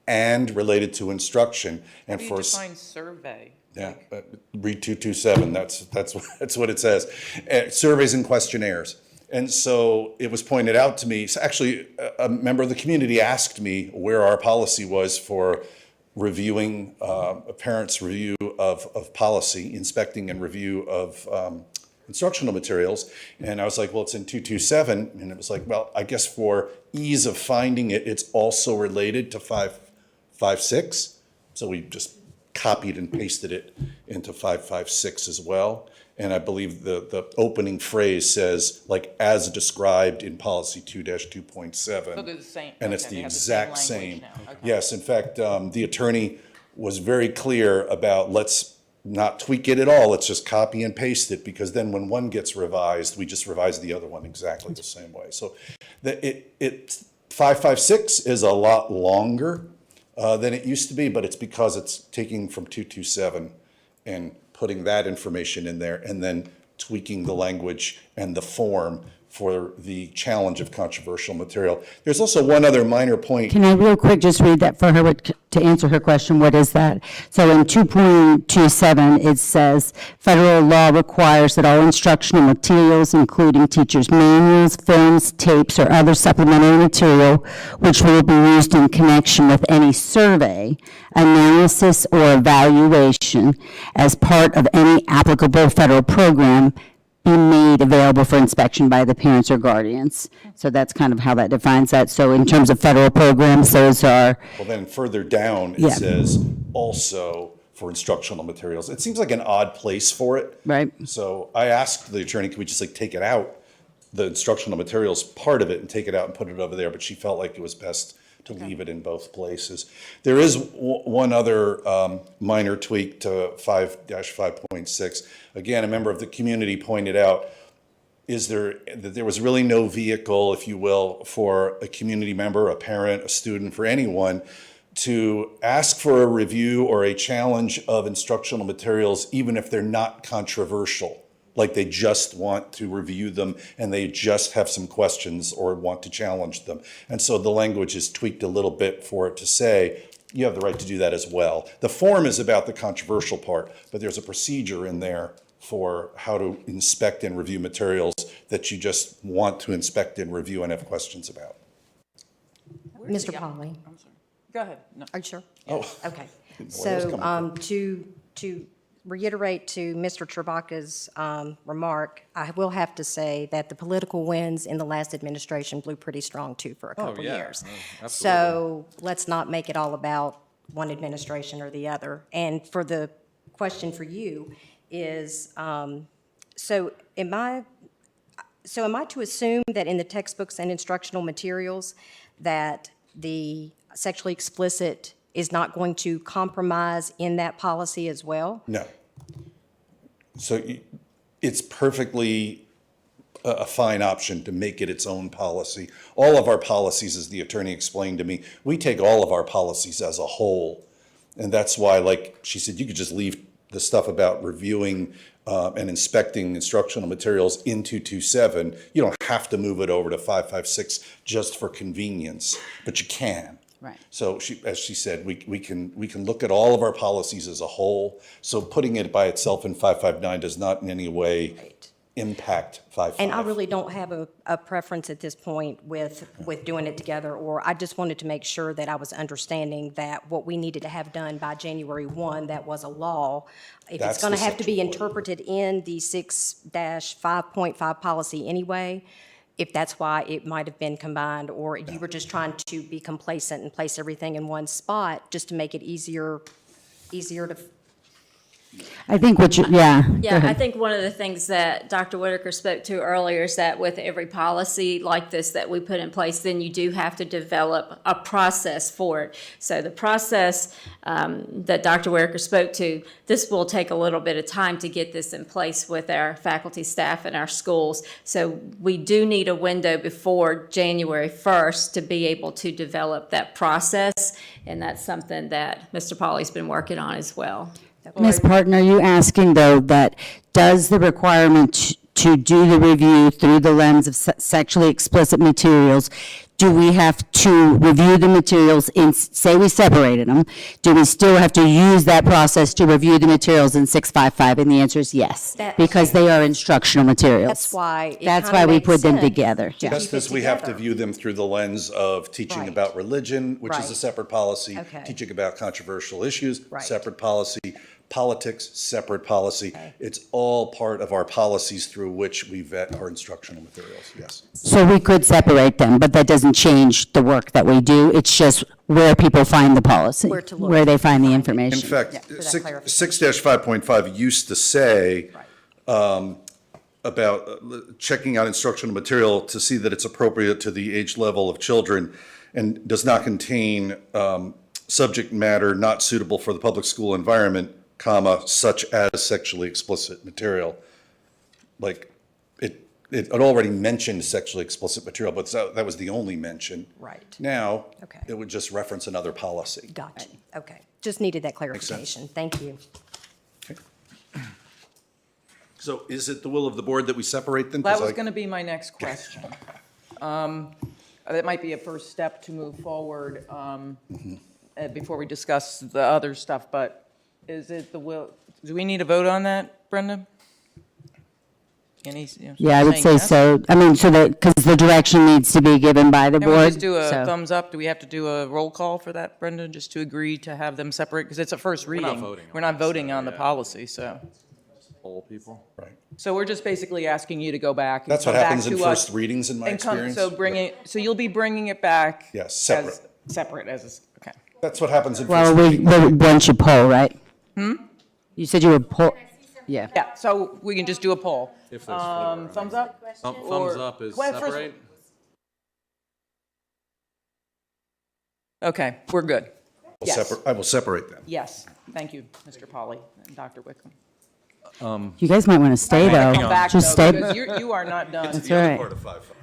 and related to instruction. And How do you define survey? Yeah, read 227, that's what it says. Surveys and questionnaires. And so it was pointed out to me, so actually a member of the community asked me where our policy was for reviewing, a parent's review of policy, inspecting and review of instructional materials. And I was like, well, it's in 227. And it was like, well, I guess for ease of finding it, it's also related to 5.6. So we just copied and pasted it into 5.5.6 as well. And I believe the opening phrase says, like, as described in policy 2-2.7. So they're the same. And it's okay, the they have exact same same. language now. Okay. Yes, in fact, the attorney was very clear about, let's not tweak it at all, let's just copy and paste it, because then when one gets revised, we just revise the other one exactly the same way. So 5.5.6 is a lot longer than it used to be, but it's because it's taking from 2.2.7 and putting that information in there and then tweaking the language and the form for the challenge of controversial material. There's also one other minor point. Can I real quick just read that for her to answer her question? What is that? So in 2.27, it says, federal law requires that all instructional materials, including teachers' manuals, films, tapes, or other supplementary material, which will be used in connection with any survey, analysis, or evaluation as part of any applicable federal program, be made available for inspection by the parents or guardians. So that's kind of how that defines that. So in terms of federal programs, those are. Well, then further down, it says also for instructional materials. It seems like an odd place for it. Right. So I asked the attorney, can we just like take it out, the instructional materials part of it, and take it out and put it over there? But she felt like it was best to leave it in both places. There is one other minor tweak to 5-5.6. Again, a member of the community pointed out that there was really no vehicle, if you will, for a community member, a parent, a student, for anyone to ask for a review or a challenge of instructional materials, even if they're not controversial. like they just want to review them and they just have some questions or want to challenge them. And so the language is tweaked a little bit for it to say, you have the right to do that as well. The form is about the controversial part, but there's a procedure in there for how to inspect and review materials that you just want to inspect and review and have questions about. Mr. Polly. Go ahead. No. Are you sure? Oh. Okay. Didn't know where that was coming from. To reiterate to Mr. Trebaka's remark, I will have to say that the political winds in the last administration blew pretty strong too for a couple yeah. years. Oh, absolutely. So let's not make it all about one administration or the other. And for the question for you is, so am I to assume that in the textbooks and instructional materials that the sexually explicit is not going to compromise in that policy as well? No. So it's perfectly a fine option to make it its own policy. All of our policies, as the attorney explained to me, we take all of our policies as a whole. And that's why, like she said, you could just leave the stuff about reviewing and inspecting instructional materials in 227. You don't have to move it over to 556 just for convenience, but you can. Right. So as she said, we can look at all of our policies as a whole. So putting it by itself in 559 does not in any way impact 555. And I really don't have a preference at this point with doing it together, or I just wanted to make sure that I was understanding that what we needed to have done by January 1, that was a law. If That's it's going to the have to be section. interpreted in the 6-5.5 policy anyway, if that's why it might have been combined, or you were just trying to be complacent and place everything in one spot just to make it easier to. I think what you, yeah. go Yeah, I ahead. think one of the things that Dr. Whitaker spoke to earlier is that with every policy like this that we put in place, then you do have to develop a process for it. So the process that Dr. Whitaker spoke to, this will take a little bit of time to get this in place with our faculty, staff, and our schools. So we do need a window before January 1st to be able to develop that process, and that's something that Mr. Pauly's been working on as well. Ms. Parton, are you asking, though, that does the requirement to do the review through the lens of sexually explicit materials, do we have to review the materials in, say we separated them, do we still have to use that process to review the materials in 655? And the answer is yes, because they are instructional materials. That's why it That's kinda why we makes put them sense together. to Yeah. Just as we have to view them through the lens of teaching Right. about religion, which is a Right. separate policy, Okay. teaching about controversial issues, Right. separate policy, politics, separate policy. It's all part of our policies through which we vet our instructional materials, yes. So we could separate them, but that doesn't change the work that we do. It's just where people find the policy, Where to look. where they find the information. In fact, for that 6-5.5 used to say about checking out instructional material to see that it's appropriate to the age level of children and does not contain subject matter not suitable for the public school environment, comma, such as sexually explicit material. Like, it already mentioned sexually explicit material, but that was the only mention. Right. Now, Okay. it would just reference another policy. Gotcha. Okay. Just needed that sense. clarification. Thank you. So is it the will of the board that we separate them? 'Cause That was I- going to be my next question. That might be a first step to move forward before we discuss the other stuff, but is it the will, do we need a vote on that, Brenda? Yeah, I would say so. I mean, so that, because the direction needs to be given by the Can we board. just do a so- thumbs up? Do we have to do a roll call for that, Brenda, just to agree to have them separate? Because it's a first reading. We're not voting on the policy, so. Poll people. Right. So we're just basically asking you to go back. and That's what come back happens in to us first readings in my and come- experience. So bring it, so you'll be bringing it back. Yes, separate. as- Separate as, okay. That's what happens in Well, first reading. once you poll, right? You said you would poll, yeah. Yeah, so we can just do a poll. If there's four. Thumbs up? Thumbs Or- up is Well, first- separate. Okay, we're good. Yes. I will separate them. Yes, thank you, Mr. Polly and Dr. Wickham. You guys might want to stay, though. Come back, Just though, stay. because you are not done. That's right.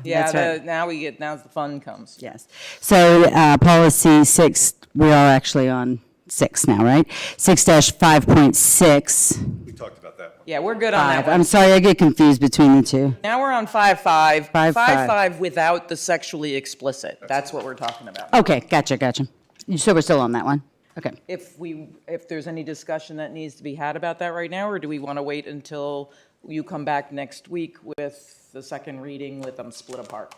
Yeah, That's right. now now the fun comes. Yes. So policy 6, we are actually on 6 now, right? 6-5.6. We talked about that one. Yeah, we're good on that Five. one. I'm sorry, I get confused between the two. Now we're on 5.5. 5.5. 5.5 without the sexually explicit. That's what we're talking about. Okay, gotcha. So we're still on that one? Okay. If there's any discussion that needs to be had about that right now, or do we want to wait until you come back next week with the second reading with them split apart?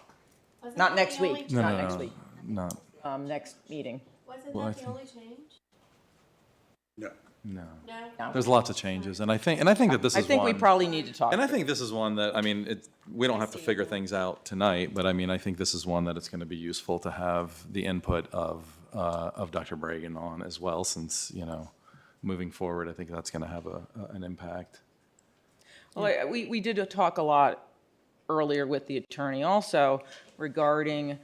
Not next week, No, not no, next no, week. no. Next meeting. Wasn't Well, I that the think- only change? No. No? There's lots of changes, and I think that this is I think we one- probably need to talk. And I think this is one that, I mean, we don't have to figure things out tonight, but I mean, I think this is one that it's going to be useful to have the input of Dr. Bragan on as well, since, moving forward, I think that's going to have an impact. Well, we did talk a lot earlier with the attorney also regarding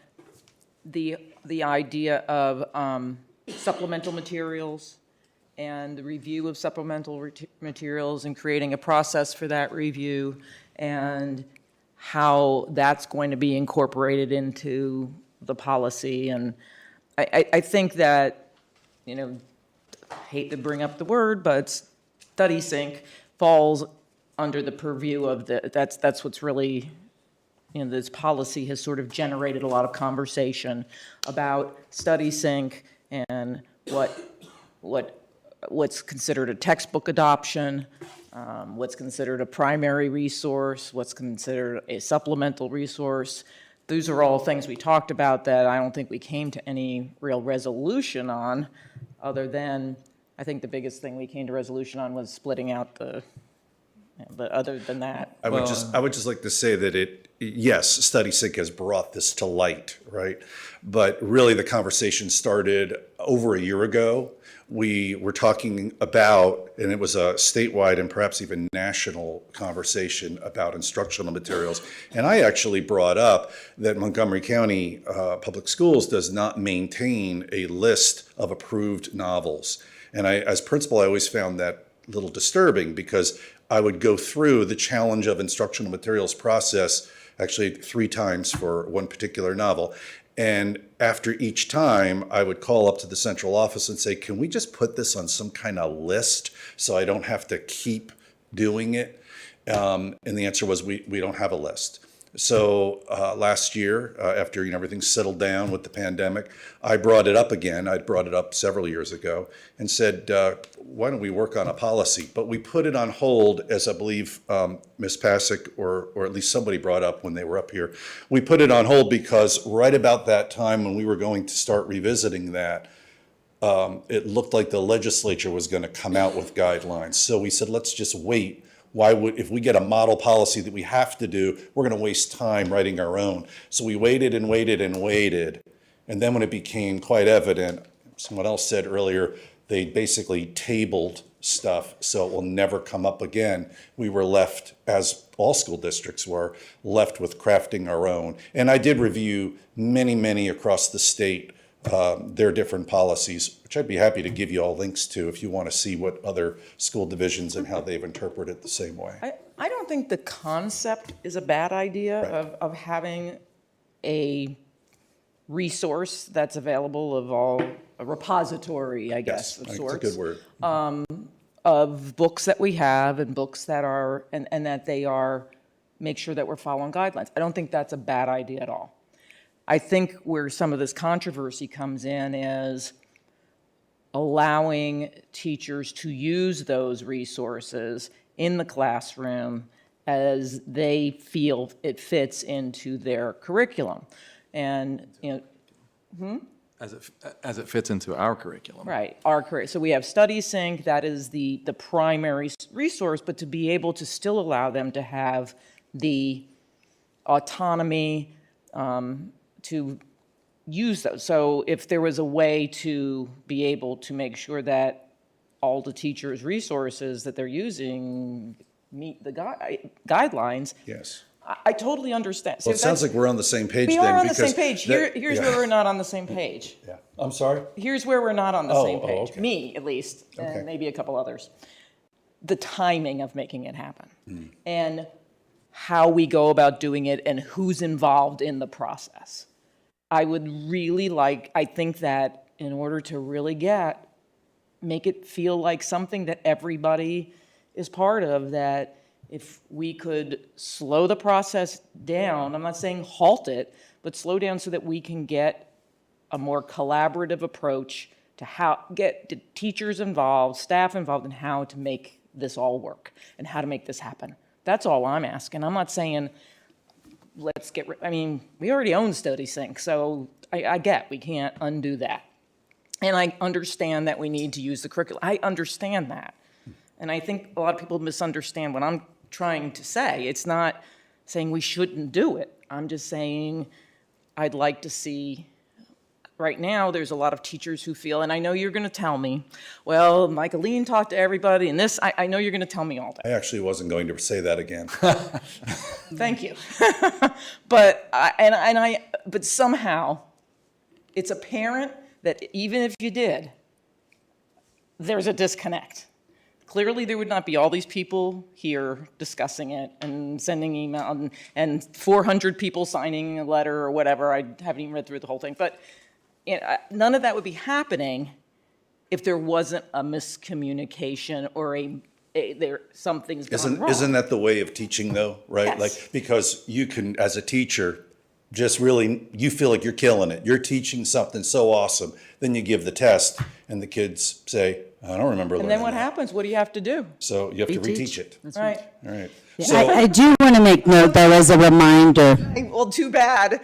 the idea of supplemental materials and the review of supplemental materials and creating a process for that review and how that's going to be incorporated into the policy. And I think that, hate to bring up the word, but study sync falls under the purview of that's what's really, this policy has sort of generated a lot of conversation about study sync and what's considered a textbook adoption, what's considered a primary resource, what's considered a supplemental resource. Those are all things we talked about that I don't think we came to any real resolution on, other than, I think the biggest thing we came to resolution on was splitting out but other than that. I would just like to say that yes, Study Sync has brought this to light, right? But really the conversation started over a year ago. We were talking about, and it was a statewide and perhaps even national conversation about instructional materials. And I actually brought up that Montgomery County Public Schools does not maintain a list of approved novels. And as principal, I always found that a little disturbing, because I would go through the challenge of instructional materials process actually 3 times for one particular novel. And after each time, I would call up to the central office and say, can we just put this on some kind of list so I don't have to keep doing it? And the answer was, we don't have a list. So last year, after everything settled down with the pandemic, I brought it up again. I'd brought it up several years ago and said, why don't we work on a policy? But we put it on hold, as I believe Ms. Pasick or at least somebody brought up when they were up here. We put it on hold because right about that time when we were going to start revisiting that, it looked like the legislature was going to come out with guidelines. So we said, let's just wait. If we get a model policy that we have to do, we're going to waste time writing our own. So we waited and waited and waited. And then when it became quite evident, someone else said earlier, they basically tabled stuff so it will never come up again. We were left, as all school districts were, left with crafting our own. And I did review many across the state, their different policies, which I'd be happy to give you all links to if you want to see what other school divisions and how they've interpreted it the same way. I don't think the concept is a bad idea of having a resource that's available of all, a repository, I guess, of sorts. That's a good word. Of books that we have and books that are, and that they are, make sure that we're following guidelines. I don't think that's a bad idea at all. I think where some of this controversy comes in is allowing teachers to use those resources in the classroom as they feel it fits into their curriculum. And, As it fits into our curriculum. Right, our curriculum. So we have Study Sync, that is the primary resource, but to be able to still allow them to have the autonomy to use those. So if there was a way to be able to make sure that all the teachers' resources that they're using meet the guidelines. Yes. I totally understand. Well, it sounds like we're on the same page we then. are on the because same page. that- Here's yeah. where we're not on the same page. Yeah. I'm sorry? Here's where we're not on the same page. Okay. Me, at least, Okay. and maybe a couple others. The timing of making it happen. And how we go about doing it and who's involved in the process. I would really I think that in order to really make it feel like something that everybody is part of that. If we could slow the process down, I'm not saying halt it, but slow down so that we can get a more collaborative approach to how get the teachers involved, staff involved in how to make this all work and how to make this happen. That's all I'm asking. I'm not saying let's get rid, I mean, we already own Study Sync, so I get we can't undo that. And I understand that we need to use the curriculum. I understand that. And I think a lot of people misunderstand what I'm trying to say. It's not saying we shouldn't do it. I'm just saying I'd like to see, right now, there's a lot of teachers who feel, and I know you're going to tell me, well, Michaeline talked to everybody, and this, I know you're going to tell me all that. I actually wasn't going to say that again. Thank you. But but somehow, it's apparent that even if you did, there's a disconnect. Clearly, there would not be all these people here discussing it and sending email and 400 people signing a letter or whatever. I haven't even read through the whole thing. But none of that would be happening if there wasn't a miscommunication or something's gone wrong. Isn't that the way of teaching, though, right? Yes. Like, because you can, as a teacher, just really, you feel like you're killing it. You're teaching something so awesome. Then you give the test, and the kids say, I don't remember learning And then what that. happens? What do you have to do? So you have to reteach it. That's right. All right. Yeah, So, I do want to make note, though, as a reminder. Well, too bad.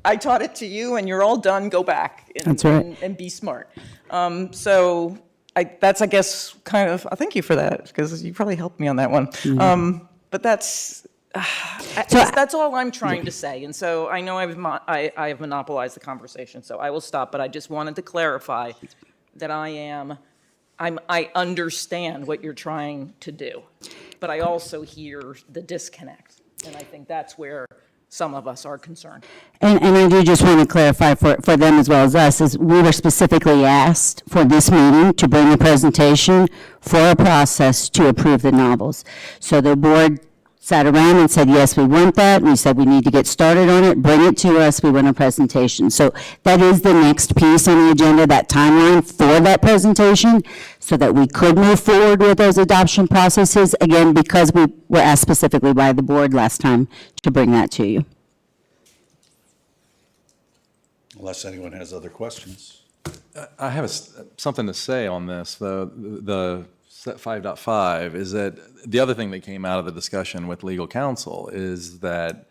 I taught it to you, and you're all done. Go back and, That's right. and be smart. So that's, I guess, kind of. Thank you for that, because you probably helped me on that one. Mm-hmm. But that's all I'm trying to say. And so I know I have monopolized the conversation, so I will stop. But I just wanted to clarify that I understand what you're trying to do, but I also hear the disconnect, and I think that's where some of us are concerned. And I do just want to clarify for them as well as us, is we were specifically asked for this meeting to bring a presentation for a process to approve the novels. So the board sat around and said, yes, we want that. We said we need to get started on it, bring it to us, we want a presentation. So that is the next piece on the agenda, that timeline for that presentation, so that we could move forward with those adoption processes, again, because we were asked specifically by the board last time to bring that to you. unless anyone has other questions. I have something to say on this, though. The 5.5 is that the other thing that came out of the discussion with legal counsel is that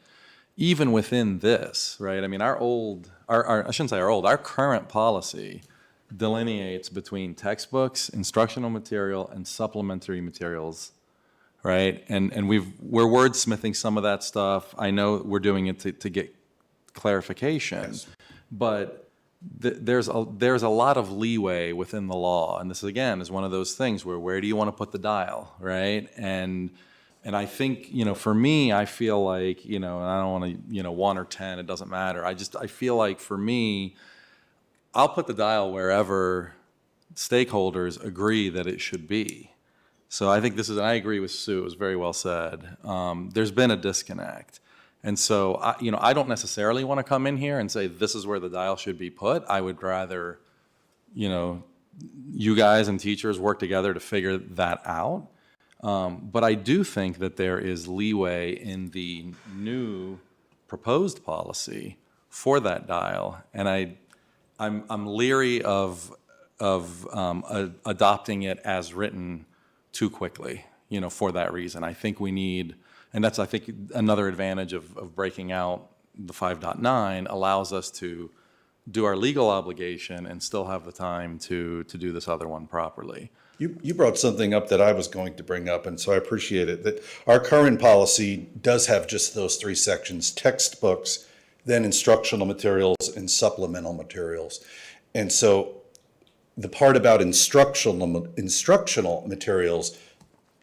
even within this, right, I mean, I shouldn't say our current policy delineates between textbooks, instructional material, and supplementary materials, right? And we're wordsmithing some of that stuff. I know we're doing it to get clarification, yes. But there's a lot of leeway within the law, and this again is one of those things where do you want to put the dial, right? And I think, for me, I feel like, and I don't want to, 1 or 10, it doesn't matter. I feel like for me, I'll put the dial wherever stakeholders agree that it should be. So I think I agree with Sue, it was very well said. There's been a disconnect. And so, I don't necessarily want to come in here and say this is where the dial should be put. I would rather, you guys and teachers work together to figure that out. But I do think that there is leeway in the new proposed policy for that dial, and I'm leery of adopting it as written too quickly. For that reason, I think we need. And that's, I think, another advantage of breaking out the 5.9 allows us to do our legal obligation and still have the time to do this other one properly. You brought something up that I was going to bring up, and so I appreciate it, that our current policy does have just those 3 sections, textbooks, then instructional materials and supplemental materials. And so the part about instructional materials,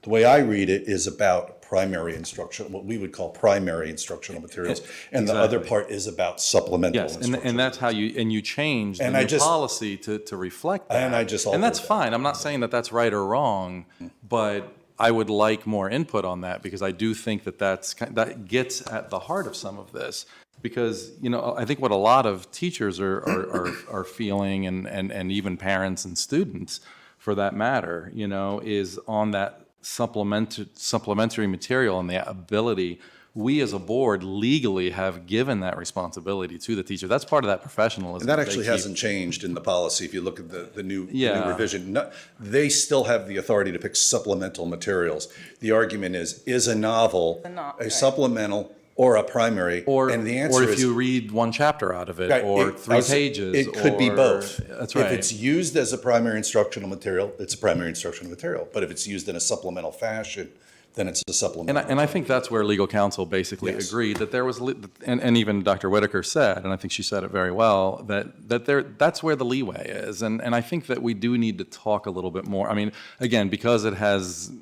the way I read it is about primary instruction, what we would call primary instructional materials, and the other part is about supplemental instructional. Yes, and that's how you change the new policy to reflect that. And I just altered and that's that. fine. I'm not saying that that's right or wrong, but I would like more input on that because I do think that gets at the heart of some of this. Because I think what a lot of teachers are feeling, and even parents and students, for that matter, is on that supplementary material and the ability, we as a board legally have given that responsibility to the teacher. That's part of that professionalism. And that they actually keep. hasn't changed in the policy. If you look at the new revision, they still have the authority to pick supplemental materials. The argument is a novel a supplemental or a primary? And the answer or if is, you read one chapter out of it, right, or three pages. It could be both. That's right. If it's used as a primary instructional material, it's a primary instructional material. But if it's used in a supplemental fashion, then it's a supplemental. And I think that's where legal counsel basically agreed that there was, and even Dr. Whitaker said, and I think she said it very well, that's where the leeway is. And I think that we do need to talk a little bit more. I mean, again, because it has,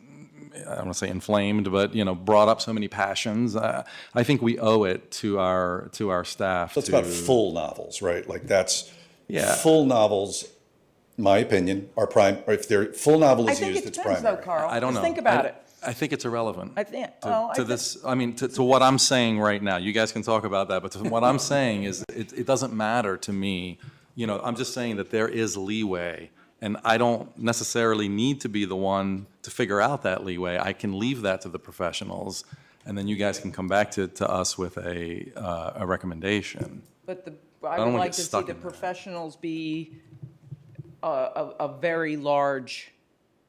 I don't want to say inflamed, but, brought up so many passions, I think we owe it to our staff. So it's about full novels, right? Like that's, full novels, my opinion, are or if their full novel is used, it's primary. Though, Carl. I don't know. Think about it. I think it's irrelevant. I think, to what I'm saying right now. You guys can talk about that, but to what I'm saying is it doesn't matter to me. I'm just saying that there is leeway, and I don't necessarily need to be the one to figure out that leeway. I can leave that to the professionals, and then you guys can come back to us with a recommendation. But I I don't would wanna like get to see stuck the in that. professionals be a very large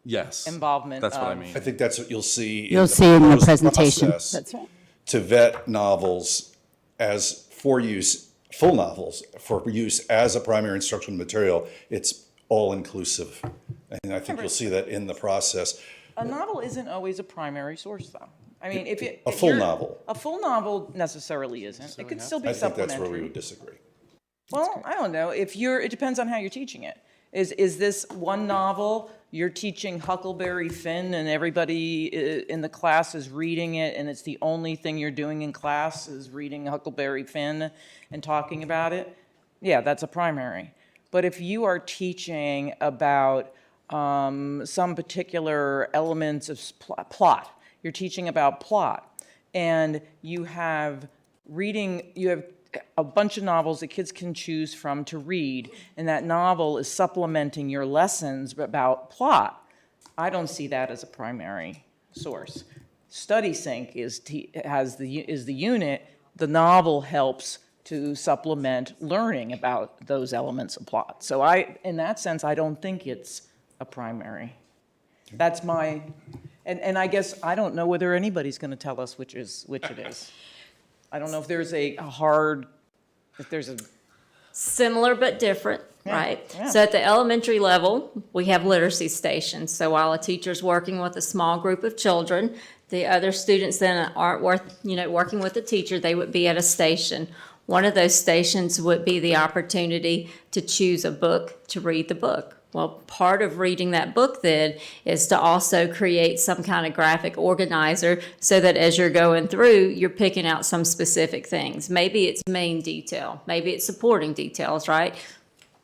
Yes. involvement. That's what I mean. I think that's what you'll see. You'll see in the proposed presentation. process That's right. To vet novels as for use, full novels for use as a primary instructional material. It's all inclusive, and I think you'll see that in the process. A novel isn't always a primary source, though. I mean, A full novel. A full novel necessarily isn't. It could still be I think that's supplementary. where we would disagree. Well, I don't know. It depends on how you're teaching it. Is this one novel, you're teaching Huckleberry Finn and everybody in the class is reading it and it's the only thing you're doing in class is reading Huckleberry Finn and talking about it? Yeah, that's a primary. But if you are teaching about some particular elements of plot, you're teaching about plot, and you have a bunch of novels that kids can choose from to read, and that novel is supplementing your lessons about plot. I don't see that as a primary source. StudySync is the unit. The novel helps to supplement learning about those elements of plot. So in that sense, I don't think it's a primary. That's my, and I guess I don't know whether anybody's going to tell us which it is. I don't know if there's Similar but different, right? yeah. So at the elementary level, we have literacy stations. So while a teacher's working with a small group of children, the other students then aren't working with the teacher, they would be at a station. One of those stations would be the opportunity to choose a book to read the book. Well, part of reading that book then is to also create some kind of graphic organizer so that as you're going through, you're picking out some specific things. Maybe it's main detail, maybe it's supporting details, right?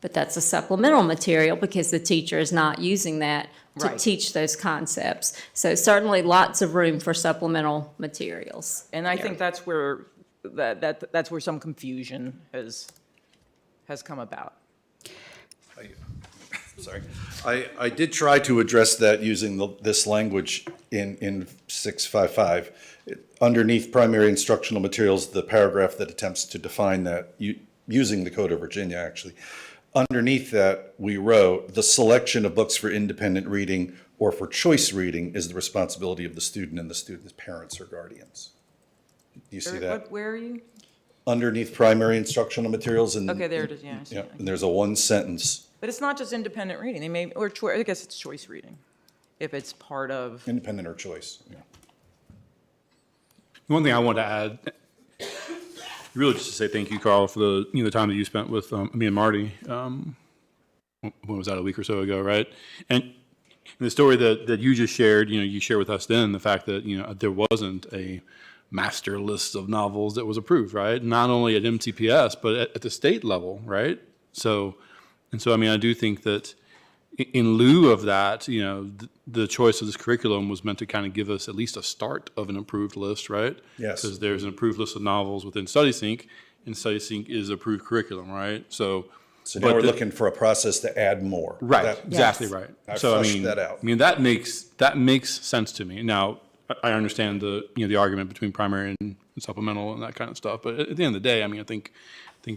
But that's a supplemental material because the teacher is not using that to Right. teach those concepts. So certainly lots of room for supplemental materials. And I think that's where that's where some confusion has come about. Sorry. I did try to address that using this language in 655. Underneath primary instructional materials, the paragraph that attempts to define that, using the Code of Virginia, actually. Underneath that, we wrote, the selection of books for independent reading or for choice reading is the responsibility of the student and the student's parents or guardians. Do you see that? Where are you? Underneath primary instructional materials. Okay, there it is, yeah, I see it. And there's a one sentence. But it's not just independent reading. They may, I guess it's choice reading, if it's part of. Independent or choice, yeah. One thing I want to add, really just to say thank you, Carl, for the time that you spent with me and Marty. When was that, a week or so ago, right? And the story that you just shared, you shared with us then the fact that there wasn't a master list of novels that was approved, right? Not only at MCPS but at the state level, right? So I mean, I do think that in lieu of that, the choice of this curriculum was meant to kind of give us at least a start of an approved list, right? Yes. Because there's an approved list of novels within StudySync, and StudySync is approved curriculum, right? So So now we're looking for a process to add more. Right, That- exactly right. I So fleshed that out. I mean, that makes sense to me. Now, I understand the argument between primary and supplemental and that kind of stuff, but at the end of the day, I mean, I think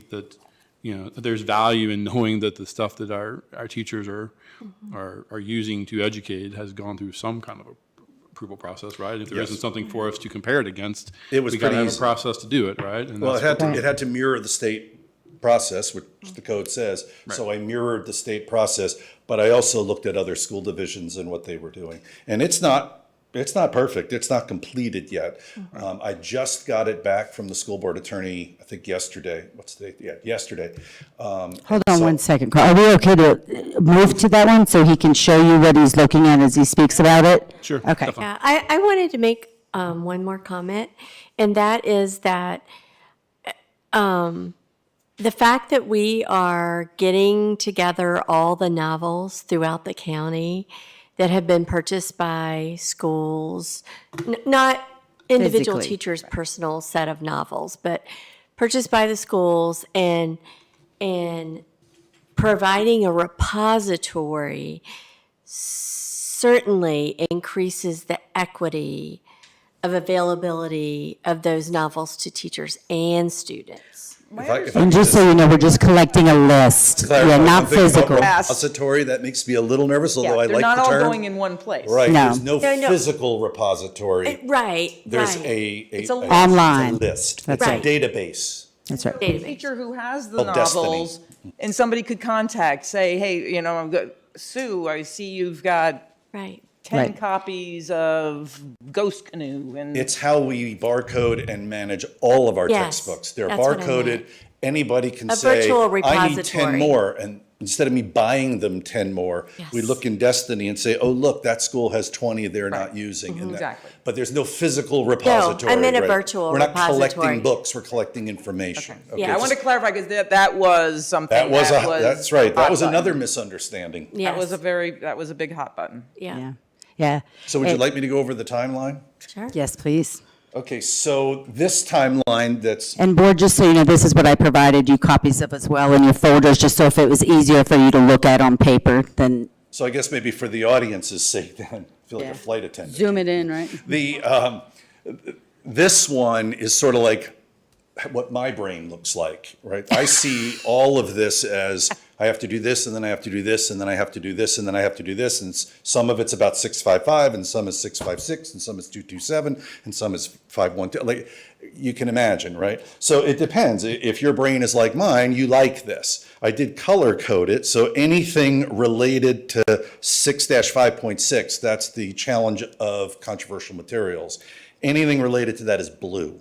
that, that there's value in knowing that the stuff that our teachers are using to educate has gone through some kind of approval process, right? If there Yes. isn't something for us to compare it against, It was we gotta pretty have a easy. process to do it, right? And Well, it that's had to mirror the state process, which the code says. So I mirrored the state process, but I also looked at other school divisions and what they were doing. And it's not perfect. It's not completed yet. I just got it back from the school board attorney, I think yesterday. What's the date? Yeah, yesterday. Hold on one second, Carl. Are we okay to move to that one so he can show you what he's looking at as he speaks about it? Sure. Okay. Yeah, I wanted to make one more comment, and that is that the fact that we are getting together all the novels throughout the county that have been purchased by schools, not individual Physically. teachers' personal set of novels, but purchased by the schools and providing a repository certainly increases the equity of availability of those novels to teachers and students. And just so you know, we're just collecting a list. Yeah, not physical. Repository, that makes me a little nervous, although I like the term. They're not all going in one place. Right, No. there's no No. physical repository. Right, There's right. It's a list. Online. list. That's It's a right. database. That's right. Database. Teacher who has the Called Destiny. novels, and somebody could contact, say, hey, Sue, I see you've got Right. 10 Right. copies of Ghost Canoe, and It's how we barcode and manage all of our Yes, textbooks. They're that's what I barcoded. meant. Anybody can A say, virtual I need 10 repository. more. And instead of me buying them 10 more, we Yes. look in Destiny and say, oh, look, that school has 20 they're not using. And that- Exactly. But there's no physical repository. I meant a right? virtual We're not repository. collecting books, we're collecting information. Okay, Yeah, I want to clarify, because that was something That was, that that's right. That hot was button. another misunderstanding. Yes. That was a big hot button. Yeah. Yeah. Yeah. So would you It- like me to go over the timeline? Sure. Yes, please. Okay, so this timeline that's And board, just so you know, this is what I provided you copies of as well in your folders, just so if it was easier for you to look at on paper, then So I guess maybe for the audience's sake, then, I feel like Yeah. a flight attendant. zoom it in, right? This one is sort of like what my brain looks like, right? I see all of this as, I have to do this, and then I have to do this, and then I have to do this, and then I have to do this, and some of it's about 655, and some is 656, and some is 227, and some is 512, like, you can imagine, right? So it depends. If your brain is like mine, you like this. I did color code it, so anything related to 6-5.6, that's the challenge of controversial materials. Anything related to that is blue.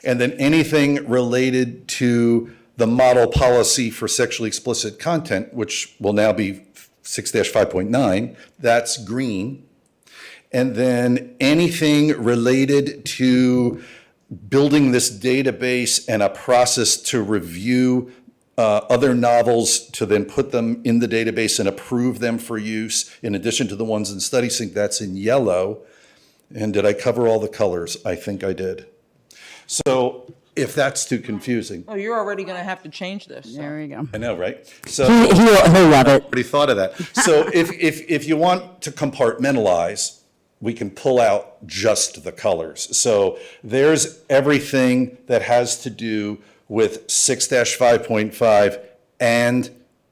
And then anything related to the model policy for sexually explicit content, which will now be 6-5.9, that's green. And then anything related to building this database and a process to review other novels to then put them in the database and approve them for use, in addition to the ones in StudySync, that's in yellow. And did I cover all the colors? I think I did. So if that's too confusing, Oh, you're already going to have to change this. so. There you go. I know, right? So He'll love it. already thought of that. So if you want to compartmentalize, we can pull out just the colors. So there's everything that has to do with 6-5.5 and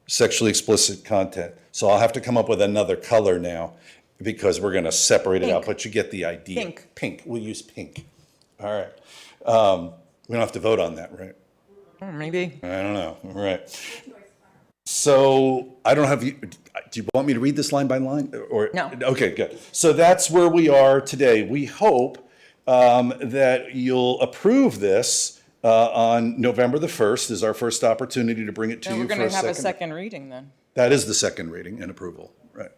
sexually explicit content. So I'll have to come up with another color now because we're going to separate it out, Pink. but you get the idea. Pink. Pink. We'll use pink. All right. We don't have to vote on that, right? Maybe. I don't know. All right. So I don't have you. Do you want me to read this line by line, or No. Okay, good. So that's where we are today. We hope that you'll approve this on November the 1st. Is our first opportunity to bring it to And you we're for going a to have second. a second reading then. That is the second reading and approval, right?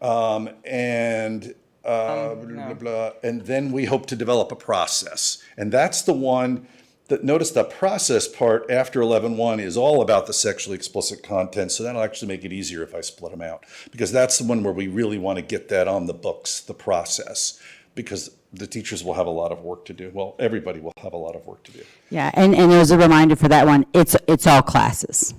And blah, blah, blah. And then we hope to develop a process. And that's the one that, notice the process part after 11.1 is all about the sexually explicit content. So that'll actually make it easier if I split them out. Because that's the one where we really want to get that on the books, the process. Because the teachers will have a lot of work to do. Well, everybody will have a lot of work to do. Yeah, and as a reminder for that one, it's all classes.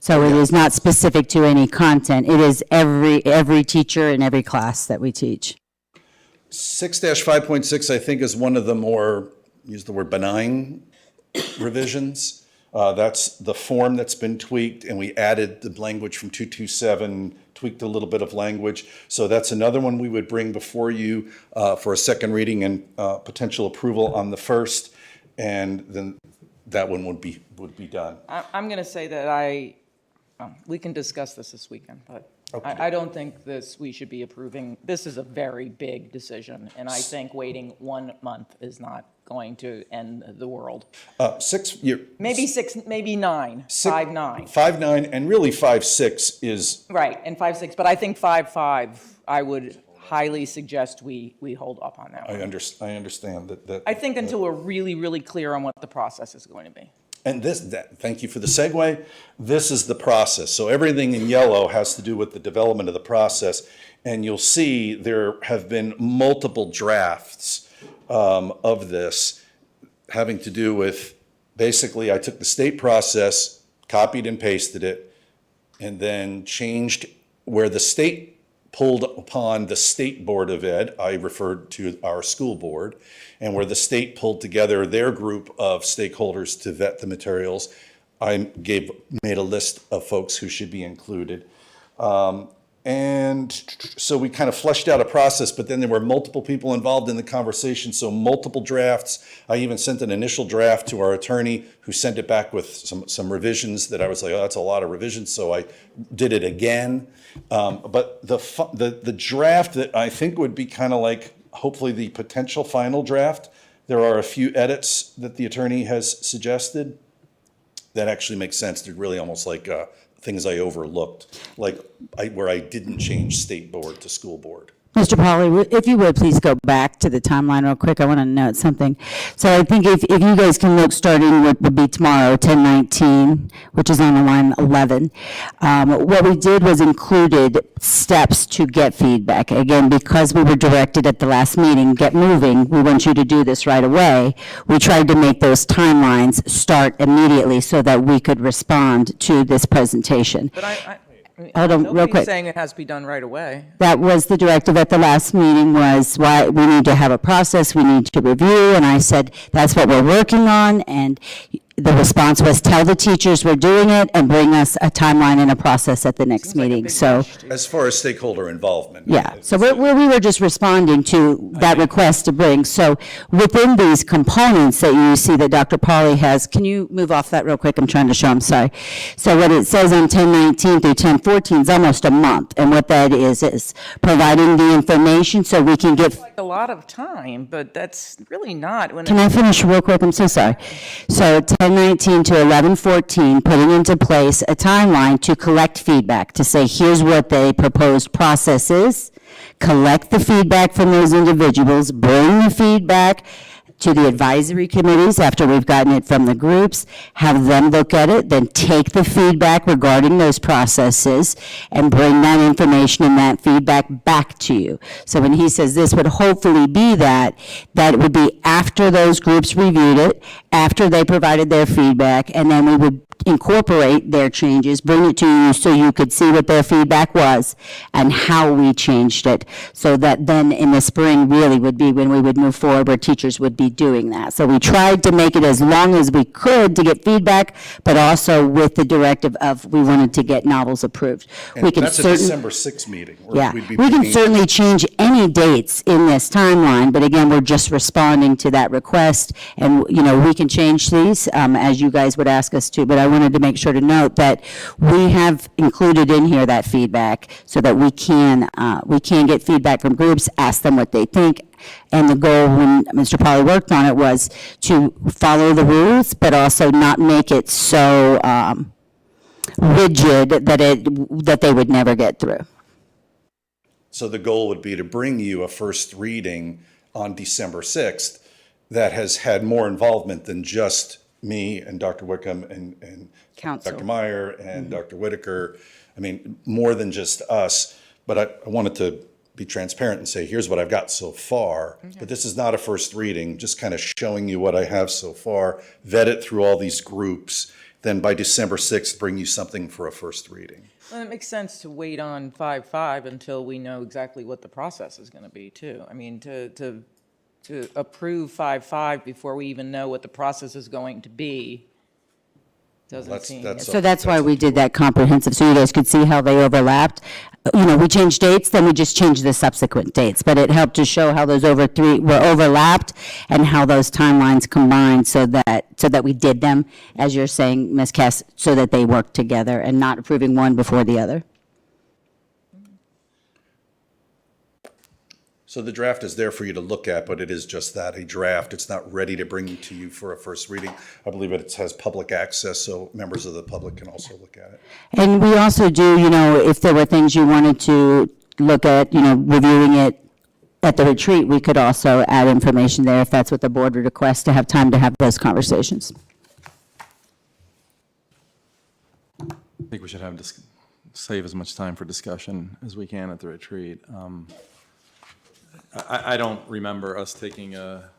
So it is not specific to any content. It is every teacher in every class that we teach. 6-5.6, I think, is one of the more, use the word benign revisions. That's the form that's been tweaked, and we added the language from 227, tweaked a little bit of language. So that's another one we would bring before you for a second reading and potential approval on the first, and then that one would be done. I'm going to say that we can discuss this weekend, but I don't think we should be approving. This is a very big decision, and I think waiting 1 month is not going to end the world. Maybe 6, maybe 9, 5-9. 5-9, and really 5-6 is. Right, and 5-6, but I think 5-5, I would highly suggest we hold up on that one. I understand that. I think until we're really, really clear on what the process is going to be. And thank you for the segue. This is the process. So everything in yellow has to do with the development of the process. And you'll see there have been multiple drafts of this having to do with, basically, I took the state process, copied and pasted it, and then changed where the state pulled upon the State Board of Ed, I referred to our school board, and where the state pulled together their group of stakeholders to vet the materials, I made a list of folks who should be included. And so we kind of fleshed out a process, but then there were multiple people involved in the conversation, so multiple drafts. I even sent an initial draft to our attorney, who sent it back with some revisions that I was like, oh, that's a lot of revisions, so I did it again. But the draft that I think would be kind of like, hopefully, the potential final draft, there are a few edits that the attorney has suggested that actually make sense. They're really almost like things I overlooked, like where I didn't change state board to school board. Mr. Pauly, if you would, please go back to the timeline real quick. I want to note something. So I think if you guys can look, starting what would be tomorrow, 10/19, which is on line 11, what we did was included steps to get feedback. Again, because we were directed at the last meeting, get moving, we want you to do this right away. We tried to make those timelines start immediately so that we could respond to this presentation. But Hold on, real nobody's quick. saying it has to be done right away. That was the directive at the last meeting, was why we need to have a process, we need to review, and I said, that's what we're working on, and the response was, tell the teachers we're doing it and bring us a timeline and a process at the next meeting. So, As far as stakeholder involvement. yeah, so we were just responding to that request to bring. So within these components that you see that Dr. Pauly has, can you move off that real quick? I'm trying to show, I'm sorry. So what it says on 10/19 through 10/14 is almost a month, and what that is providing the information so we can get. Like a lot of time, but that's really not. Can I finish real quick? I'm so sorry. So 10/19 to 11/14, putting into place a timeline to collect feedback, to say, here's what the proposed process is, collect the feedback from those individuals, bring the feedback to the advisory committees after we've gotten it from the groups, have them look at it, then take the feedback regarding those processes and bring that information and that feedback back to you. So when he says this would hopefully be that it would be after those groups reviewed it, after they provided their feedback, and then we would incorporate their changes, bring it to you so you could see what their feedback was and how we changed it, so that then in the spring really would be when we would move forward where teachers would be doing that. So we tried to make it as long as we could to get feedback, but also with the directive of we wanted to get novels approved. And that's a December 6th meeting. Yeah, we can certainly change any dates in this timeline, but again, we're just responding to that request, and we can change these as you guys would ask us to, but I wanted to make sure to note that we have included in here that feedback so that we can get feedback from groups, ask them what they think, and the goal when Mr. Pauly worked on it was to follow the rules, but also not make it so rigid that they would never get through. So the goal would be to bring you a first reading on December 6th that has had more involvement than just me and Dr. Wickham and Dr. Meyer and Dr. Whitaker. I mean, more than just us, but I wanted to be transparent and say, here's what I've got so far. Okay. But this is not a first reading, just kind of showing you what I have so far, vet it through all these groups, then by December 6th, bring you something for a first reading. Well, it makes sense to wait on 5.5 until we know exactly what the process is going to be, too. I mean, to approve 5.5 before we even know what the process is going to be doesn't seem. So that's why we did that comprehensive, so you guys could see how they overlapped. You know, we changed dates, then we just changed the subsequent dates, but it helped to show how those were overlapped and how those timelines combined so that we did them, as you're saying, Ms. Cass, so that they work together and not approving one before the other. So the draft is there for you to look at, but it is just that, a draft. It's not ready to bring to you for a first reading. I believe it has public access, so members of the public can also look at it. And we also do, you know, if there were things you wanted to look at, you know, reviewing it at the retreat, we could also add information there if that's what the board would request, to have time to have those conversations. I think we should save as much time for discussion as we can at the retreat. I don't remember us taking a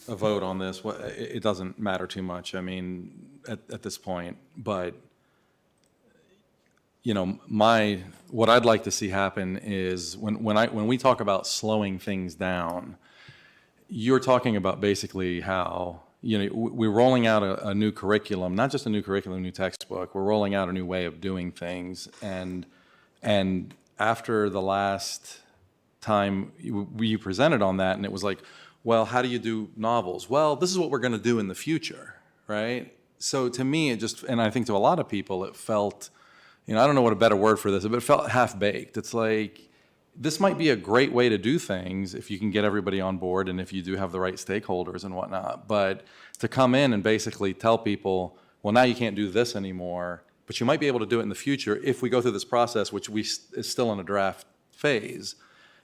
vote on this. It doesn't matter too much, I mean, at this point. But, you know, what I'd like to see happen is when we talk about slowing things down, you're talking about basically how, you know, we're rolling out a new curriculum, not just a new curriculum, new textbook. We're rolling out a new way of doing things. And after the last time you presented on that, and it was like, well, how do you do novels? Well, this is what we're going to do in the future, right? So to me, it just, and I think to a lot of people, it felt, you know, I don't know what a better word for this, but it felt half-baked. It's like, this might be a great way to do things if you can get everybody on board and if you do have the right stakeholders and whatnot. But to come in and basically tell people, well, now you can't do this anymore, but you might be able to do it in the future if we go through this process, which is still in a draft phase.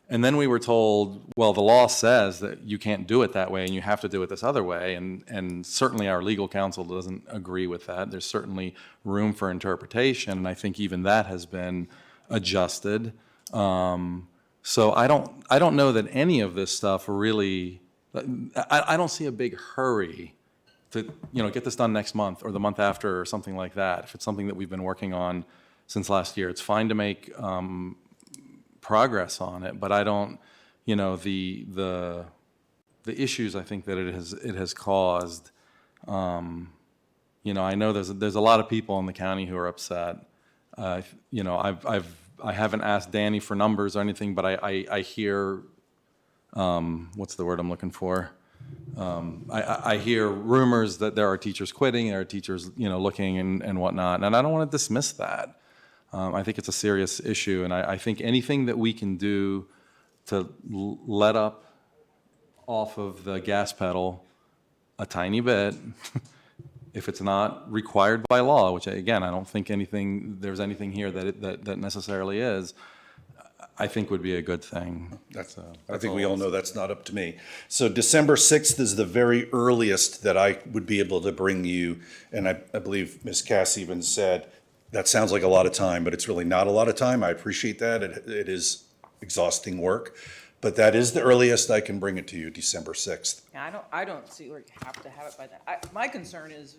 And then we were told, well, the law says that you can't do it that way and you have to do it this other way. And certainly our legal counsel doesn't agree with that. There's certainly room for interpretation, and I think even that has been adjusted. So I don't know that any of this stuff really, I don't see a big hurry to, you know, get this done next month or the month after or something like that. If it's something that we've been working on since last year, it's fine to make progress on it, but I don't, you know, the issues I think that it has caused. You know, I know there's a lot of people in the county who are upset. You know, I haven't asked Danny for numbers or anything, but I hear, what's the word I'm looking for? I hear rumors that there are teachers quitting, there are teachers, you know, looking and whatnot, and I don't want to dismiss that. I think it's a serious issue, and I think anything that we can do to let up off of the gas pedal a tiny bit, if it's not required by law, which again, I don't think there's anything here that necessarily is, I think would be a good thing. I think we all know that's not up to me. So December 6th is the very earliest that I would be able to bring you, and I believe Ms. Cass even said, that sounds like a lot of time, but it's really not a lot of time. I appreciate that. It is exhausting work, but that is the earliest I can bring it to you, December 6th. Yeah, I don't see where you have to have it by that. My concern is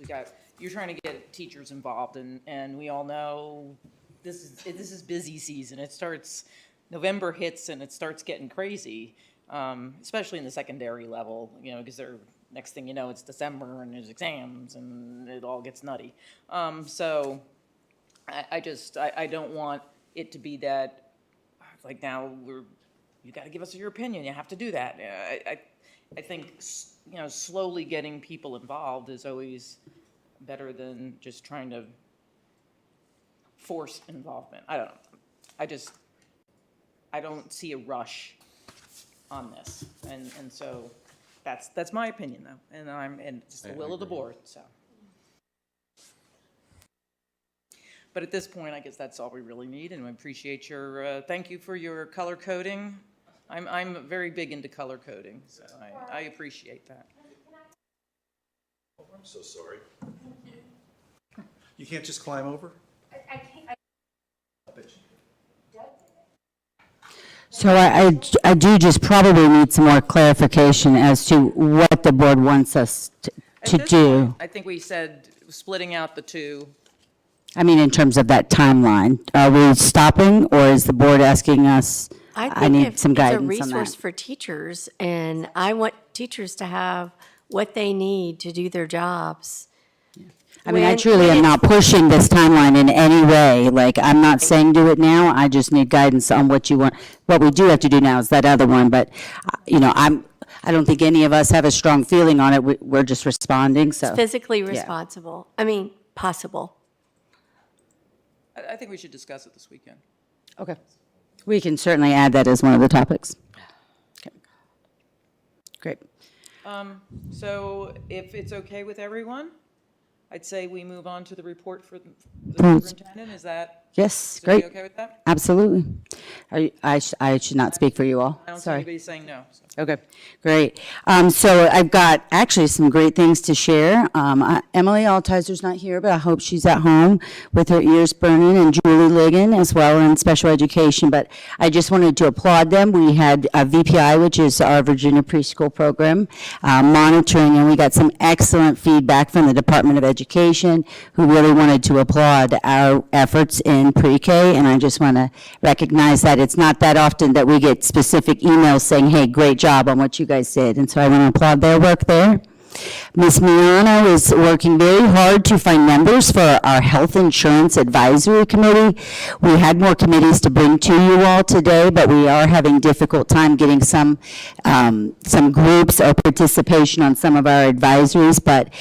you're trying to get teachers involved, and we all know this is busy season. It starts, November hits and it starts getting crazy, especially in the secondary level, you know, because next thing you know, it's December and there's exams and it all gets nutty. So I don't want it to be that, like, now you got to give us your opinion. You have to do that. I think, you know, slowly getting people involved is always better than just trying to force involvement. I don't know. I don't see a rush on this, and so that's my opinion though, and it's the will of the board. So. But at this point, I guess that's all we really need, and I appreciate thank you for your color coding. I'm very big into color coding, so I appreciate that. Oh, I'm so sorry. You can't just climb over? I can't. So I do just probably need some more clarification as to what the board wants us to, to this do? point, I think we said splitting out the two. I mean, in terms of that timeline, are we stopping, or is the board asking us? I think need if some it's a guidance on resource that. for teachers, and I want teachers to have what they need to do their jobs. I mean, I truly am not pushing this timeline in any way. Like, I'm not saying do it now. I just need guidance on what you want. What we do have to do now is that other one, but, you know, I don't think any of us have a strong feeling on it. We're just responding, so. It's physically yeah. responsible. I mean, possible. I think we should discuss it this weekend. Okay. We can certainly add that as one of the topics. Okay. Great. So if it's okay with everyone, I'd say we move on to the report for the Please. superintendent. Is that? Yes, is everybody great. okay with that? Absolutely. I should not speak for you all. I don't see Sorry. anybody saying no. So. Okay, great. So I've got actually some great things to share. Emily Altizer's not here, but I hope she's at home with her ears burning, and Julie Ligon as well in special education. But I just wanted to applaud them. We had VPI, which is our Virginia preschool program, monitoring, and we got some excellent feedback from the Department of Education, who really wanted to applaud our efforts in pre-K. And I just want to recognize that it's not that often that we get specific emails saying, hey, great job on what you guys did. And so I want to applaud their work there. Ms. Miano is working very hard to find members for our Health Insurance Advisory Committee. We had more committees to bring to you all today, but we are having difficult time getting some groups or participation on some of our advisories. But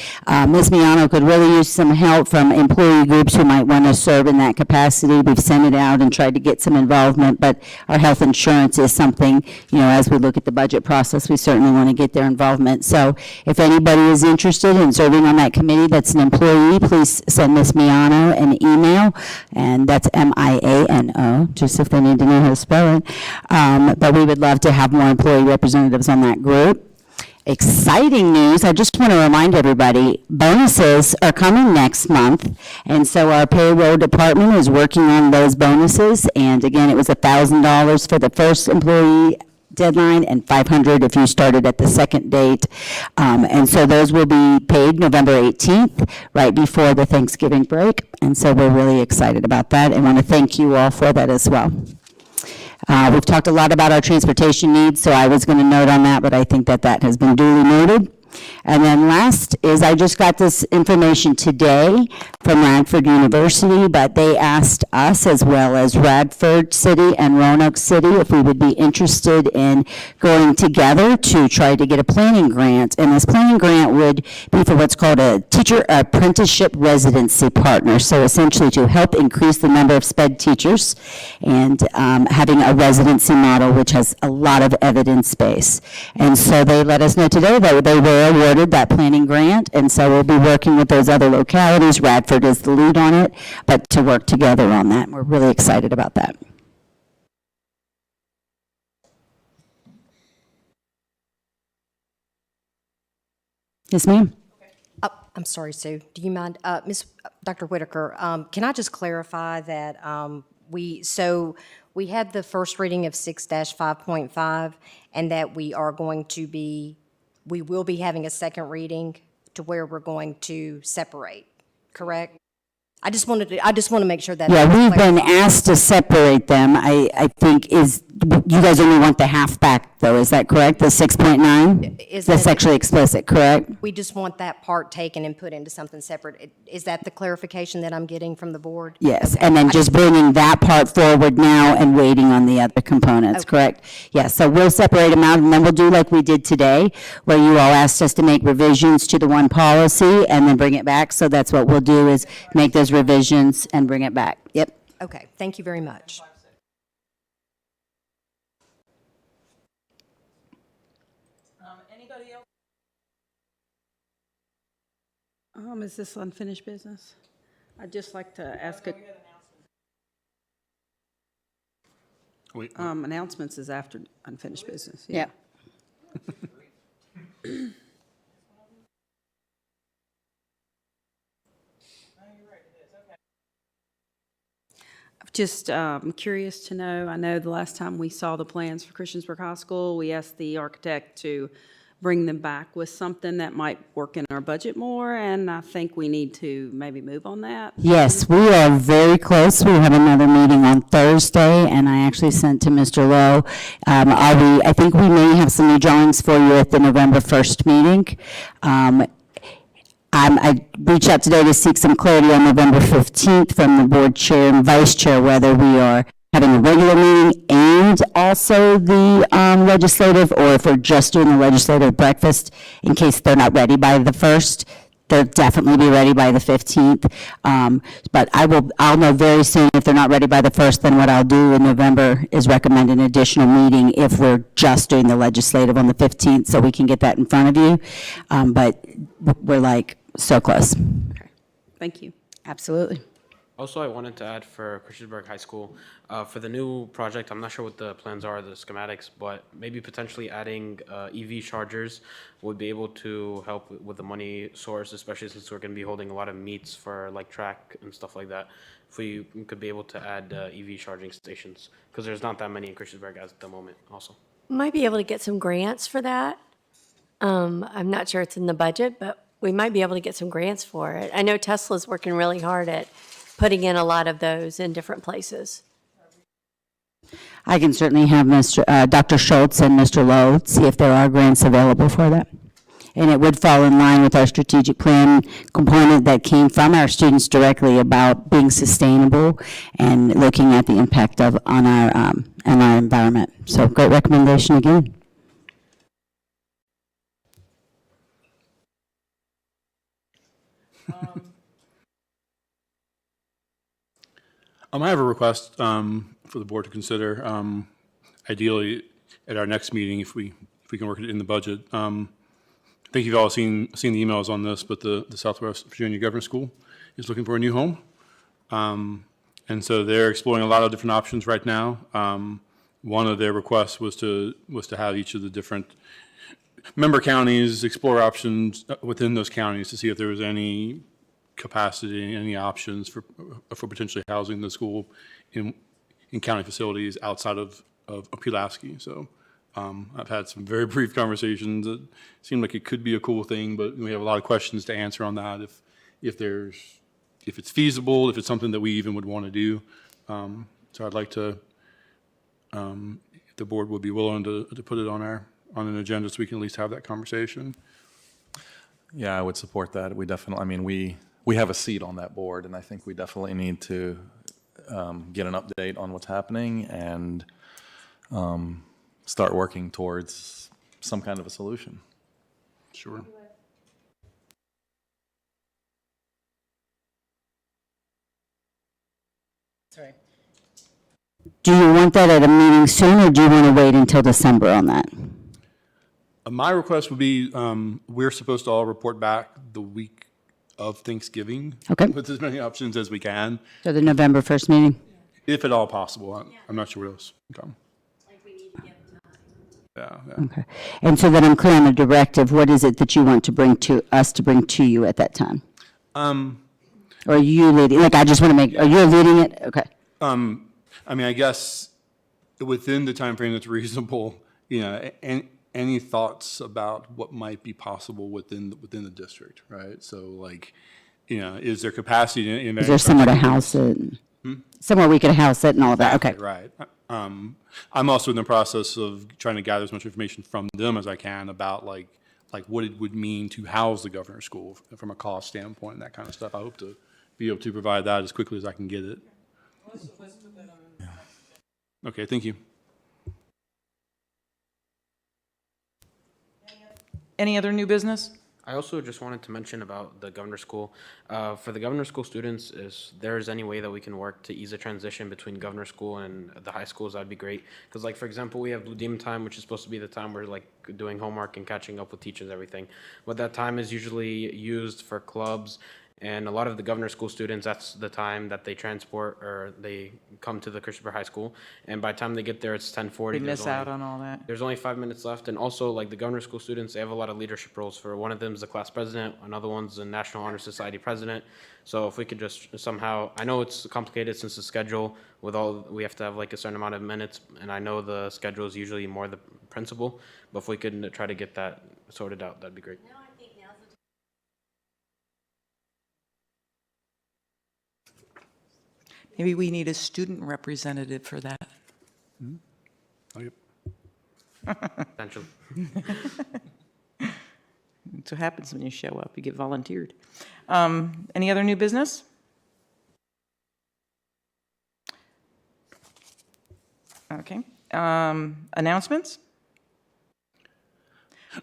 Ms. Miano could really use some help from employee groups who might want to serve in that capacity. We've sent it out and tried to get some involvement, but our health insurance is something, you know, as we look at the budget process, we certainly want to get their involvement. So if anybody is interested in serving on that committee that's an employee, please send Ms. Miano an email, and that's M-I-A-N-O, just if they need to know how to spell it. But we would love to have more employee representatives on that group. Exciting news, I just want to remind everybody, bonuses are coming next month, and so our payroll department is working on those bonuses, and again, it was $1,000 for the first employee deadline and $500 if you started at the second date. And so those will be paid November 18th, right before the Thanksgiving break. And so we're really excited about that and want to thank you all for that as well. We've talked a lot about our transportation needs, so I was going to note on that, but I think that that has been duly noted. And then last is I just got this information today from Radford University, but they asked us as well as Radford City and Roanoke City if we would be interested in going together to try to get a planning grant. And this planning grant would be for what's called a teacher apprenticeship residency partner. So essentially to help increase the number of SPED teachers and having a residency model which has a lot of evidence base. And so they let us know today that they were awarded that planning grant, and so we'll be working with those other localities. Radford is the lead on it, but to work together on that. We're really excited about that. Yes, ma'am. I'm sorry, Sue. Do you mind, Dr. Whitaker, can I just clarify that we had the first reading of 6-5.5 and that we will be having a second reading to where we're going to separate, correct? I just want to make sure that. Yeah, we've been asked to separate them. I think you guys only want the half back though, is that correct? The 6.9? That's actually explicit, correct? We just want that part taken and put into something separate. Is that the clarification that I'm getting from the board? Yes, and then just bringing that part forward now and waiting on the other components, correct? Yes, so we'll separate them out, and then we'll do like we did today, where you all asked us to make revisions to the one policy and then bring it back. So that's what we'll do, is make those revisions and bring it back. Yep. Okay, thank you very much. Anybody else? Is this unfinished business? I'd just like to ask announcements is after unfinished business. Yeah. Just curious to know, I know the last time we saw the plans for Christiansburg High School, we asked the architect to bring them back with something that might work in our budget more, and I think we need to maybe move on that. Yes, we are very close. We have another meeting on Thursday, and I actually sent to Mr. Lowe. I think we may have some new drawings for you at the November 1st meeting. I reached out today to seek some clarity on November 15th from the board chair and vice chair, whether we are having a regular meeting and also the legislative, or if we're just doing the legislative breakfast in case they're not ready by the 1st. They'll definitely be ready by the 15th. But I'll know very soon if they're not ready by the 1st, then what I'll do in November is recommend an additional meeting if we're just doing the legislative on the 15th, so we can get that in front of you. But we're like so close. Thank you. Absolutely. Also, I wanted to add for Christiansburg High School, for the new project, I'm not sure what the plans are, the schematics, but maybe potentially adding EV chargers would be able to help with the money source, especially since we're going to be holding a lot of meets for like track and stuff like that. If we could be able to add EV charging stations, because there's not that many in Christiansburg at the moment also. Might be able to get some grants for that. I'm not sure it's in the budget, but we might be able to get some grants for it. I know Tesla's working really hard at putting in a lot of those in different places. I can certainly have Dr. Schultz and Mr. Lowe see if there are grants available for that. And it would fall in line with our strategic plan component that came from our students directly about being sustainable and looking at the impact on our environment. So great recommendation again. I have a request for the board to consider. Ideally, at our next meeting, if we can work it in the budget. I think you've all seen the emails on this, but the Southwest Virginia Government School is looking for a new home, and so they're exploring a lot of different options right now. One of their requests was to have each of the different member counties explore options within those counties to see if there was any capacity, any options for potentially housing the school in county facilities outside of Pulaski. So I've had some very brief conversations. It seemed like it could be a cool thing, but we have a lot of questions to answer on that. If it's feasible, if it's something that we even would want to do. So I'd like to, if the board would be willing to put it on an agenda so we can at least have that conversation. Yeah, I would support that. We definitely, I mean, we have a seat on that board, and I think we definitely need to get an update on what's happening and start working towards some kind of a solution. Sure. Sorry. Do you want that at a meeting soon, or do you want to wait until December on that? My request would be, we're supposed to all report back the week of Thanksgiving. Okay. With as many options as we can. So the November 1st meeting? If at all possible. I'm not sure what else can come. Yeah. Okay. And so that I'm clear on the directive, what is it that you want to bring to you at that time? Or are you leading, like, I just want to make, are you leading it? Okay. I mean, I guess within the time frame that's reasonable, any thoughts about what might be possible within the district, right? So, like, is there capacity in Is there somewhere to house it? Somewhere we could house it and all of that, okay. Right. I'm also in the process of trying to gather as much information from them as I can about like what it would mean to house the governor's school from a cost standpoint and that kind of stuff. I hope to be able to provide that as quickly as I can get it. Okay, thank you. Any other new business? I also just wanted to mention about the governor's school. For the governor's school students, if there's any way that we can work to ease a transition between governor's school and the high schools, that'd be great. Because, like, for example, we have Blue Demon time, which is supposed to be the time we're, like, doing homework and catching up with teachers and everything. But that time is usually used for clubs. And a lot of the governor's school students, that's the time that they transport or they come to the Christiansburg High School. And by the time they get there, it's 10:40. We miss out on all that. There's only 5 minutes left. And also, like, the governor's school students, they have a lot of leadership roles. For one of them is the class president, another one's the National Honor Society president. So if we could just somehow, I know it's complicated since the schedule with all, we have to have like a certain amount of minutes. And I know the schedule is usually more the principal, but if we could try to get that sorted out, that'd be great. Maybe we need a student representative for that. Oh, yep. Potentially. That's what happens when you show up, you get volunteered. Any other new business? Okay. Announcements?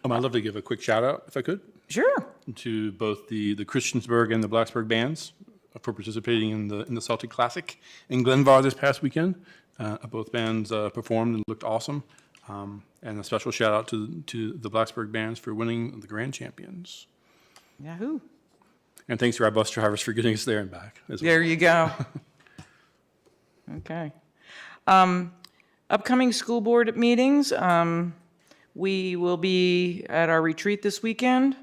I'd love to give a quick shout out, if I could. Sure. To both the Christiansburg and the Blacksburg bands for participating in the Celtic Classic in Glenvar this past weekend. Both bands performed and looked awesome. And a special shout out to the Blacksburg bands for winning the grand champions. Yahoo. And thanks to our bus drivers for getting us there and back as well. There you go. Okay. Upcoming school board meetings. We will be at our retreat this weekend.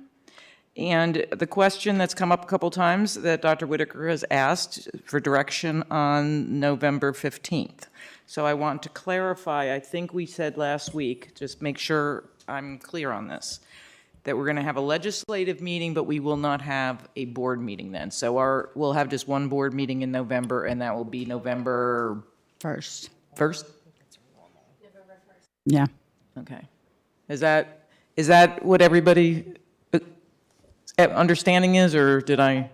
And the question that's come up a couple times that Dr. Whitaker has asked for direction on November 15th. So I want to clarify, I think we said last week, just make sure I'm clear on this, that we're going to have a legislative meeting, but we will not have a board meeting then. So we'll have just one board meeting in November, and that will be November 1st. 1st? Yeah. Okay. Is that what everybody understanding is, or did I?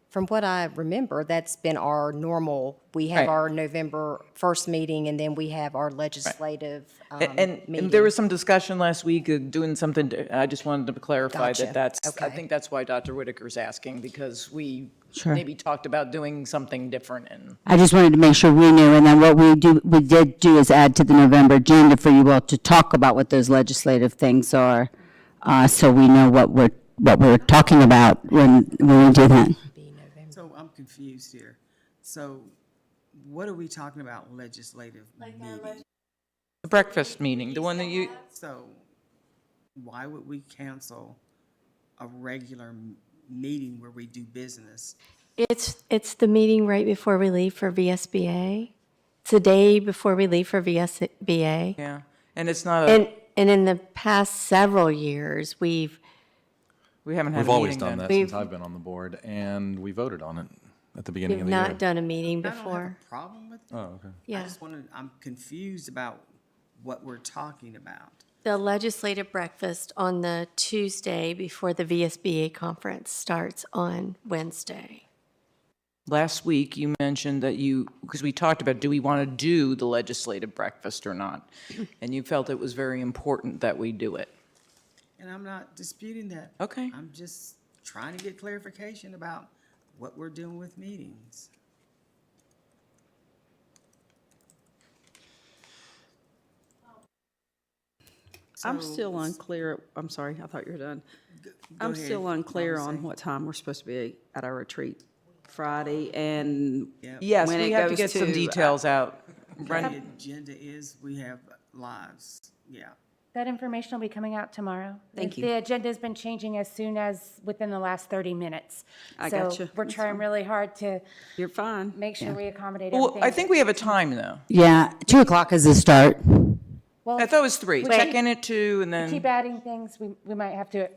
From what I remember, that's been our normal, we have Right. our November 1st meeting, and then we have our legislative And meeting. there was some discussion last week of doing something, I just wanted to clarify Gotcha. I Okay. think that's why Dr. Whitaker's asking, because we Sure. maybe talked about doing something different and. I just wanted to make sure we knew, and then what we did do is add to the November agenda for you all to talk about what those legislative things are, so we know what we're talking about when we do that. So I'm confused here. So what are we talking about legislative meeting? The breakfast meeting, the one that you, So why would we cancel a regular meeting where we do business? It's the meeting right before we leave for VSBA. It's the day before we leave for VSBA. yeah, and it's not a, And in the past several years, we haven't had a We've meeting always done then. that since I've been on the board, and we voted on it at the beginning we've of the year. not done a meeting I don't have before. a problem with it. Oh, okay. Yeah. I just wanted, I'm confused about what we're talking about. The legislative breakfast on the Tuesday before the VSBA conference starts on Wednesday. Last week, you mentioned that because we talked about, do we want to do the legislative breakfast or not? And you felt it was very important that we do it. And I'm not disputing that. Okay. I'm just trying to get clarification about what we're doing with meetings. I'm So- still unclear, I'm sorry, I thought you were done. Go I'm ahead, still unclear Mama on Say. what time we're supposed to be at our retreat, Friday, and Yes, when we it have to goes get some to, details out. The Brenda? agenda is, we have lives, yeah. That information will be coming out tomorrow. Thank you. The agenda's been changing as soon as within the last 30 minutes. I So gotcha. we're That's trying fine. really hard to You're fine. make sure we accommodate Well, everything. I think we have a time, though. Yeah, 2 o'clock is the start. Well, I thought it was 3. we Check keep- in at 2, and we keep then, adding things, we might have to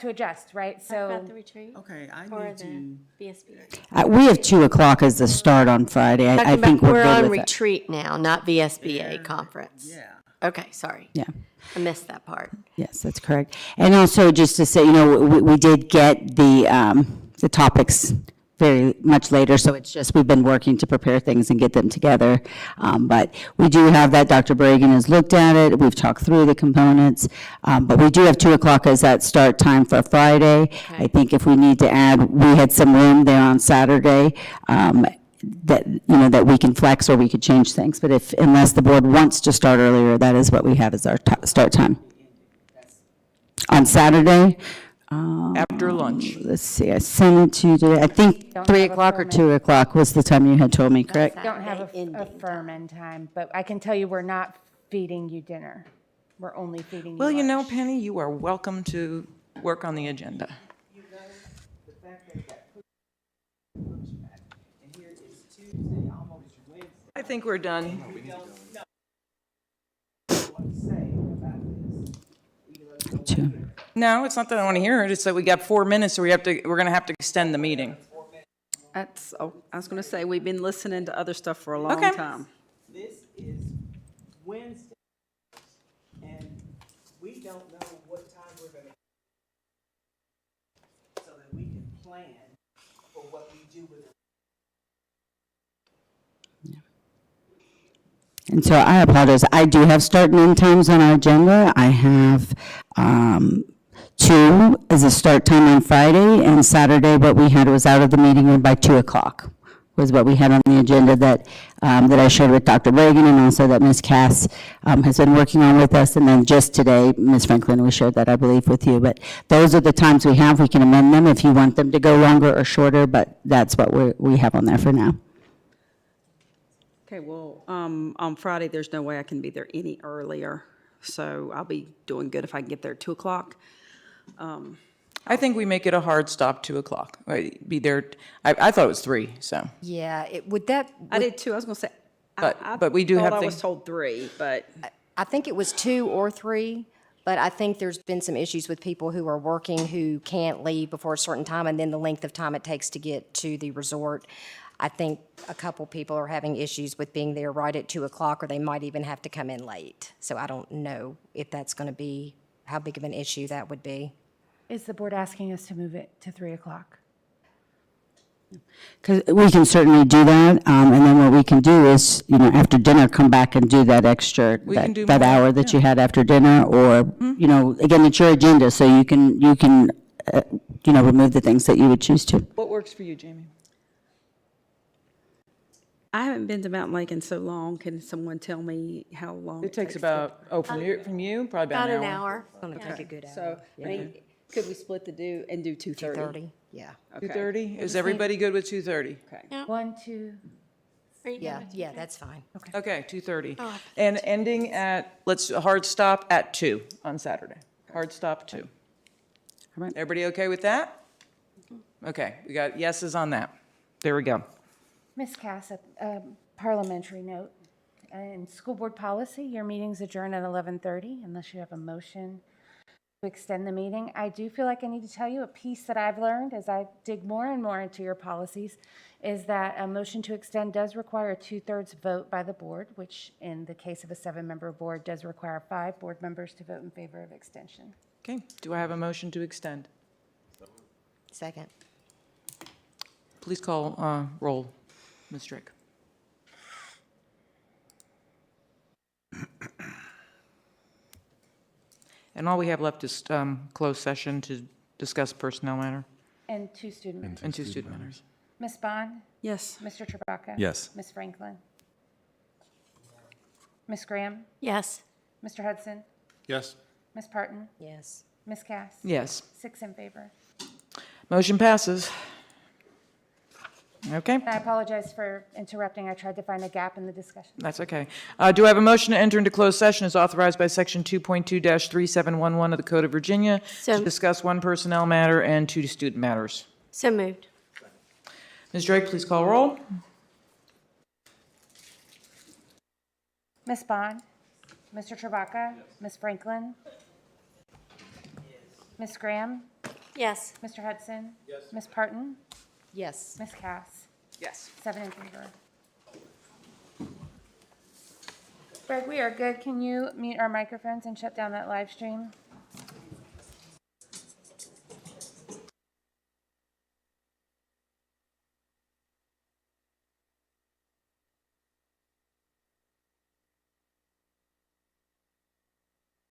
adjust, right? About So the retreat Okay, I or need the to, VSBA? We have 2 o'clock as the start on Friday. I Talking think about- we're on good with that. retreat now, not VSBA conference. yeah. Okay, sorry. Yeah. I missed that part. Yes, that's correct. And also, just to say, we did get the topics very much later, so it's just, we've been working to prepare things and get them together. But we do have that, Dr. Bragan has looked at it, we've talked through the components, but we do have 2 o'clock as that start time for Friday. I think if we need to add, we had some room there on Saturday, that we can flex or we could change things, but unless the board wants to start earlier, that is what we have as our start time. On Saturday? after lunch. Let's see, I sent it to you today. I think Don't 3 have a o'clock or firm 2 o'clock was the time you had told me, correct? don't have a firm end time, but I can tell you we're not feeding you dinner. We're only feeding you Well, you know, lunch. Penny, you are welcome to work on the agenda. I think we're done. to. No, it's not that I want to hear it. It's that we got 4 minutes, so we're going to have to extend the meeting. That's, oh, I was going to say, we've been listening to other stuff for a long Okay. time. This is Wednesday, and we don't know what time we're gonna, so that we can plan for what we do with it. And so I apologize. I do have start and end times on our agenda. I have 2 as a start time on Friday, and Saturday what we had was out of the meeting room by 2 o'clock was what we had on the agenda that I shared with Dr. Reagan, and also that Ms. Cass has been working on with us. And then just today, Ms. Franklin, we shared that, I believe, with you. But those are the times we have. We can amend them if you want them to go longer or shorter, but that's what we have on there for now. Okay, well, on Friday, there's no way I can be there any earlier, so I'll be doing good if I can get there at 2 o'clock. I think we make it a hard stop, 2 o'clock. Right, be there, I thought it was 3, so. Yeah, would that? I did too, I was going to say. But we do have I things. was told 3, but. I think it was 2 or 3, but I think there's been some issues with people who are working who can't leave before a certain time, and then the length of time it takes to get to the resort. I think a couple people are having issues with being there right at 2 o'clock, or they might even have to come in late. So I don't know if that's going to be, how big of an issue that would be. Is the board asking us to move it to 3 o'clock? Because we can certainly do that, and then what we can do is, after dinner, come back and do that extra, We can do that more, hour that you had after dinner, or, again, it's your agenda, so you can remove the things that you would choose to. What works for you, Jamie? I haven't been to Mountain Lake in so long. Can someone tell me how long? It takes about, from you, probably about an hour. It's going to take a good hour. So, I mean, could we split the do and do 2:30? 2:30, yeah. 2:30? Is everybody good with 2:30? Okay. 1, 2. Yeah, that's fine. Okay, 2:30. And ending at, a hard stop at 2 on Saturday. Hard stop 2. Everybody okay with that? Okay, we got yeses on that. There we go. Ms. Cass, a parliamentary note. In school board policy, your meeting's adjourned at 11:30 unless you have a motion to extend the meeting. I do feel like I need to tell you a piece that I've learned as I dig more and more into your policies is that a motion to extend does require a 2/3 vote by the board, which in the case of a 7-member board does require 5 board members to vote in favor of extension. Okay, do I have a motion to extend? Second. Please call roll, Ms. Drake. And all we have left is closed session to discuss personnel matter. And 2 student matters. And 2 student matters. Ms. Bond? Yes. Mr. Chewbacca? Yes. Ms. Franklin? Ms. Graham? Yes. Mr. Hudson? Yes. Ms. Parton? Yes. Ms. Cass? Yes. 6 in favor. Motion passes. Okay, I apologize for interrupting. I tried to find a gap in the discussion. that's okay. Do I have a motion to enter into closed session as authorized by Section 2.2-3711 of the Code of Virginia to discuss 1 personnel matter and 2 student matters? So moved. Ms. Drake, please call roll. Ms. Bond? Mr. Chewbacca? Ms. Franklin? Ms. Graham? Yes. Mr. Hudson? Ms. Parton? Yes. Ms. Cass? Yes. 7 in favor. Greg, we are good. Can you mute our microphones and shut down that live stream?